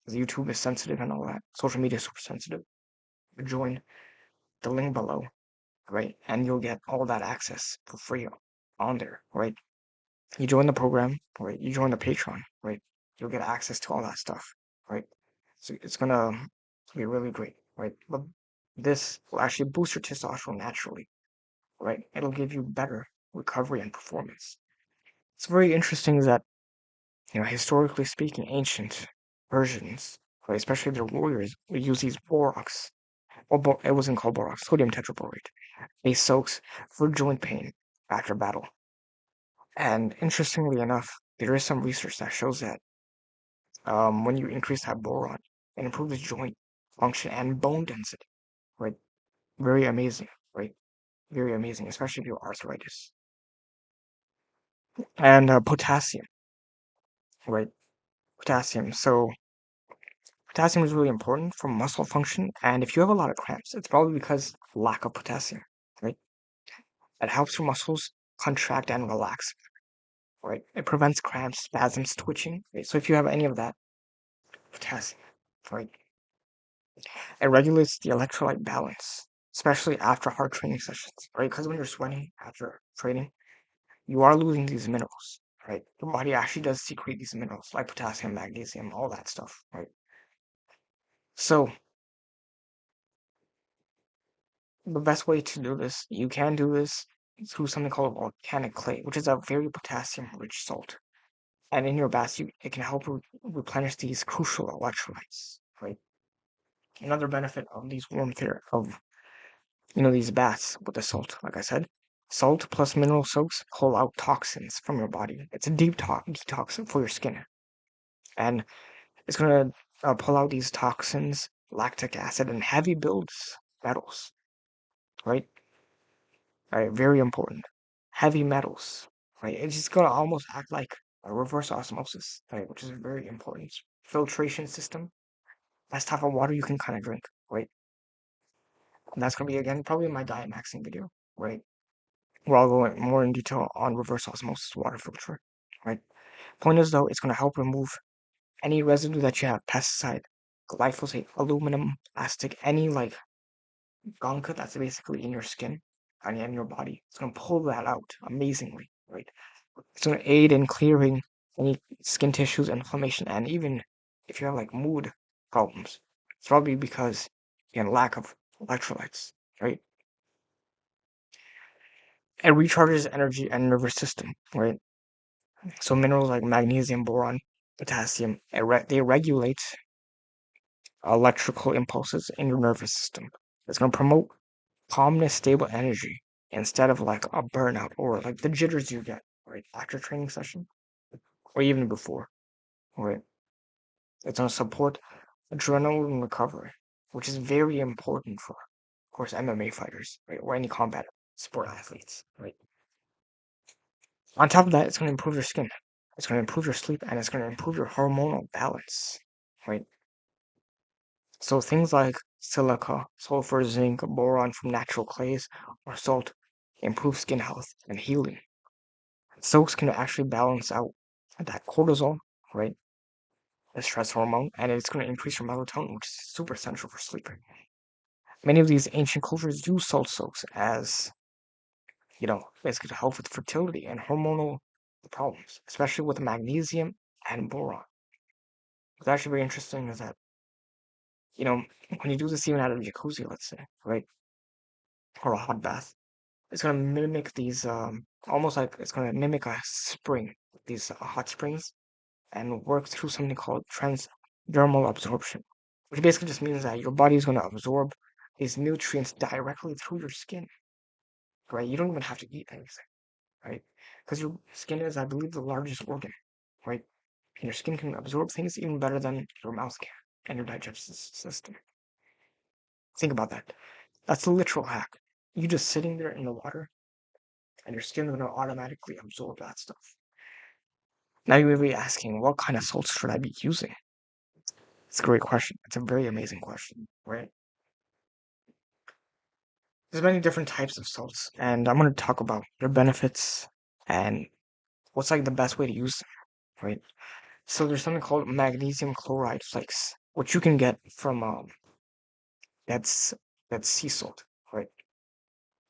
because YouTube is sensitive and all that. Social media is super sensitive. But join the link below, right? And you'll get all that access for free on there, right? You join the program, right? You join the Patreon, right? You'll get access to all that stuff, right? So it's gonna be really great, right? But this will actually boost your testosterone naturally, right? It'll give you better recovery and performance. It's very interesting that, historically speaking, ancient Persians, right, especially their warriors, would use these borax, or it wasn't called borax, sodium tetraborate, these soaks for joint pain after battle. And interestingly enough, there is some research that shows that when you increase that boron, it improves joint function and bone density, right? Very amazing, right? Very amazing, especially if you have arthritis. And potassium, right? Potassium. So potassium is really important for muscle function. And if you have a lot of cramps, it's probably because lack of potassium, right? It helps your muscles contract and relax, right? It prevents cramps, spasms, twitching, right? So if you have any of that, potassium, right? It regulates the electrolyte balance, especially after hard training sessions, right? Because when you're sweating after training, you are losing these minerals, right? Your body actually does secrete these minerals like potassium, magnesium, all that stuff, right? So the best way to do this, you can do this through something called volcanic clay, which is a very potassium-rich salt. And in your bath, it can help replenish these crucial electrolytes, right? Another benefit of these warm therapy of these baths with the salt, like I said, salt plus mineral soaks pull out toxins from your body. It's a deep detox for your skin, and it's gonna pull out these toxins, lactic acid, and heavy builds metals. Right, right, very important. Heavy metals. Right, it's just gonna almost act like reverse osmosis, right, which is very important. Filtration system, best type of water you can kind of drink, right? And that's gonna be again probably my diet maxing video, right? Where I'll go more in detail on reverse osmosis water filter, right? Point is though, it's gonna help remove any residue that you have, pesticide, glyphosate, aluminum, plastic, any like gunk that's basically in your skin and in your body. It's gonna pull that out amazingly, right? It's gonna aid in clearing any skin tissues, inflammation, and even if you have like mood problems, it's probably because you have lack of electrolytes, right? It recharges energy and nervous system, right? So minerals like magnesium, boron, potassium, they regulate electrical impulses in your nervous system. It's going to promote calmness, stable energy instead of like a burnout or like the jitters you get right after training session or even before. Right, it's going to support adrenaline recovery, which is very important for, of course, MMA fighters, right, or any combat sport athletes, right. On top of that, it's going to improve your skin. It's going to improve your sleep, and it's going to improve your hormonal balance, right? So things like silica, sulfur, zinc, boron from natural clays, or salt improve skin health and healing. Soaks can actually balance out that cortisol, right? The stress hormone, and it's going to increase your melatonin, which is super essential for sleeping. Many of these ancient cultures use salt soaks as, basically to help with fertility and hormonal problems, especially with magnesium and boron. What's actually very interesting is that, you know, when you do this even out of a jacuzzi, let's say, right, or a hot bath, it's gonna mimic these almost like it's gonna mimic a spring, these hot springs, and work through something called transdermal absorption, which basically just means that your body is gonna absorb these nutrients directly through your skin, right? You don't even have to eat anything, right? Because your skin is, I believe, the largest organ, right? And your skin can absorb things even better than your mouth can and your digestive system. Think about that. That's the literal hack. You just sitting there in the water, and your skin is gonna automatically absorb that stuff. Now you may be asking, what kind of salts should I be using? It's a great question. It's a very amazing question, right? There's many different types of salts, and I'm going to talk about their benefits and what's like the best way to use them, right? So there's something called magnesium chloride flakes, which you can get from that's sea salt, right?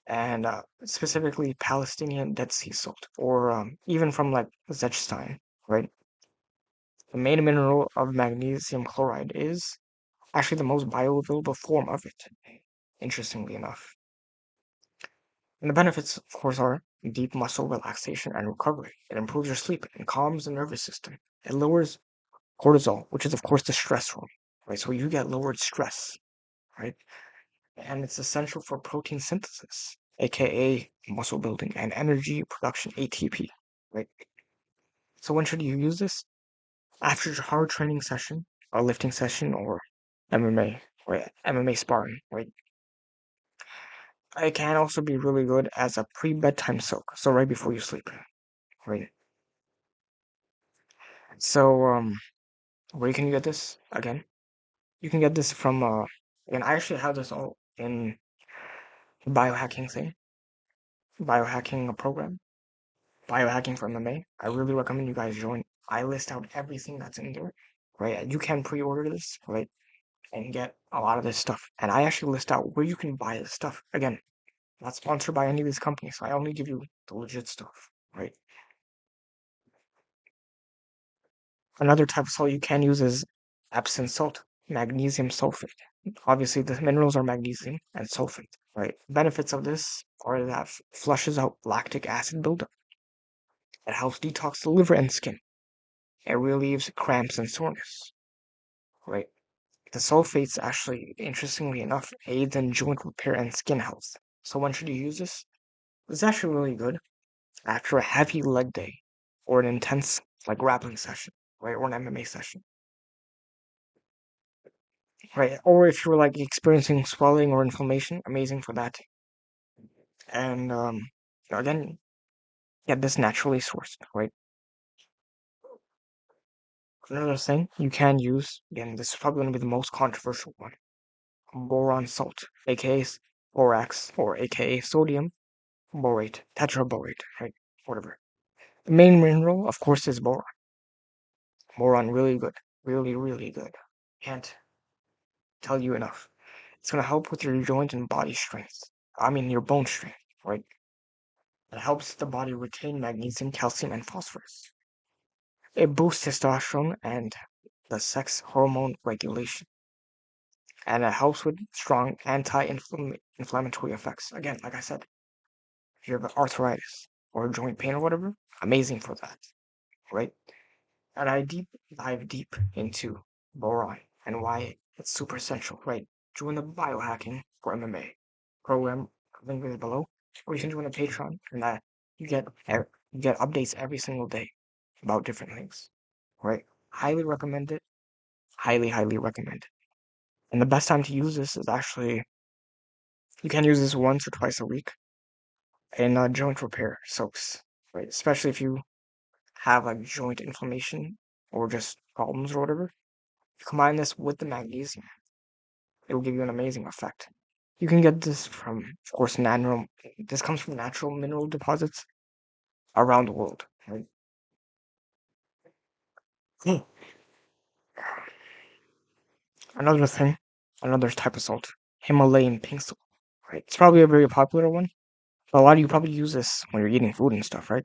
And specifically Palestinian Dead Sea salt, or even from like Zechstein, right? The main mineral of magnesium chloride is actually the most bioavailable form of it, interestingly enough. And the benefits, of course, are deep muscle relaxation and recovery. It improves your sleep and calms the nervous system. It lowers cortisol, which is, of course, the stress hormone, right? So you get lowered stress, right? And it's essential for protein synthesis, aka muscle building and energy production, ATP, right? So when should you use this? After your hard training session, a lifting session, or MMA, right? MMA sparring, right? It can also be really good as a pre-bedtime soak, so right before you sleep, right? So, where can you get this? Again, you can get this from, and I actually have this all in the biohacking thing, biohacking program, biohacking for MMA. I really recommend you guys join. I list out everything that's in there, right? You can pre-order this, right, and get a lot of this stuff. And I actually list out where you can buy this stuff. Again, not sponsored by any of these companies, so I only give you the legit stuff, right? Another type of salt you can use is Epsom salt, magnesium sulfate. Obviously, the minerals are magnesium and sulfate, right? Benefits of this are that flushes out lactic acid buildup. It helps detox the liver and skin. It relieves cramps and soreness, right? The sulfates actually, interestingly enough, aids in joint repair and skin health. So when should you use this? It's actually really good after a heavy leg day or an intense like grappling session, right? Or an MMA session. Right, or if you're like experiencing swelling or inflammation, amazing for that. And again, get this naturally sourced, right? Another thing you can use, again, this is probably going to be the most controversial one, boron salt, aka borax, or aka sodium borate, tetraborate, right? Whatever. The main mineral, of course, is boron. Boron, really good. Really, really good. Can't tell you enough. It's going to help with your joint and body strength. I mean, your bone strength, right? It helps the body retain magnesium, calcium, and phosphorus. It boosts testosterone and the sex hormone regulation. And it helps with strong anti-inflammatory effects. Again, like I said, if you have arthritis or joint pain or whatever, amazing for that, right? And I dive deep into boron and why it's super essential, right? Join the biohacking for MMA program, link is below, or you can join the Patreon, and that you get updates every single day about different things, right? Highly recommend it. Highly, highly recommend it. And the best time to use this is actually you can use this once or twice a week in joint repair soaks, right? Especially if you have like joint inflammation or just problems or whatever. You combine this with the magnesium, it will give you an amazing effect. You can get this from, of course, natural. This comes from natural mineral deposits around the world, right? Hmm. Another thing, another type of salt, Himalayan pink salt, right? It's probably a very popular one. But a lot of you probably use this when you're eating food and stuff, right?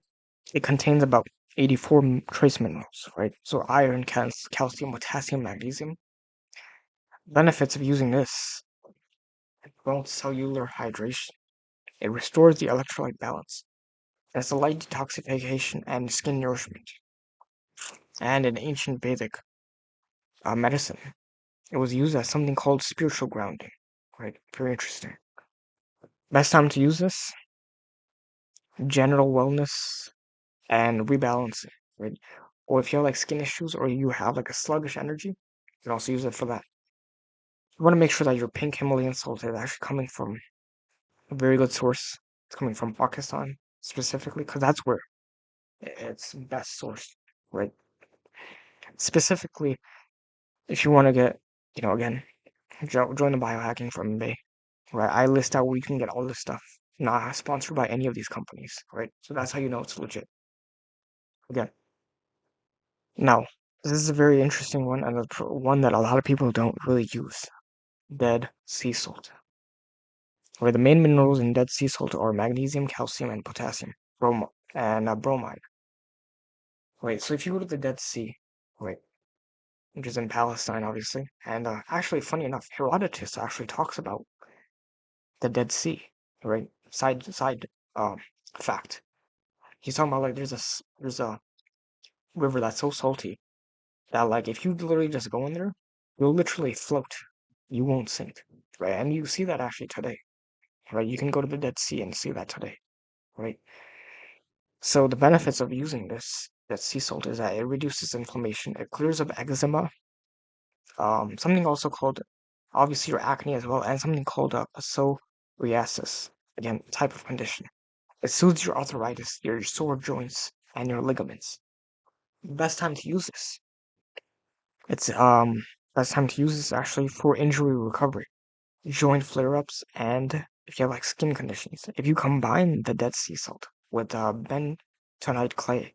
It contains about 84 trace minerals, right? So iron, calcium, potassium, magnesium. Benefits of using this: it promotes cellular hydration. It restores the electrolyte balance. It's a light detoxification and skin nourishment. And in ancient Vedic medicine, it was used as something called spiritual grounding. Right? Very interesting. Best time to use this: general wellness and rebalancing. Right? Or if you have like skin issues or you have like a sluggish energy, you can also use it for that. You want to make sure that your pink Himalayan salt is actually coming from a very good source. It's coming from Pakistan specifically, because that's where it's best sourced, right? Specifically, if you want to get, again, join the biohacking from eBay, right? I list out where you can get all this stuff, not sponsored by any of these companies, right? So that's how you know it's legit. Again, now, this is a very interesting one and one that a lot of people don't really use. Dead sea salt. Where the main minerals in dead sea salt are magnesium, calcium, and potassium, bromide. Right, so if you go to the Dead Sea, right, which is in Palestine, obviously, and actually, funny enough, Herodotus actually talks about the Dead Sea, right? Side fact. He's talking about like there's a river that's so salty that like if you literally just go in there, you'll literally float. You won't sink, right? And you see that actually today, right? You can go to the Dead Sea and see that today, right? So the benefits of using that sea salt is that it reduces inflammation, it clears up eczema, something also called obviously your acne as well, and something called psoriasis. Again, type of condition. It soothes your arthritis, your sore joints, and your ligaments. Best time to use this. It's best time to use this actually for injury recovery, joint flare-ups, and if you have like skin conditions. If you combine the Dead Sea salt with bentonite clay,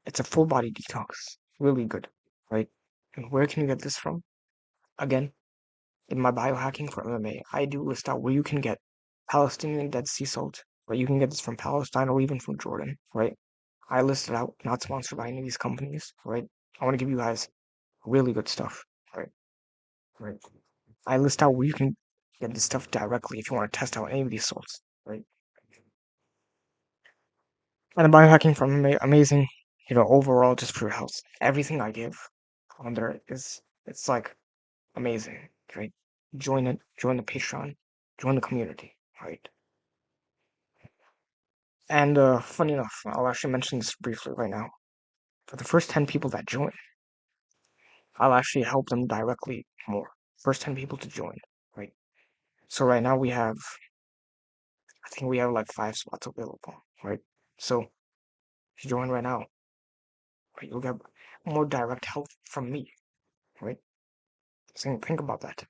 it's a full body detox. Really good, right? And where can you get this from? Again, in my biohacking for MMA, I do list out where you can get Palestinian Dead Sea salt, right? You can get this from Palestine or even from Jordan, right? I list it out, not sponsored by any of these companies, right? I want to give you guys really good stuff, right? Right. I list out where you can get this stuff directly if you want to test out any of these salts, right? And the biohacking from MMA, amazing, overall just for your health. Everything I give on there it's like amazing, right? Join it, join the Patreon, join the community, right? And funny enough, I'll actually mention this briefly right now. For the first 10 people that join, I'll actually help them directly more. First 10 people to join, right? So right now I think we have like 5 spots available, right? So if you join right now, right, you'll get more direct help from me, right? So think about that.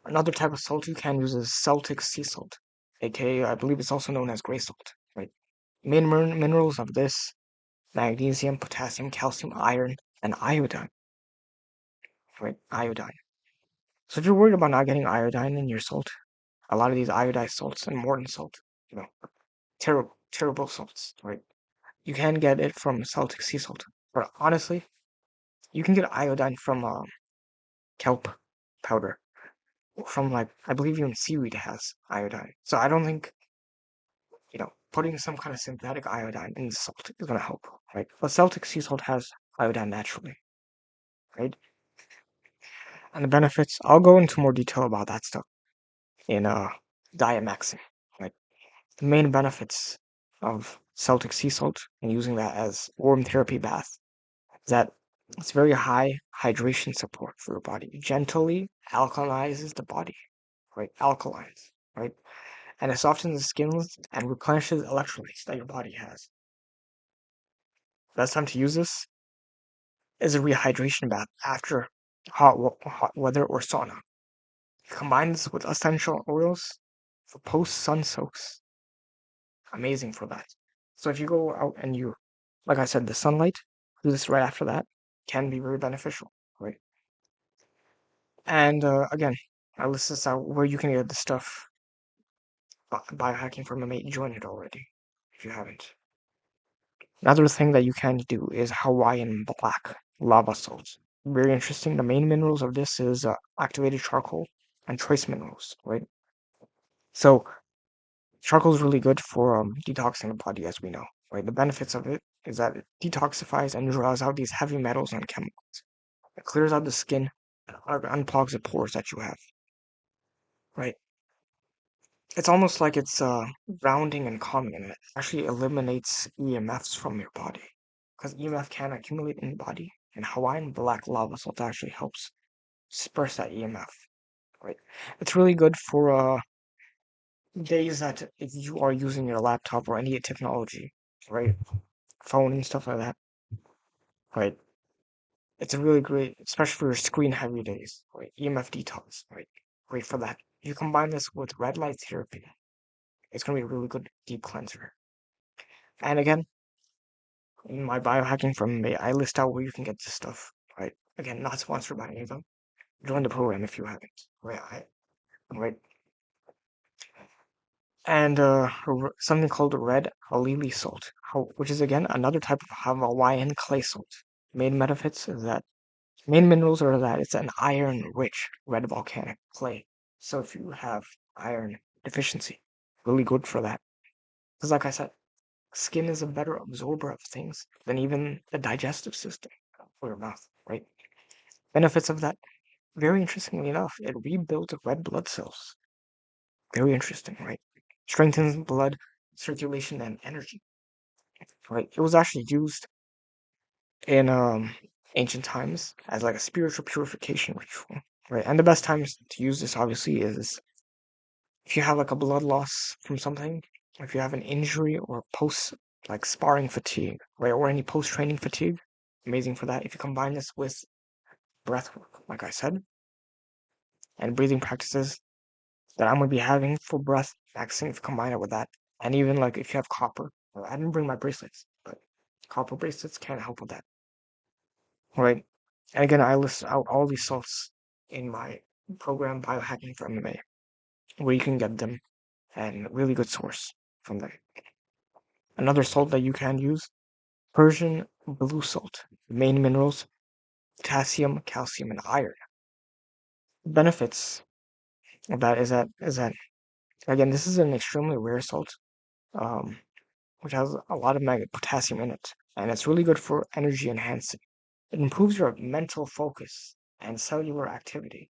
Another type of salt you can use is Celtic sea salt, aka I believe it's also known as gray salt, right? Main minerals of this: magnesium, potassium, calcium, iron, and iodine, right? Iodine. So if you're worried about not getting iodine in your salt, a lot of these iodized salts and Morton salt, terrible, terrible salts, right? You can get it from Celtic sea salt, but honestly, you can get iodine from kelp powder, from like I believe even seaweed has iodine. So I don't think putting some kind of synthetic iodine in the salt is gonna help, right? But Celtic sea salt has iodine naturally, right? And the benefits, I'll go into more detail about that stuff in diet maxing, right? The main benefits of Celtic sea salt and using that as warm therapy bath is that it's very high hydration support for your body. It gently alkalizes the body, right? Alkalines, right? And it softens the skin and replenishes electrolytes that your body has. Best time to use this is a rehydration bath after hot weather or sauna. Combine this with essential oils for post-sun soaks. Amazing for that. So if you go out and like I said, the sunlight, do this right after that, can be very beneficial, right? And again, I list this out where you can get the stuff. Biohacking from MMA, join it already if you haven't. Another thing that you can do is Hawaiian black lava salts. Very interesting. The main minerals of this is activated charcoal and trace minerals, right? So charcoal is really good for detoxing the body, as we know, right? The benefits of it is that it detoxifies and draws out these heavy metals and chemicals. It clears out the skin and unplugs the pores that you have, right? It's almost like it's grounding and calming, and it actually eliminates EMFs from your body. Because EMF can accumulate in the body, and Hawaiian black lava salt actually helps disperse that EMF, right? It's really good for days that if you are using your laptop or any technology, right? Phone and stuff like that, right? It's a really great, especially for your screen heavy days, right? EMF detox, right? Great for that. You combine this with red light therapy, it's gonna be a really good deep cleanser. And again, in my biohacking from May, I list out where you can get this stuff, right? Again, not sponsored by any of them. Join the program if you haven't, right? And something called red alili salt, which is again another type of Hawaiian clay salt. Main benefits is that main minerals are that it's an iron-rich red volcanic clay. So if you have iron deficiency, really good for that. Because like I said, skin is a better absorber of things than even the digestive system for your mouth, right? Benefits of that, very interestingly enough, it rebuilds red blood cells. Very interesting, right? Strengthens blood circulation and energy, right? It was actually used in ancient times as like a spiritual purification ritual, right? And the best times to use this obviously is if you have like a blood loss from something, if you have an injury or post like sparring fatigue, right? Or any post training fatigue. Amazing for that. If you combine this with breath work, like I said, and breathing practices that I'm gonna be having for breath maxing, if you combine it with that. And even like if you have copper. I didn't bring my bracelets, but copper bracelets can help with that. Right. And again, I list out all these salts in my program Biohacking for MMA, where you can get them and really good source from there. Another salt that you can use, Persian blue salt. The main minerals, potassium, calcium, and iron. Benefits of that is that again, this is an extremely rare salt, um, which has a lot of potassium in it, and it's really good for energy enhancing. It improves your mental focus and cellular activity.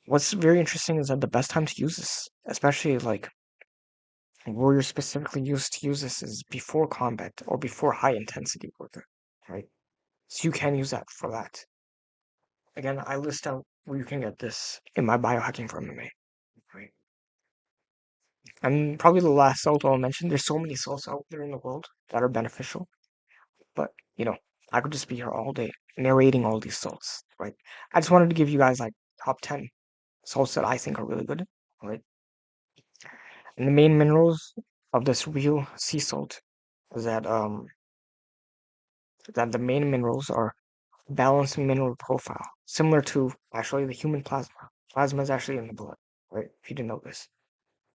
What's very interesting is that the best time to use this, especially like where you're specifically used to use this, is before combat or before high intensity work, right? So you can use that for that. Again, I list out where you can get this in my biohacking for MMA, right? And probably the last salt I'll mention, there's so many salts out there in the world that are beneficial, but I could just be here all day narrating all these salts, right? I just wanted to give you guys like top 10 salts that I think are really good, right? And the main minerals of this real sea salt is that the main minerals are balanced mineral profile, similar to actually the human plasma. Plasma is actually in the blood, right? If you didn't know this.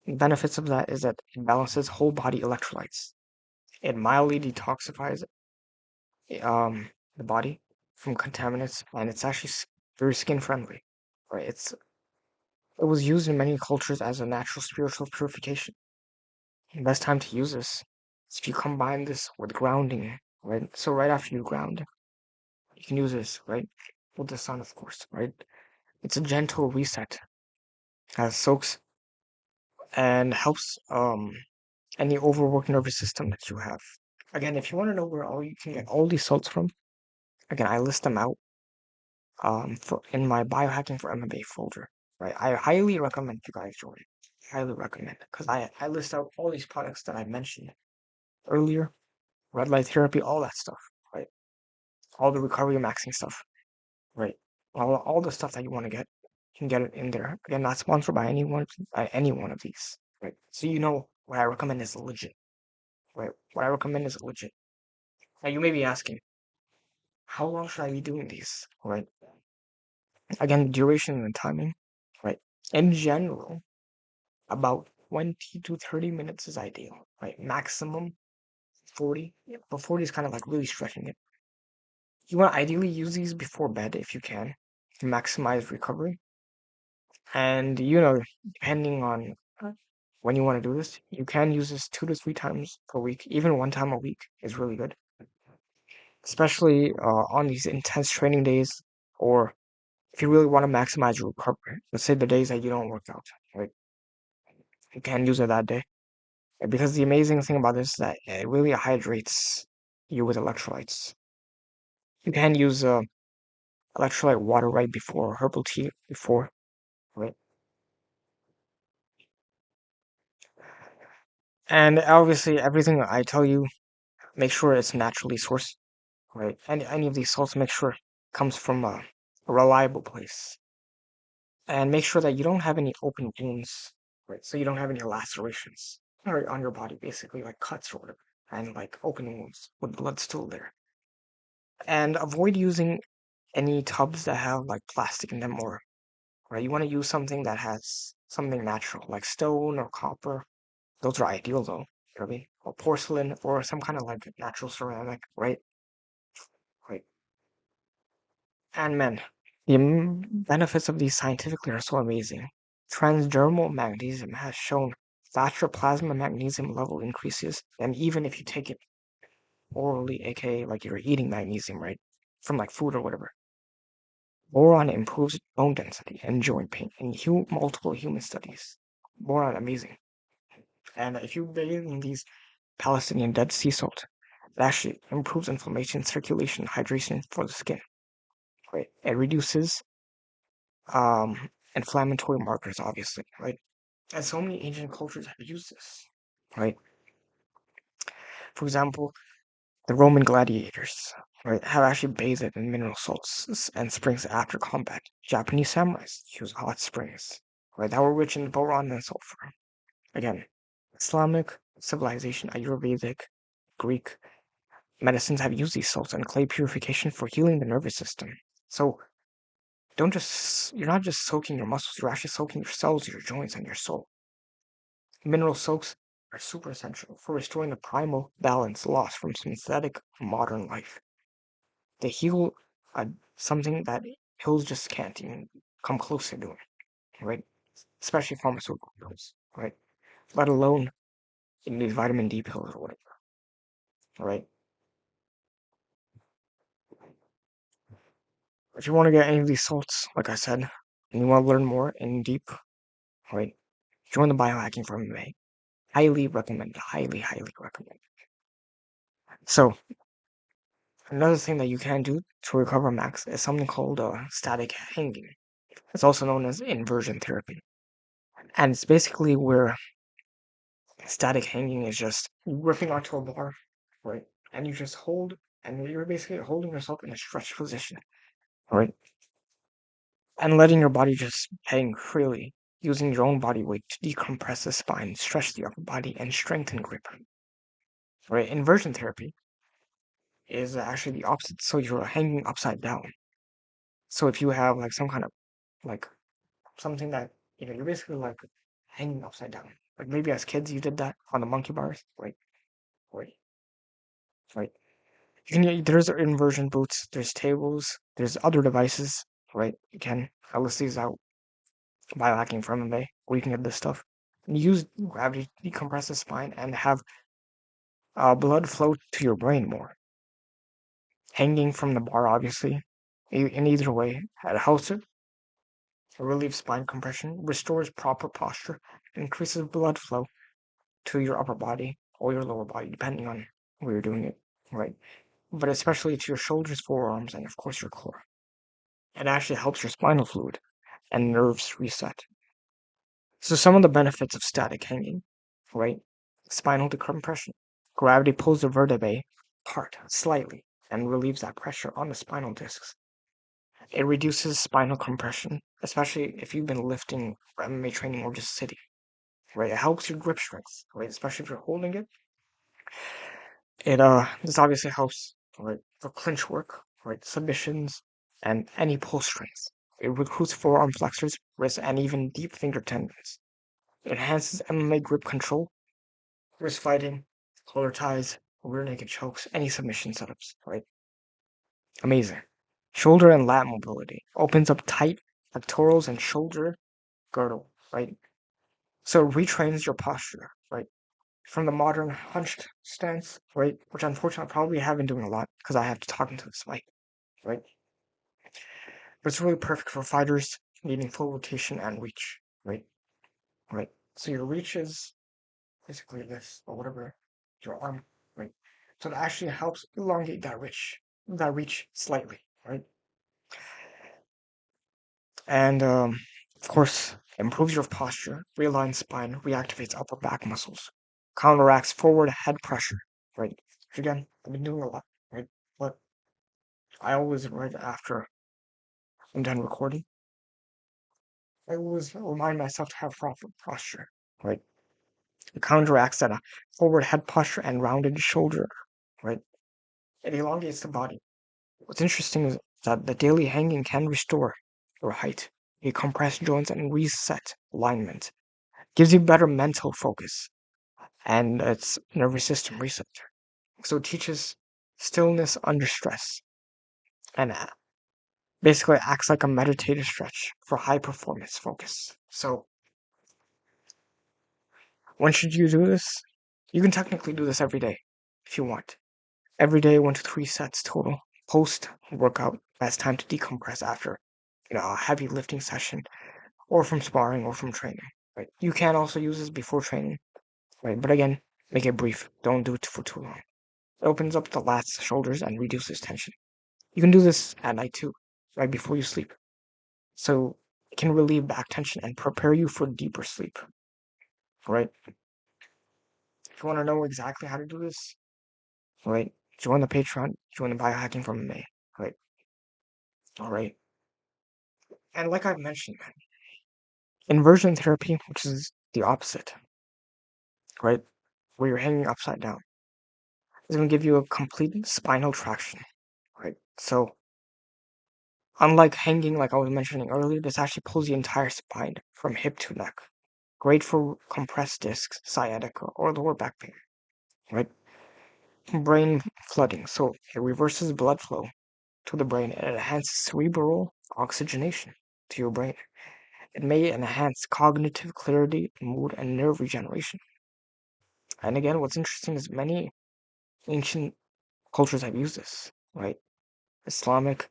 The benefits of that is that it balances whole body electrolytes. It mildly detoxifies the body from contaminants, and it's actually very skin friendly, right? It was used in many cultures as a natural spiritual purification. The best time to use this is if you combine this with grounding, right? So right after you ground, you can use this, right? With the sun, of course, right? It's a gentle reset that soaks and helps any overworked nervous system that you have. Again, if you want to know where all you can get all these salts from, again, I list them out for in my biohacking for MMA folder. Right, I highly recommend you guys join it. Highly recommend because I list out all these products that I mentioned earlier, red light therapy, all that stuff, right? All the recovery maxing stuff, right? All the stuff that you want to get, you can get it in there. Again, not sponsored by any one of these, right? So you know what I recommend is legit, right? What I recommend is legit. Now you may be asking, how long should I be doing these, right? Again, duration and timing, right? In general, about 20 to 30 minutes is ideal, right? Maximum 40, yeah, but 40 is kind of like really stretching it. You want to ideally use these before bed if you can to maximize recovery. And, depending on when you want to do this, you can use this 2 to 3 times per week. Even 1 time a week is really good, especially on these intense training days or if you really want to maximize your recovery. Let's say the days that you don't work out, right? You can use it that day. Because the amazing thing about this is that it really hydrates you with electrolytes. You can use electrolyte water right before, herbal tea before, right? And obviously, everything I tell you, make sure it's naturally sourced, right? And any of these salts, make sure it comes from a reliable place. And make sure that you don't have any open wounds, right? So you don't have any lacerations right, on your body, basically, like cuts or whatever, and like open wounds with blood still there. And avoid using any tubs that have like plastic in them or right. You want to use something that has something natural, like stone or copper. Those are ideal though. You know what I mean? Or porcelain or some kind of like natural ceramic, right? Right. And man, the benefits of these scientifically are so amazing. Transdermal magnesium has shown faster plasma magnesium level increases than even if you take it orally, aka like you're eating magnesium, right? From like food or whatever. Boron improves bone density and joint pain in multiple human studies. Boron, amazing. And if you bathe in these Palestinian Dead Sea salt, it actually improves inflammation, circulation, hydration for the skin. Right? It reduces inflammatory markers, obviously, right? And so many ancient cultures have used this, right? For example, the Roman gladiators, right, have actually bathed in mineral salts and springs after combat. Japanese samurais use hot springs, right, that were rich in boron and sulfur. Again, Islamic civilization, Ayurvedic, Greek medicines have used these salts and clay purification for healing the nervous system. So you're not just soaking your muscles, you're actually soaking your cells, your joints, and your soul. Mineral soaks are super essential for restoring the primal balance lost from synthetic modern life. They heal something that pills just can't even come close to doing, right? Especially pharmaceutical pills, right? Let alone in these vitamin D pills or whatever, right? If you want to get any of these salts, like I said, and you want to learn more in deep, right? Join the biohacking for MMA. Highly recommend. Highly, highly recommend. So another thing that you can do to recover max is something called static hanging. It's also known as inversion therapy, and it's basically where static hanging is just gripping onto a bar, right? And you just hold and you're basically holding yourself in a stretched position, right? And letting your body just hang freely, using your own body weight to decompress the spine, stretch the upper body, and strengthen grip. Right? Inversion therapy is actually the opposite. So you're hanging upside down. So if you have like some kind of like something that you're basically like hanging upside down. Like maybe as kids you did that on the monkey bars, right? Right, right. There's inversion boots, there's tables, there's other devices, right? You can I list these out. BioHacking from MMA, where you can get this stuff. And use gravity to decompress the spine and have blood flow to your brain more. Hanging from the bar, obviously, in either way, it helps it relieves spine compression, restores proper posture, increases blood flow to your upper body or your lower body, depending on where you're doing it, right? But especially to your shoulders, forearms, and of course your core. It actually helps your spinal fluid and nerves reset. So some of the benefits of static hanging, right? Spinal decompression. Gravity pulls the vertebrae apart slightly and relieves that pressure on the spinal discs. It reduces spinal compression, especially if you've been lifting for MMA training or just sitting, right? It helps your grip strength, right? Especially if you're holding it. This obviously helps, right, for clinch work, right? Submissions and any pull strength. It recruits forearm flexors, wrists, and even deep finger tendons. It enhances MMA grip control, wrist fighting, collar ties, rear naked chokes, any submission setups, right? Amazing. Shoulder and lat mobility opens up tight pectorals and shoulder girdle, right? So it retrains your posture, right? From the modern hunched stance, right? Which unfortunately I probably have been doing a lot because I have to talk into this mic, right? But it's really perfect for fighters needing full rotation and reach, right? Right. So your reach is basically this or whatever, your arm, right? So it actually helps elongate that reach slightly, right? And of course, improves your posture, realigns spine, reactivates upper back muscles, counteracts forward head pressure, right? Which again, I've been doing a lot, right? But I always, right after I'm done recording, I always remind myself to have proper posture, right? It counteracts that forward head posture and rounded shoulder, right? It elongates the body. What's interesting is that the daily hanging can restore your height, decompress joints, and reset alignment. Gives you better mental focus, and it's nervous system reset. So it teaches stillness under stress, and basically acts like a meditative stretch for high performance focus. So when should you do this? You can technically do this every day if you want. Every day, 1 to 3 sets total. Post workout, best time to decompress after a heavy lifting session, or from sparring, or from training. Right. You can also use this before training. Right. But again, make it brief. Don't do it for too long. It opens up the lats, shoulders, and reduces tension. You can do this at night too, right before you sleep. So it can relieve back tension and prepare you for deeper sleep. Right. If you want to know exactly how to do this, right, join the Patreon, join the Biohacking from May. Right. All right. And like I've mentioned, man, inversion therapy, which is the opposite, right, where you're hanging upside down, is going to give you a complete spinal traction, right? So, unlike hanging, like I was mentioning earlier, this actually pulls the entire spine from hip to neck. Great for compressed discs, sciatica, or lower back pain, right? Brain flooding. So, it reverses blood flow to the brain and enhances cerebral oxygenation to your brain. It may enhance cognitive clarity, mood, and nerve regeneration. And again, what's interesting is many ancient cultures have used this, right? Islamic,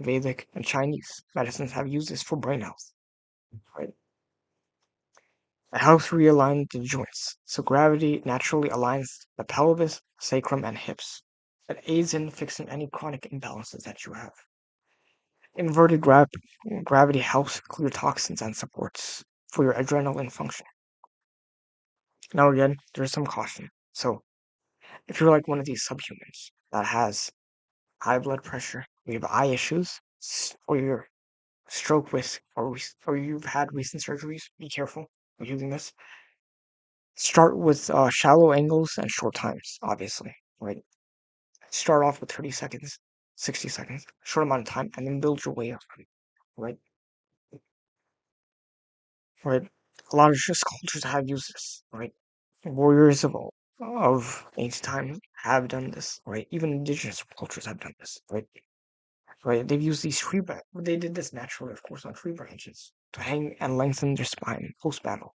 Vedic, and Chinese medicines have used this for brain health, right? It helps realign the joints, so gravity naturally aligns the pelvis, sacrum, and hips. It aids in fixing any chronic imbalances that you have. Inverted gravity helps clear toxins and supports for your adrenaline function. Now again, there's some caution. So if you're like one of these subhumans, that has high blood pressure, you have eye issues, or you're stroke risk, or you've had recent surgeries, be careful with using this. Start with shallow angles and short times, obviously, right? Start off with 30 seconds, 60 seconds, short amount of time, and then build your way up, right? Right? A lot of just cultures have used this, right? Warriors of ancient times have done this, right? Even indigenous cultures have done this, right? Right? They've used these they did this naturally, of course, on tree branches to hang and lengthen their spine post battle,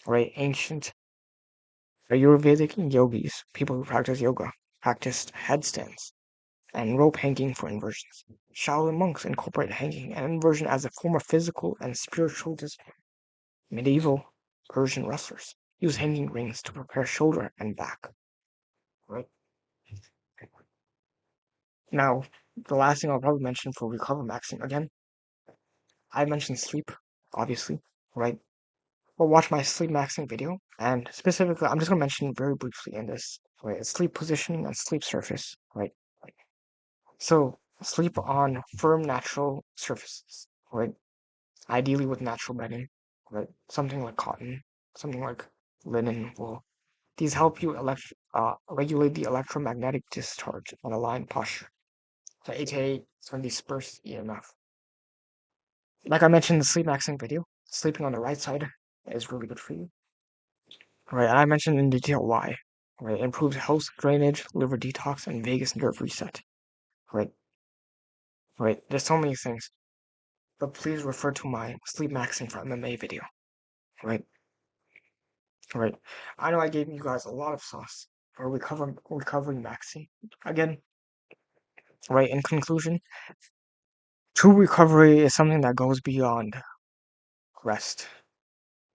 right? Ancient Ayurvedic yogis, people who practice yoga, practiced headstands and rope hanging for inversions. Shaolin monks incorporate hanging and inversion as a form of physical and spiritual discipline. Medieval Persian wrestlers use hanging rings to prepare shoulder and back. Right now, the last thing I'll probably mention for recover maxing again, I mentioned sleep, obviously, right? Well, watch my sleep maxing video, and specifically, I'm just gonna mention very briefly in this, right? Sleep positioning and sleep surface, right? So sleep on firm natural surfaces, right? Ideally with natural bedding, right? Something like cotton, something like linen, wool. These help you regulate the electromagnetic discharge and align posture, so aka some dispersed EMF. Like I mentioned in the sleep maxing video, sleeping on the right side is really good for you, right? And I mentioned in detail why, right? Improves health, drainage, liver detox, and vagus nerve reset, right? Right? There's so many things, but please refer to my sleep maxing for MMA video, right? Right. I know I gave you guys a lot of sauce for recovering maxing. Again, right, in conclusion, true recovery is something that goes beyond rest.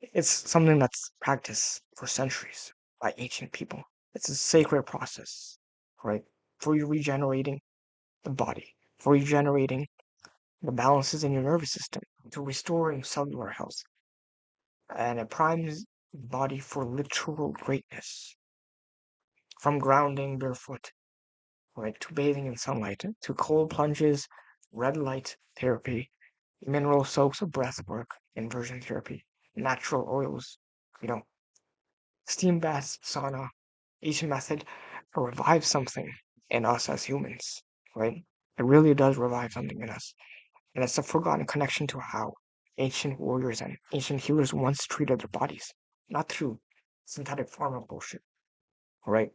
It's something that's practiced for centuries by ancient people. It's a sacred process, right? For you regenerating the body, for regenerating the balances in your nervous system, to restoring cellular health. And it primes the body for literal greatness. From grounding barefoot, right, to bathing in sunlight, to cold plunges, red light therapy, mineral soaks, breath work, inversion therapy, natural oils, you know, steam baths, sauna, each method revives something in us as humans, right? It really does revive something in us. And it's a forgotten connection to how ancient warriors and ancient healers once treated their bodies, not through synthetic pharma bullshit, right?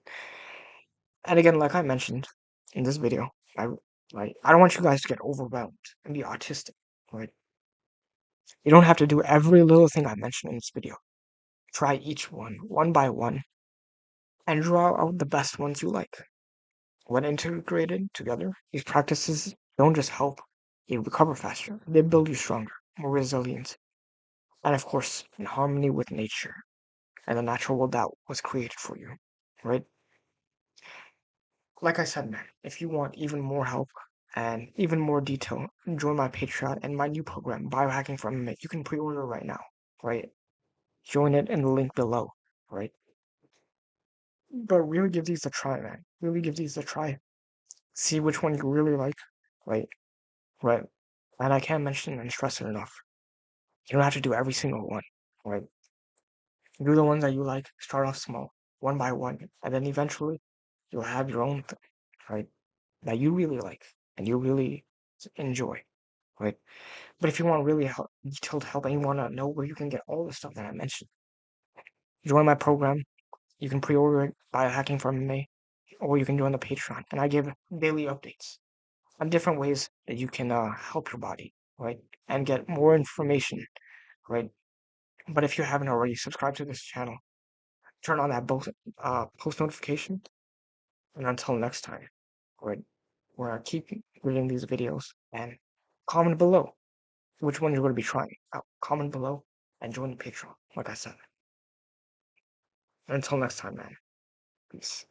And again, like I mentioned in this video, I I don't want you guys to get overwhelmed and be autistic, right? You don't have to do every little thing I mentioned in this video. Try each one by one, and draw out the best ones you like. When integrated together, these practices don't just help you recover faster, they build you stronger, more resilient, and of course, in harmony with nature and the natural world that was created for you, right? Like I said, man, if you want even more help and even more detail, join my Patreon and my new program, BioHacking for MMA. You can pre-order right now, right? Join it in the link below, right? But really give these a try, man. Really give these a try. See which one you really like, right? Right. And I can't mention and stress it enough. You don't have to do every single one, right? Do the ones that you like. Start off small, one by one, and then eventually you'll have your own thing, right? That you really like and you really enjoy, right? But if you want really detailed help and you want to know where you can get all the stuff that I mentioned, join my program. You can pre-order it by hacking from me, or you can join the Patreon. And I give daily updates on different ways that you can help your body, right? And get more information, right? But if you haven't already, subscribe to this channel. Turn on that post notification. And until next time, right? Where I keep reading these videos and comment below which one you're going to be trying out. Comment below and join the Patreon, like I said. Until next time, man. Peace.